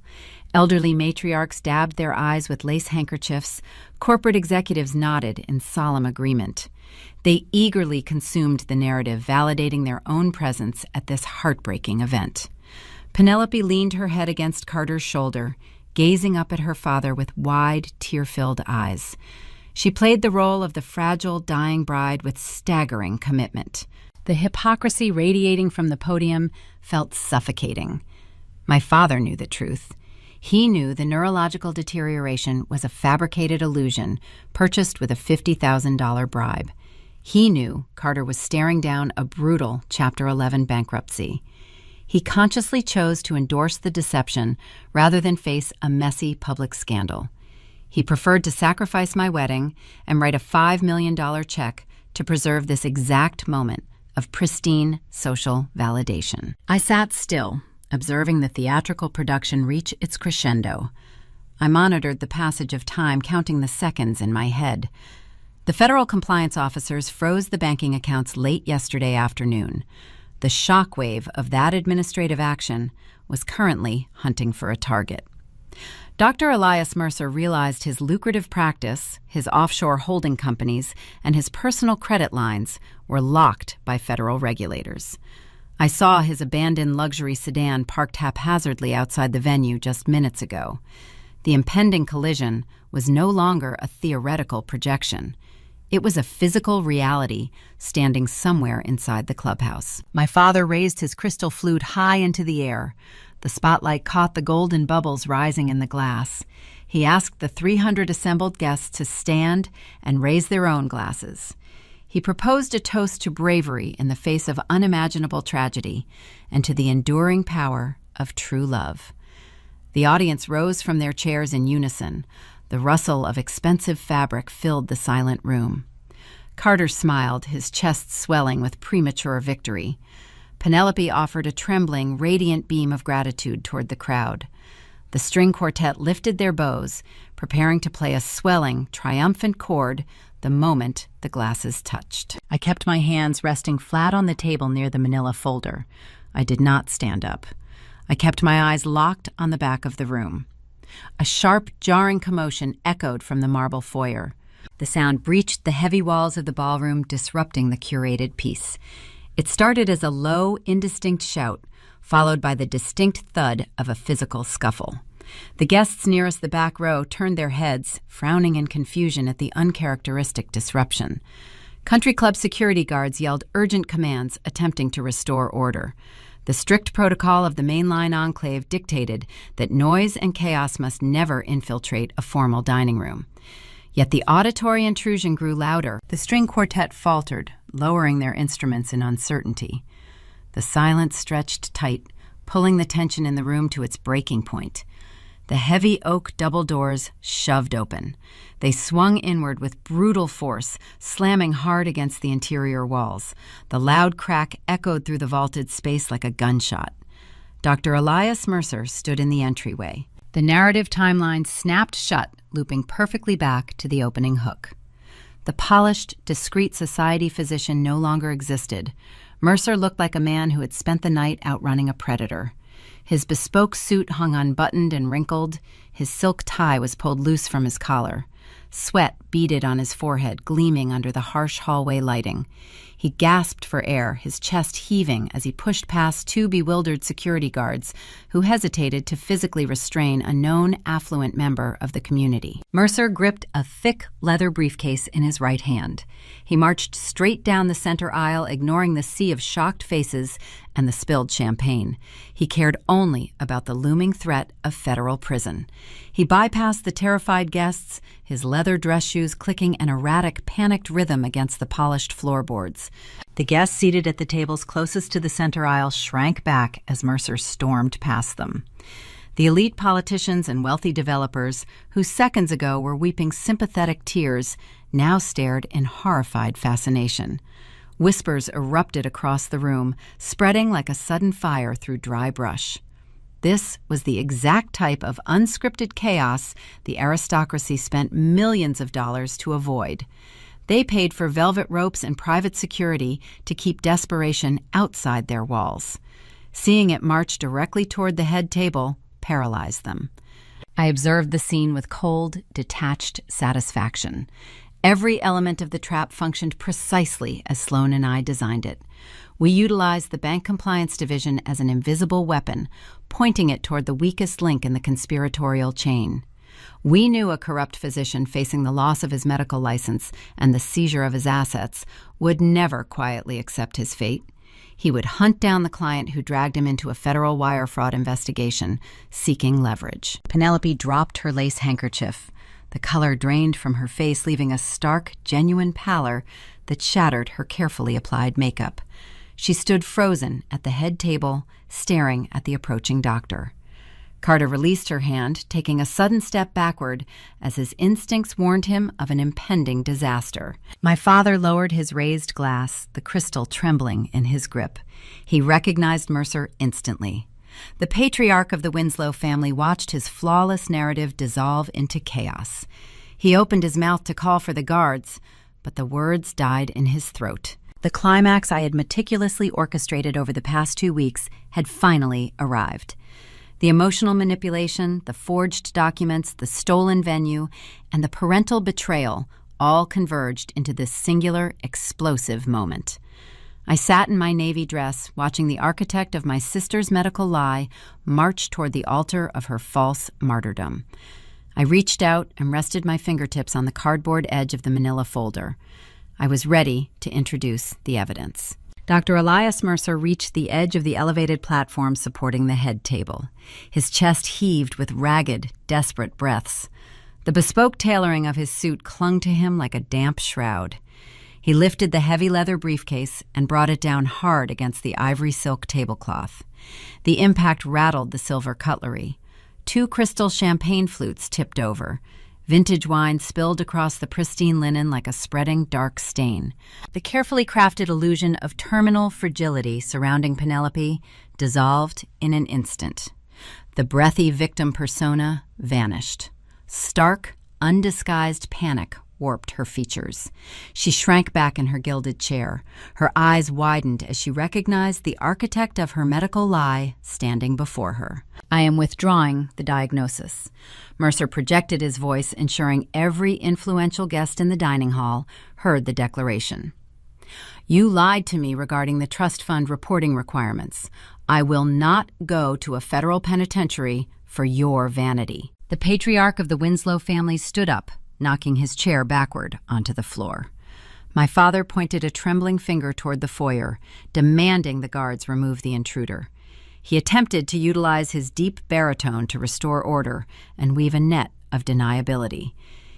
Elderly matriarchs dabbed their eyes with lace handkerchiefs. Corporate executives nodded in solemn agreement. They eagerly consumed the narrative, validating their own presence at this heartbreaking event. Penelope leaned her head against Carter's shoulder, gazing up at her father with wide, tear-filled eyes. She played the role of the fragile, dying bride with staggering commitment. The hypocrisy radiating from the podium felt suffocating. My father knew the truth. He knew the neurological deterioration was a fabricated illusion purchased with a $50,000 bribe. He knew Carter was staring down a brutal Chapter 11 bankruptcy. He consciously chose to endorse the deception rather than face a messy public scandal. He preferred to sacrifice my wedding and write a $5 million check to preserve this exact moment of pristine social validation. I sat still, observing the theatrical production reach its crescendo. I monitored the passage of time, counting the seconds in my head. The federal compliance officers froze the banking accounts late yesterday afternoon. The shockwave of that administrative action was currently hunting for a target. Dr. Elias Mercer realized his lucrative practice, his offshore holding companies, and his personal credit lines were locked by federal regulators. I saw his abandoned luxury sedan parked haphazardly outside the venue just minutes ago. The impending collision was no longer a theoretical projection. It was a physical reality standing somewhere inside the clubhouse. My father raised his crystal flute high into the air. The spotlight caught the golden bubbles rising in the glass. He asked the 300 assembled guests to stand and raise their own glasses. He proposed a toast to bravery in the face of unimaginable tragedy and to the enduring power of true love. The audience rose from their chairs in unison. The rustle of expensive fabric filled the silent room. Carter smiled, his chest swelling with premature victory. Penelope offered a trembling, radiant beam of gratitude toward the crowd. The string quartet lifted their bows, preparing to play a swelling, triumphant chord the moment the glasses touched. I kept my hands resting flat on the table near the manila folder. I did not stand up. I kept my eyes locked on the back of the room. A sharp, jarring commotion echoed from the marble foyer. The sound breached the heavy walls of the ballroom, disrupting the curated peace. It started as a low, indistinct shout, followed by the distinct thud of a physical scuffle. The guests nearest the back row turned their heads, frowning in confusion at the uncharacteristic disruption. Country club security guards yelled urgent commands, attempting to restore order. The strict protocol of the mainline enclave dictated that noise and chaos must never infiltrate a formal dining room. Yet the auditory intrusion grew louder. The string quartet faltered, lowering their instruments in uncertainty. The silence stretched tight, pulling the tension in the room to its breaking point. The heavy oak double doors shoved open. They swung inward with brutal force, slamming hard against the interior walls. The loud crack echoed through the vaulted space like a gunshot. Dr. Elias Mercer stood in the entryway. The narrative timeline snapped shut, looping perfectly back to the opening hook. The polished, discreet society physician no longer existed. Mercer looked like a man who had spent the night outrunning a predator. His bespoke suit hung unbuttoned and wrinkled. His silk tie was pulled loose from his collar. Sweat beaded on his forehead, gleaming under the harsh hallway lighting. He gasped for air, his chest heaving as he pushed past two bewildered security guards who hesitated to physically restrain a known affluent member of the community. Mercer gripped a thick leather briefcase in his right hand. He marched straight down the center aisle, ignoring the sea of shocked faces and the spilled champagne. He cared only about the looming threat of federal prison. He bypassed the terrified guests, his leather dress shoes clicking an erratic, panicked rhythm against the polished floorboards. The guests seated at the tables closest to the center aisle shrank back as Mercer stormed past them. The elite politicians and wealthy developers, who seconds ago were weeping sympathetic tears, now stared in horrified fascination. Whispers erupted across the room, spreading like a sudden fire through dry brush. This was the exact type of unscripted chaos the aristocracy spent millions of dollars to avoid. They paid for velvet ropes and private security to keep desperation outside their walls. Seeing it march directly toward the head table paralyzed them. I observed the scene with cold, detached satisfaction. Every element of the trap functioned precisely as Sloan and I designed it. We utilized the Bank Compliance Division as an invisible weapon, pointing it toward the weakest link in the conspiratorial chain. We knew a corrupt physician facing the loss of his medical license and the seizure of his assets would never quietly accept his fate. He would hunt down the client who dragged him into a federal wire fraud investigation, seeking leverage. Penelope dropped her lace handkerchief. The color drained from her face, leaving a stark, genuine pallor that shattered her carefully applied makeup. She stood frozen at the head table, staring at the approaching doctor. Carter released her hand, taking a sudden step backward as his instincts warned him of an impending disaster. My father lowered his raised glass, the crystal trembling in his grip. He recognized Mercer instantly. The patriarch of the Winslow family watched his flawless narrative dissolve into chaos. He opened his mouth to call for the guards, but the words died in his throat. The climax I had meticulously orchestrated over the past 2 weeks had finally arrived. The emotional manipulation, the forged documents, the stolen venue, and the parental betrayal all converged into this singular, explosive moment. I sat in my navy dress, watching the architect of my sister's medical lie march toward the altar of her false martyrdom. I reached out and rested my fingertips on the cardboard edge of the manila folder. I was ready to introduce the evidence. Dr. Elias Mercer reached the edge of the elevated platform supporting the head table. His chest heaved with ragged, desperate breaths. The bespoke tailoring of his suit clung to him like a damp shroud. He lifted the heavy leather briefcase and brought it down hard against the ivory silk tablecloth. The impact rattled the silver cutlery. 2 crystal champagne flutes tipped over. Vintage wine spilled across the pristine linen like a spreading dark stain. The carefully crafted illusion of terminal fragility surrounding Penelope dissolved in an instant. The breathy victim persona vanished. Stark, undisguised panic warped her features. She shrank back in her gilded chair. Her eyes widened as she recognized the architect of her medical lie standing before her. I am withdrawing the diagnosis. Mercer projected his voice, ensuring every influential guest in the dining hall heard the declaration. You lied to me regarding the trust fund reporting requirements. I will not go to a federal penitentiary for your vanity. The patriarch of the Winslow family stood up, knocking his chair backward onto the floor. My father pointed a trembling finger toward the foyer, demanding the guards remove the intruder. He attempted to utilize his deep baritone to restore order and weave a net of deniability.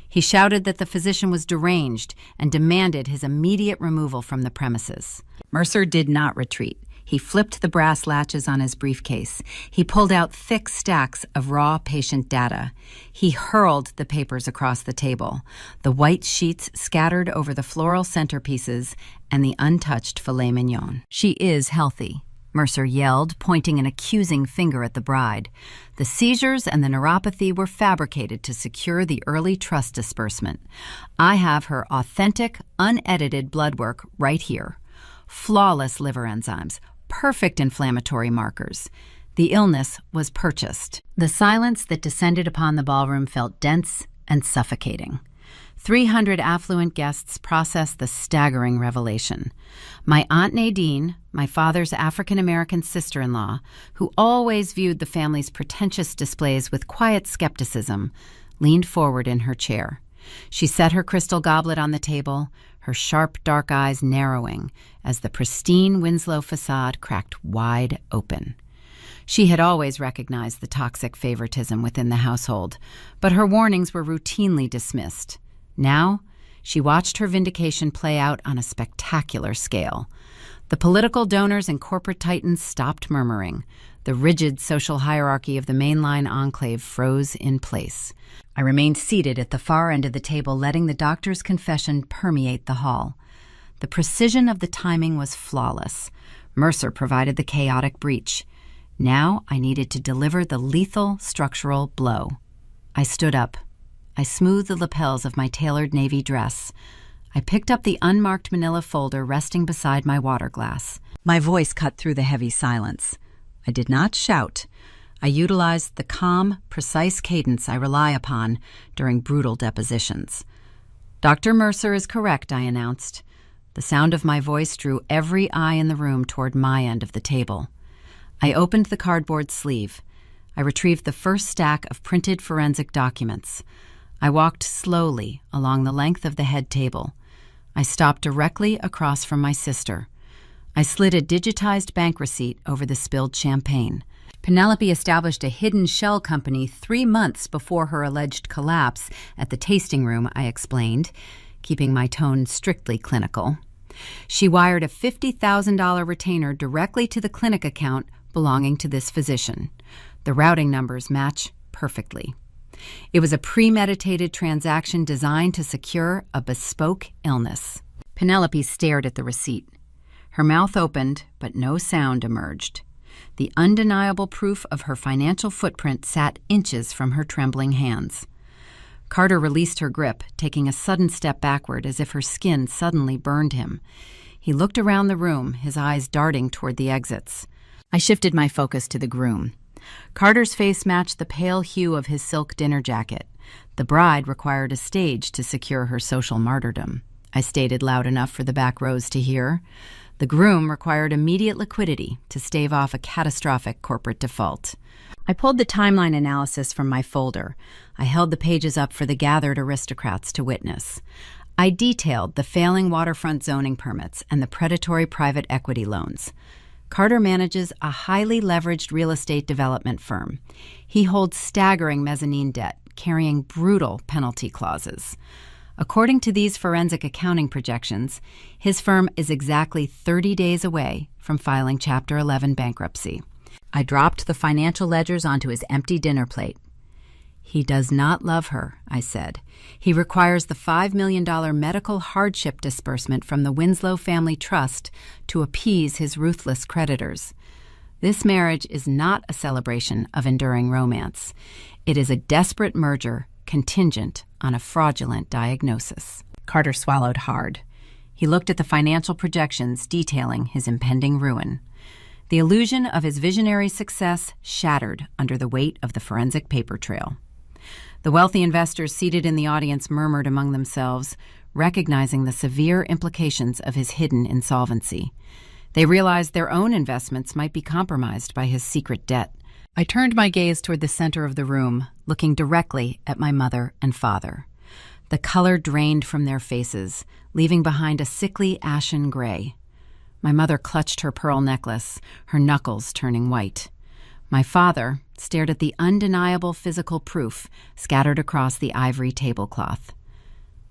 He shouted that the physician was deranged and demanded his immediate removal from the premises. Mercer did not retreat. He flipped the brass latches on his briefcase. He pulled out thick stacks of raw patient data. He hurled the papers across the table, the white sheets scattered over the floral centerpieces and the untouched filet mignon. She is healthy, Mercer yelled, pointing an accusing finger at the bride. The seizures and the neuropathy were fabricated to secure the early trust disbursement. I have her authentic, unedited blood work right here. Flawless liver enzymes, perfect inflammatory markers. The illness was purchased. The silence that descended upon the ballroom felt dense and suffocating. 300 affluent guests processed the staggering revelation. My Aunt Nadine, my father's African-American sister-in-law, who always viewed the family's pretentious displays with quiet skepticism, leaned forward in her chair. She set her crystal goblet on the table, her sharp, dark eyes narrowing as the pristine Winslow facade cracked wide open. She had always recognized the toxic favoritism within the household, but her warnings were routinely dismissed. Now, she watched her vindication play out on a spectacular scale. The political donors and corporate titans stopped murmuring. The rigid social hierarchy of the mainline enclave froze in place. I remained seated at the far end of the table, letting the doctor's confession permeate the hall. The precision of the timing was flawless. Mercer provided the chaotic breach. Now I needed to deliver the lethal structural blow. I stood up. I smoothed the lapels of my tailored navy dress. I picked up the unmarked manila folder resting beside my water glass. My voice cut through the heavy silence. I did not shout. I utilized the calm, precise cadence I rely upon during brutal depositions. Dr. Mercer is correct, I announced. The sound of my voice drew every eye in the room toward my end of the table. I opened the cardboard sleeve. I retrieved the first stack of printed forensic documents. I walked slowly along the length of the head table. I stopped directly across from my sister. I slid a digitized bank receipt over the spilled champagne. Penelope established a hidden shell company 3 months before her alleged collapse at the tasting room, I explained, keeping my tone strictly clinical. She wired a $50,000 retainer directly to the clinic account belonging to this physician. The routing numbers match perfectly. It was a premeditated transaction designed to secure a bespoke illness. Penelope stared at the receipt. Her mouth opened, but no sound emerged. The undeniable proof of her financial footprint sat inches from her trembling hands. Carter released her grip, taking a sudden step backward as if her skin suddenly burned him. He looked around the room, his eyes darting toward the exits. I shifted my focus to the groom. Carter's face matched the pale hue of his silk dinner jacket. The bride required a stage to secure her social martyrdom, I stated loud enough for the back rows to hear. The groom required immediate liquidity to stave off a catastrophic corporate default. I pulled the timeline analysis from my folder. I held the pages up for the gathered aristocrats to witness. I detailed the failing waterfront zoning permits and the predatory private equity loans. Carter manages a highly leveraged real estate development firm. He holds staggering mezzanine debt, carrying brutal penalty clauses. According to these forensic accounting projections, his firm is exactly 30 days away from filing Chapter 11 bankruptcy. I dropped the financial ledgers onto his empty dinner plate. He does not love her, I said. He requires the $5 million medical hardship disbursement from the Winslow Family Trust to appease his ruthless creditors. This marriage is not a celebration of enduring romance. It is a desperate merger contingent on a fraudulent diagnosis. Carter swallowed hard. He looked at the financial projections detailing his impending ruin. The illusion of his visionary success shattered under the weight of the forensic paper trail. The wealthy investors seated in the audience murmured among themselves, recognizing the severe implications of his hidden insolvency. They realized their own investments might be compromised by his secret debt. I turned my gaze toward the center of the room, looking directly at my mother and father. The color drained from their faces, leaving behind a sickly ashen gray. My mother clutched her pearl necklace, her knuckles turning white. My father stared at the undeniable physical proof scattered across the ivory tablecloth.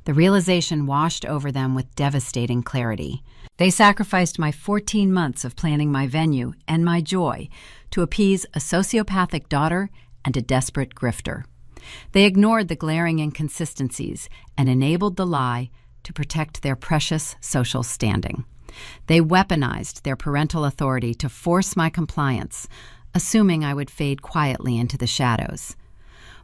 The realization washed over them with devastating clarity. They sacrificed my 14 months of planning my venue and my joy to appease a sociopathic daughter and a desperate grifter. They ignored the glaring inconsistencies and enabled the lie to protect their precious social standing. They weaponized their parental authority to force my compliance, assuming I would fade quietly into the shadows.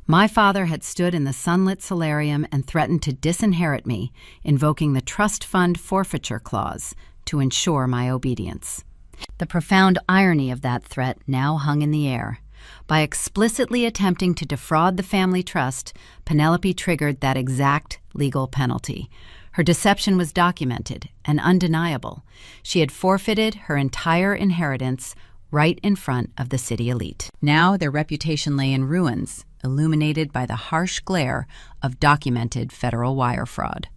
My father had stood in the sunlit solarium and threatened to disinherit me, invoking the trust fund forfeiture clause to ensure my obedience. The profound irony of that threat now hung in the air. By explicitly attempting to defraud the family trust, Penelope triggered that exact legal penalty. Her deception was documented and undeniable. She had forfeited her entire inheritance right in front of the city elite. Now their reputation lay in ruins, illuminated by the harsh glare of documented federal wire fraud.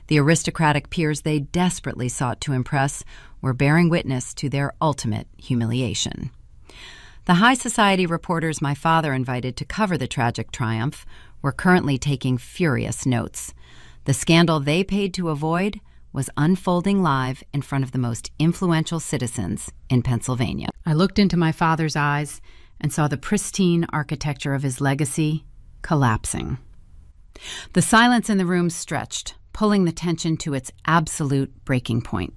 The aristocratic peers they desperately sought to impress were bearing witness to their ultimate humiliation. The high society reporters my father invited to cover the tragic triumph were currently taking furious notes. The scandal they paid to avoid was unfolding live in front of the most influential citizens in Pennsylvania. I looked into my father's eyes and saw the pristine architecture of his legacy collapsing. The silence in the room stretched, pulling the tension to its absolute breaking point.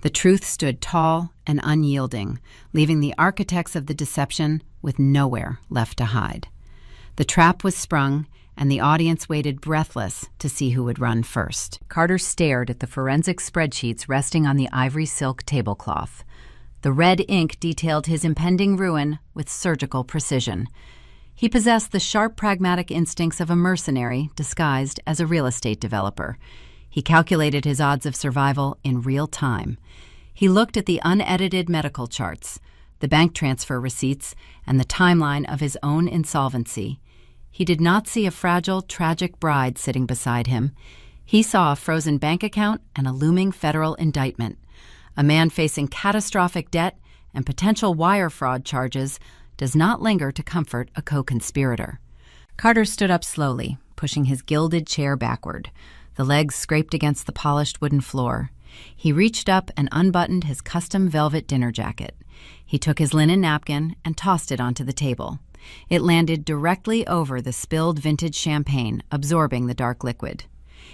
The truth stood tall and unyielding, leaving the architects of the deception with nowhere left to hide. The trap was sprung, and the audience waited breathless to see who would run first. Carter stared at the forensic spreadsheets resting on the ivory silk tablecloth. The red ink detailed his impending ruin with surgical precision. He possessed the sharp, pragmatic instincts of a mercenary disguised as a real estate developer. He calculated his odds of survival in real time. He looked at the unedited medical charts, the bank transfer receipts, and the timeline of his own insolvency. He did not see a fragile, tragic bride sitting beside him. He saw a frozen bank account and a looming federal indictment. A man facing catastrophic debt and potential wire fraud charges does not linger to comfort a co-conspirator. Carter stood up slowly, pushing his gilded chair backward. The legs scraped against the polished wooden floor. He reached up and unbuttoned his custom velvet dinner jacket. He took his linen napkin and tossed it onto the table. It landed directly over the spilled vintage champagne, absorbing the dark liquid.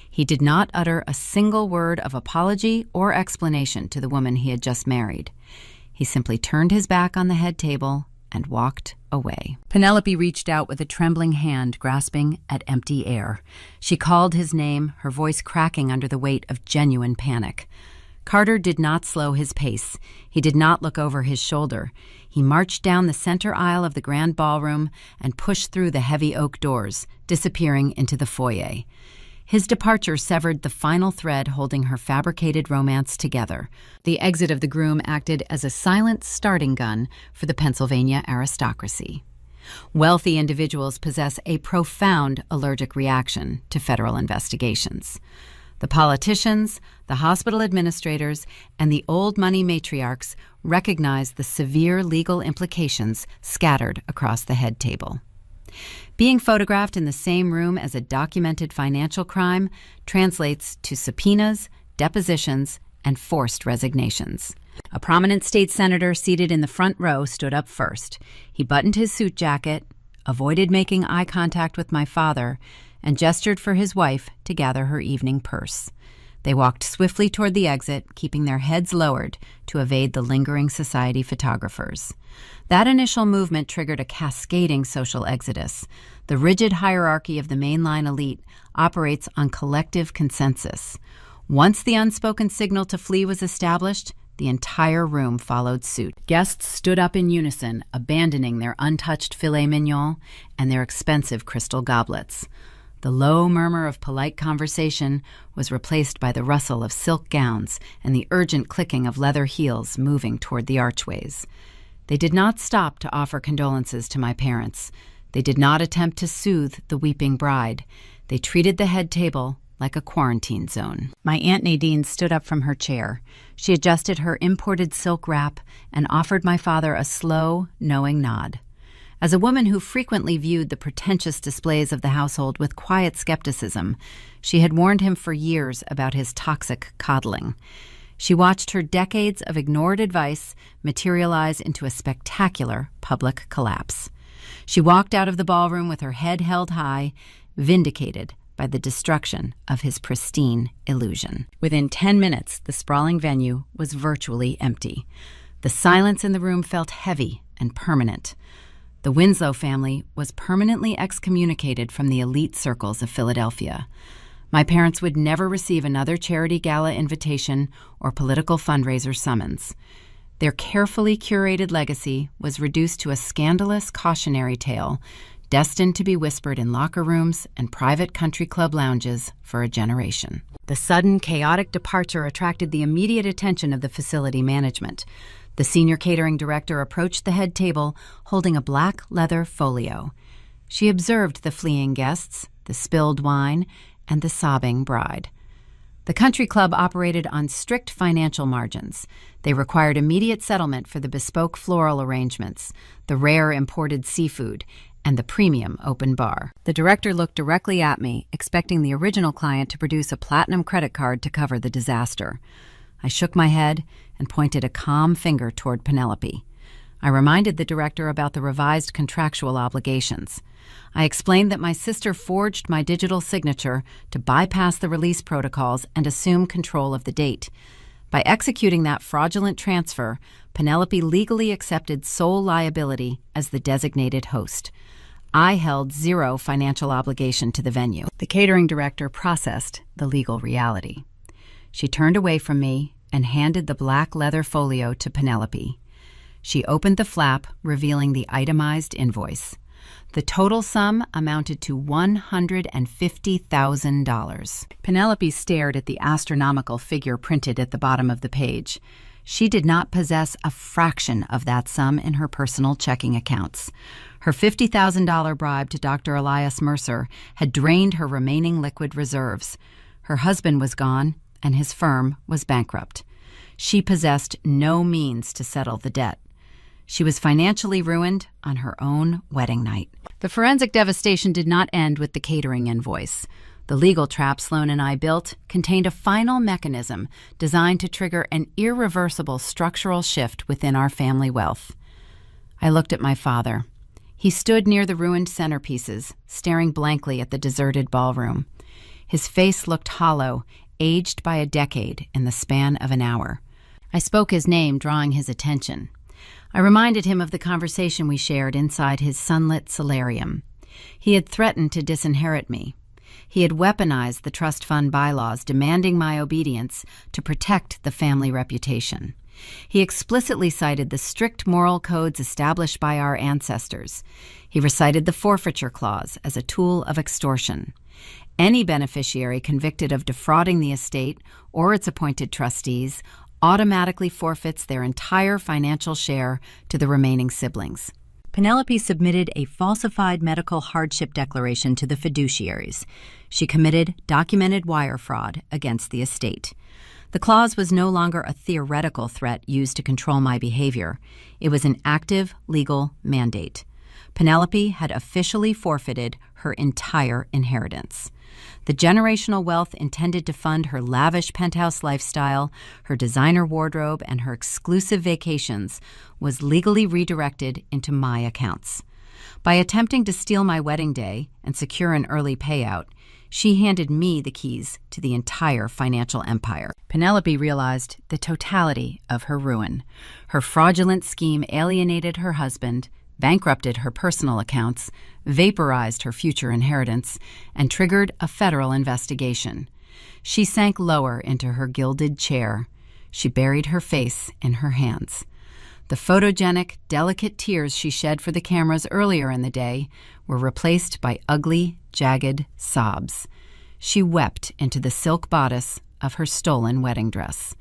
He did not utter a single word of apology or explanation to the woman he had just married. He simply turned his back on the head table and walked away. Penelope reached out with a trembling hand, grasping at empty air. She called his name, her voice cracking under the weight of genuine panic. Carter did not slow his pace. He did not look over his shoulder. He marched down the center aisle of the grand ballroom and pushed through the heavy oak doors, disappearing into the foyer. His departure severed the final thread holding her fabricated romance together. The exit of the groom acted as a silent starting gun for the Pennsylvania aristocracy. Wealthy individuals possess a profound allergic reaction to federal investigations. The politicians, the hospital administrators, and the old money matriarchs recognize the severe legal implications scattered across the head table. Being photographed in the same room as a documented financial crime translates to subpoenas, depositions, and forced resignations. A prominent state senator seated in the front row stood up first. He buttoned his suit jacket, avoided making eye contact with my father, and gestured for his wife to gather her evening purse. They walked swiftly toward the exit, keeping their heads lowered to evade the lingering society photographers. That initial movement triggered a cascading social exodus. The rigid hierarchy of the mainline elite operates on collective consensus. Once the unspoken signal to flee was established, the entire room followed suit. Guests stood up in unison, abandoning their untouched filet mignon and their expensive crystal goblets. The low murmur of polite conversation was replaced by the rustle of silk gowns and the urgent clicking of leather heels moving toward the archways. They did not stop to offer condolences to my parents. They did not attempt to soothe the weeping bride. They treated the head table like a quarantine zone. My Aunt Nadine stood up from her chair. She adjusted her imported silk wrap and offered my father a slow, knowing nod. As a woman who frequently viewed the pretentious displays of the household with quiet skepticism, she had warned him for years about his toxic coddling. She watched her decades of ignored advice materialize into a spectacular public collapse. She walked out of the ballroom with her head held high, vindicated by the destruction of his pristine illusion. Within 10 minutes, the sprawling venue was virtually empty. The silence in the room felt heavy and permanent. The Winslow family was permanently excommunicated from the elite circles of Philadelphia. My parents would never receive another charity gala invitation or political fundraiser summons. Their carefully curated legacy was reduced to a scandalous cautionary tale, destined to be whispered in locker rooms and private country club lounges for a generation. The sudden, chaotic departure attracted the immediate attention of the facility management. The senior catering director approached the head table holding a black leather folio. She observed the fleeing guests, the spilled wine, and the sobbing bride. The country club operated on strict financial margins. They required immediate settlement for the bespoke floral arrangements, the rare imported seafood, and the premium open bar. The director looked directly at me, expecting the original client to produce a platinum credit card to cover the disaster. I shook my head and pointed a calm finger toward Penelope. I reminded the director about the revised contractual obligations. I explained that my sister forged my digital signature to bypass the release protocols and assume control of the date. By executing that fraudulent transfer, Penelope legally accepted sole liability as the designated host. I held zero financial obligation to the venue. The catering director processed the legal reality. She turned away from me and handed the black leather folio to Penelope. She opened the flap, revealing the itemized invoice. The total sum amounted to $150,000. Penelope stared at the astronomical figure printed at the bottom of the page. She did not possess a fraction of that sum in her personal checking accounts. Her $50,000 bribe to Dr. Elias Mercer had drained her remaining liquid reserves. Her husband was gone, and his firm was bankrupt. She possessed no means to settle the debt. She was financially ruined on her own wedding night. The forensic devastation did not end with the catering invoice. The legal trap Sloan and I built contained a final mechanism designed to trigger an irreversible structural shift within our family wealth. I looked at my father. He stood near the ruined centerpieces, staring blankly at the deserted ballroom. His face looked hollow, aged by a decade in the span of an hour. I spoke his name, drawing his attention. I reminded him of the conversation we shared inside his sunlit solarium. He had threatened to disinherit me. He had weaponized the trust fund bylaws demanding my obedience to protect the family reputation. He explicitly cited the strict moral codes established by our ancestors. He recited the forfeiture clause as a tool of extortion. Any beneficiary convicted of defrauding the estate or its appointed trustees automatically forfeits their entire financial share to the remaining siblings. Penelope submitted a falsified medical hardship declaration to the fiduciaries. She committed documented wire fraud against the estate. The clause was no longer a theoretical threat used to control my behavior. It was an active legal mandate. Penelope had officially forfeited her entire inheritance. The generational wealth intended to fund her lavish penthouse lifestyle, her designer wardrobe, and her exclusive vacations was legally redirected into my accounts. By attempting to steal my wedding day and secure an early payout, she handed me the keys to the entire financial empire. Penelope realized the totality of her ruin. Her fraudulent scheme alienated her husband, bankrupted her personal accounts, vaporized her future inheritance, and triggered a federal investigation. She sank lower into her gilded chair. She buried her face in her hands. The photogenic, delicate tears she shed for the cameras earlier in the day were replaced by ugly, jagged sobs. She wept into the silk bodice of her stolen wedding dress.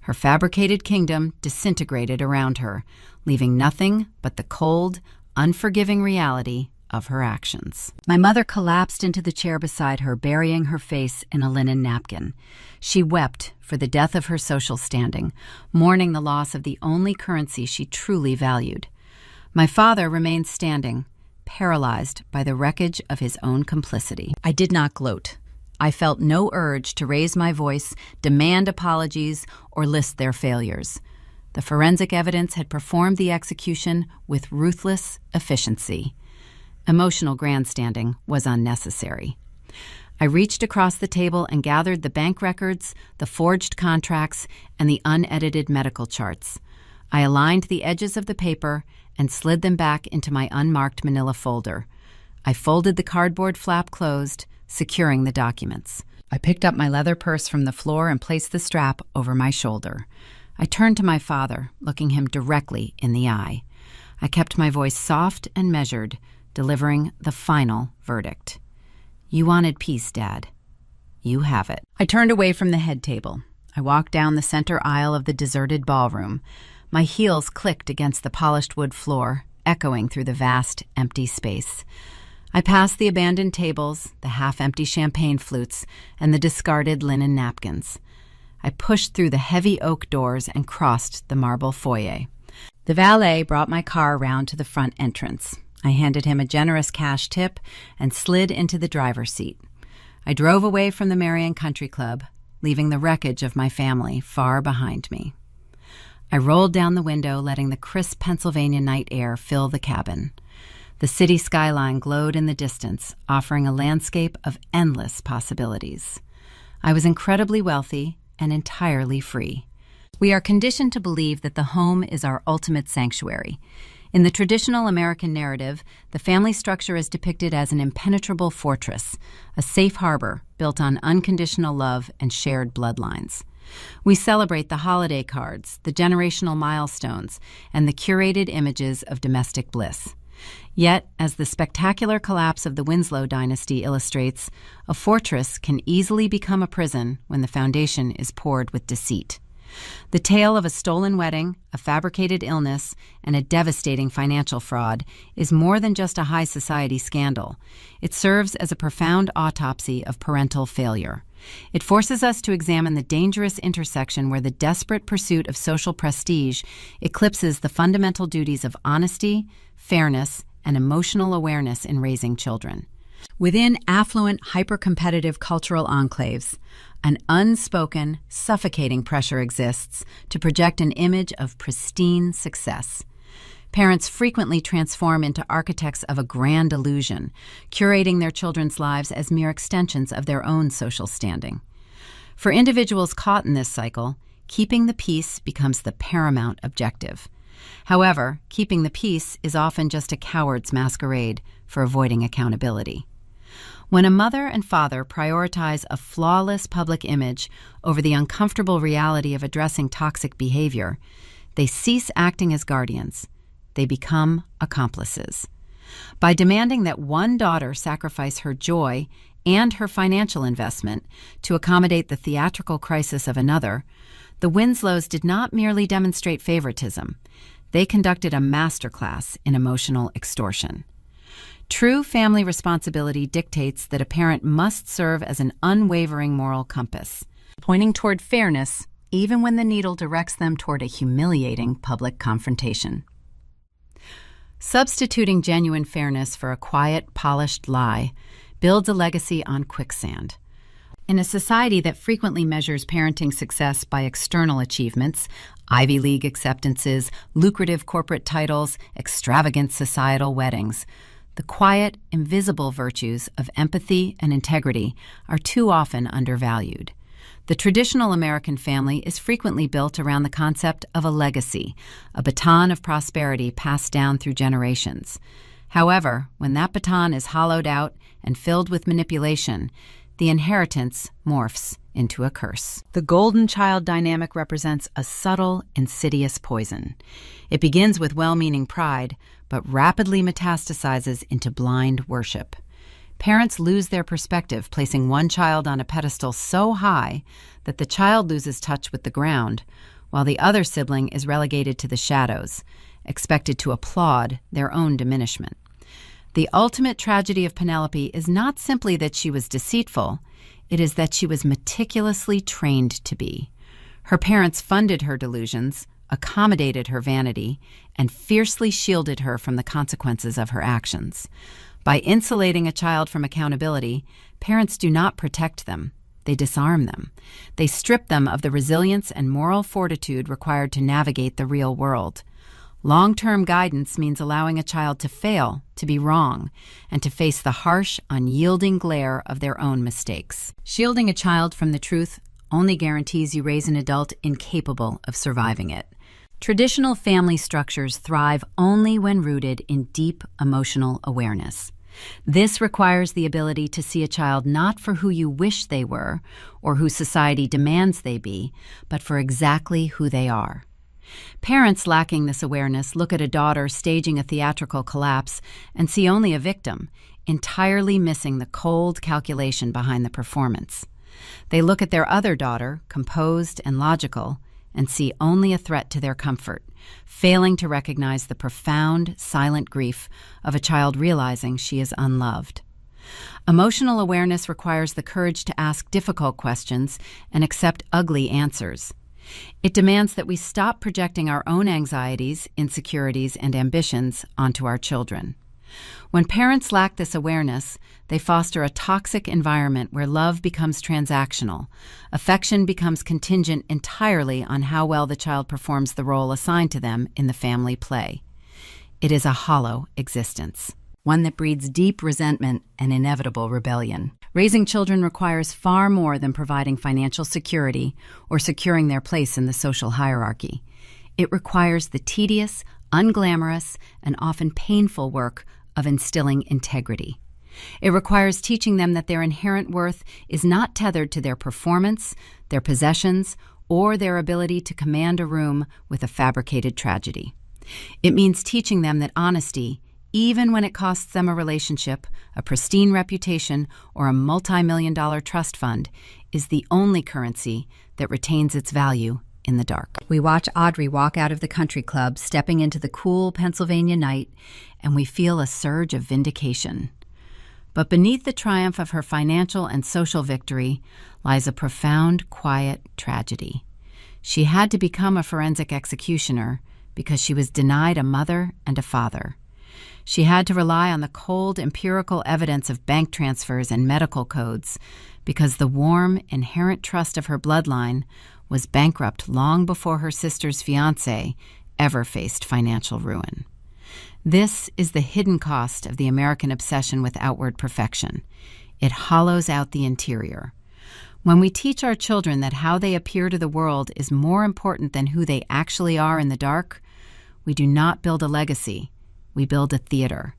Her fabricated kingdom disintegrated around her, leaving nothing but the cold, unforgiving reality of her actions. My mother collapsed into the chair beside her, burying her face in a linen napkin. She wept for the death of her social standing, mourning the loss of the only currency she truly valued. My father remained standing, paralyzed by the wreckage of his own complicity. I did not gloat. I felt no urge to raise my voice, demand apologies, or list their failures. The forensic evidence had performed the execution with ruthless efficiency. Emotional grandstanding was unnecessary. I reached across the table and gathered the bank records, the forged contracts, and the unedited medical charts. I aligned the edges of the paper and slid them back into my unmarked manila folder. I folded the cardboard flap closed, securing the documents. I picked up my leather purse from the floor and placed the strap over my shoulder. I turned to my father, looking him directly in the eye. I kept my voice soft and measured, delivering the final verdict. You wanted peace, Dad. You have it. I turned away from the head table. I walked down the center aisle of the deserted ballroom. My heels clicked against the polished wood floor, echoing through the vast, empty space. I passed the abandoned tables, the half-empty champagne flutes, and the discarded linen napkins. I pushed through the heavy oak doors and crossed the marble foyer. The valet brought my car around to the front entrance. I handed him a generous cash tip and slid into the driver's seat. I drove away from the Marion Country Club, leaving the wreckage of my family far behind me. I rolled down the window, letting the crisp Pennsylvania night air fill the cabin. The city skyline glowed in the distance, offering a landscape of endless possibilities. I was incredibly wealthy and entirely free. We are conditioned to believe that the home is our ultimate sanctuary. In the traditional American narrative, the family structure is depicted as an impenetrable fortress, a safe harbor built on unconditional love and shared bloodlines. We celebrate the holiday cards, the generational milestones, and the curated images of domestic bliss. Yet, as the spectacular collapse of the Winslow dynasty illustrates, a fortress can easily become a prison when the foundation is poured with deceit. The tale of a stolen wedding, a fabricated illness, and a devastating financial fraud is more than just a high society scandal. It serves as a profound autopsy of parental failure. It forces us to examine the dangerous intersection where the desperate pursuit of social prestige eclipses the fundamental duties of honesty, fairness, and emotional awareness in raising children. Within affluent, hyper-competitive cultural enclaves, an unspoken, suffocating pressure exists to project an image of pristine success. Parents frequently transform into architects of a grand illusion, curating their children's lives as mere extensions of their own social standing. For individuals caught in this cycle, keeping the peace becomes the paramount objective. However, keeping the peace is often just a coward's masquerade for avoiding accountability. When a mother and father prioritize a flawless public image over the uncomfortable reality of addressing toxic behavior, they cease acting as guardians. They become accomplices. By demanding that one daughter sacrifice her joy and her financial investment to accommodate the theatrical crisis of another, the Winslows did not merely demonstrate favoritism. They conducted a masterclass in emotional extortion. True family responsibility dictates that a parent must serve as an unwavering moral compass, pointing toward fairness even when the needle directs them toward a humiliating public confrontation. Substituting genuine fairness for a quiet, polished lie builds a legacy on quicksand. In a society that frequently measures parenting success by external achievements, Ivy League acceptances, lucrative corporate titles, extravagant societal weddings, the quiet, invisible virtues of empathy and integrity are too often undervalued. The traditional American family is frequently built around the concept of a legacy, a baton of prosperity passed down through generations. However, when that baton is hollowed out and filled with manipulation, the inheritance morphs into a curse. The golden child dynamic represents a subtle, insidious poison. It begins with well-meaning pride, but rapidly metastasizes into blind worship. Parents lose their perspective, placing one child on a pedestal so high that the child loses touch with the ground, while the other sibling is relegated to the shadows, expected to applaud their own diminishment. The ultimate tragedy of Penelope is not simply that she was deceitful, it is that she was meticulously trained to be. Her parents funded her delusions, accommodated her vanity, and fiercely shielded her from the consequences of her actions. By insulating a child from accountability, parents do not protect them. They disarm them. They strip them of the resilience and moral fortitude required to navigate the real world. Long-term guidance means allowing a child to fail, to be wrong, and to face the harsh, unyielding glare of their own mistakes. Shielding a child from the truth only guarantees you raise an adult incapable of surviving it. Traditional family structures thrive only when rooted in deep emotional awareness. This requires the ability to see a child not for who you wish they were or who society demands they be, but for exactly who they are. Parents lacking this awareness look at a daughter staging a theatrical collapse and see only a victim, entirely missing the cold calculation behind the performance. They look at their other daughter, composed and logical, and see only a threat to their comfort, failing to recognize the profound, silent grief of a child realizing she is unloved. Emotional awareness requires the courage to ask difficult questions and accept ugly answers. It demands that we stop projecting our own anxieties, insecurities, and ambitions onto our children. When parents lack this awareness, they foster a toxic environment where love becomes transactional. Affection becomes contingent entirely on how well the child performs the role assigned to them in the family play. It is a hollow existence, one that breeds deep resentment and inevitable rebellion. Raising children requires far more than providing financial security or securing their place in the social hierarchy. It requires the tedious, unglamorous, and often painful work of instilling integrity. It requires teaching them that their inherent worth is not tethered to their performance, their possessions, or their ability to command a room with a fabricated tragedy. It means teaching them that honesty, even when it costs them a relationship, a pristine reputation, or a multi-million-dollar trust fund, is the only currency that retains its value in the dark. We watch Audrey walk out of the country club, stepping into the cool Pennsylvania night, and we feel a surge of vindication. But beneath the triumph of her financial and social victory lies a profound, quiet tragedy. She had to become a forensic executioner because she was denied a mother and a father. She had to rely on the cold, empirical evidence of bank transfers and medical codes because the warm, inherent trust of her bloodline was bankrupt long before her sister's fiancé ever faced financial ruin. This is the hidden cost of the American obsession with outward perfection. It hollows out the interior. When we teach our children that how they appear to the world is more important than who they actually are in the dark, we do not build a legacy, we build a theater.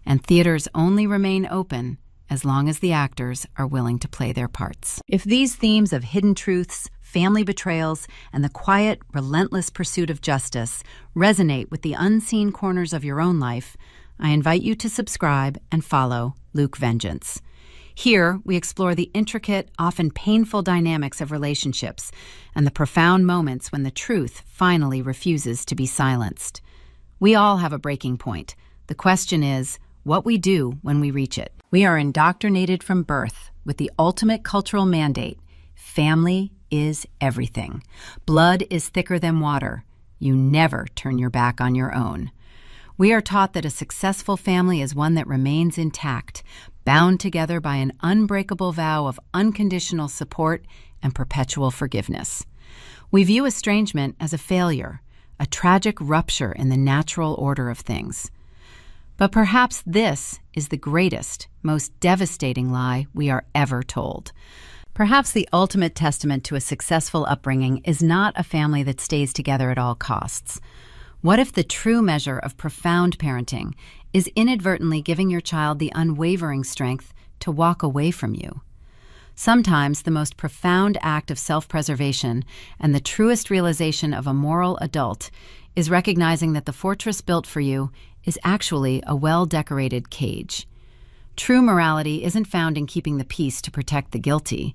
And theaters only remain open as long as the actors are willing to play their parts. If these themes of hidden truths, family betrayals, and the quiet, relentless pursuit of justice resonate with the unseen corners of your own life, I invite you to subscribe and follow Luke Vengeance. Here, we explore the intricate, often painful dynamics of relationships and the profound moments when the truth finally refuses to be silenced. We all have a breaking point. The question is, what we do when we reach it. We are indoctrinated from birth with the ultimate cultural mandate: family is everything. Blood is thicker than water. You never turn your back on your own. We are taught that a successful family is one that remains intact, bound together by an unbreakable vow of unconditional support and perpetual forgiveness. We view estrangement as a failure, a tragic rupture in the natural order of things. But perhaps this is the greatest, most devastating lie we are ever told. Perhaps the ultimate testament to a successful upbringing is not a family that stays together at all costs. What if the true measure of profound parenting is inadvertently giving your child the unwavering strength to walk away from you? Sometimes the most profound act of self-preservation and the truest realization of a moral adult is recognizing that the fortress built for you is actually a well-decorated cage. True morality isn't found in keeping the peace to protect the guilty.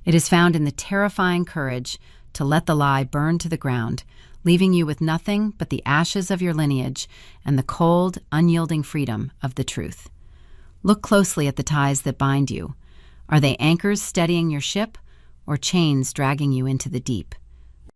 It is found in the terrifying courage to let the lie burn to the ground, leaving you with nothing but the ashes of your lineage and the cold, unyielding freedom of the truth. Look closely at the ties that bind you. Are they anchors steadying your ship or chains dragging you into the deep?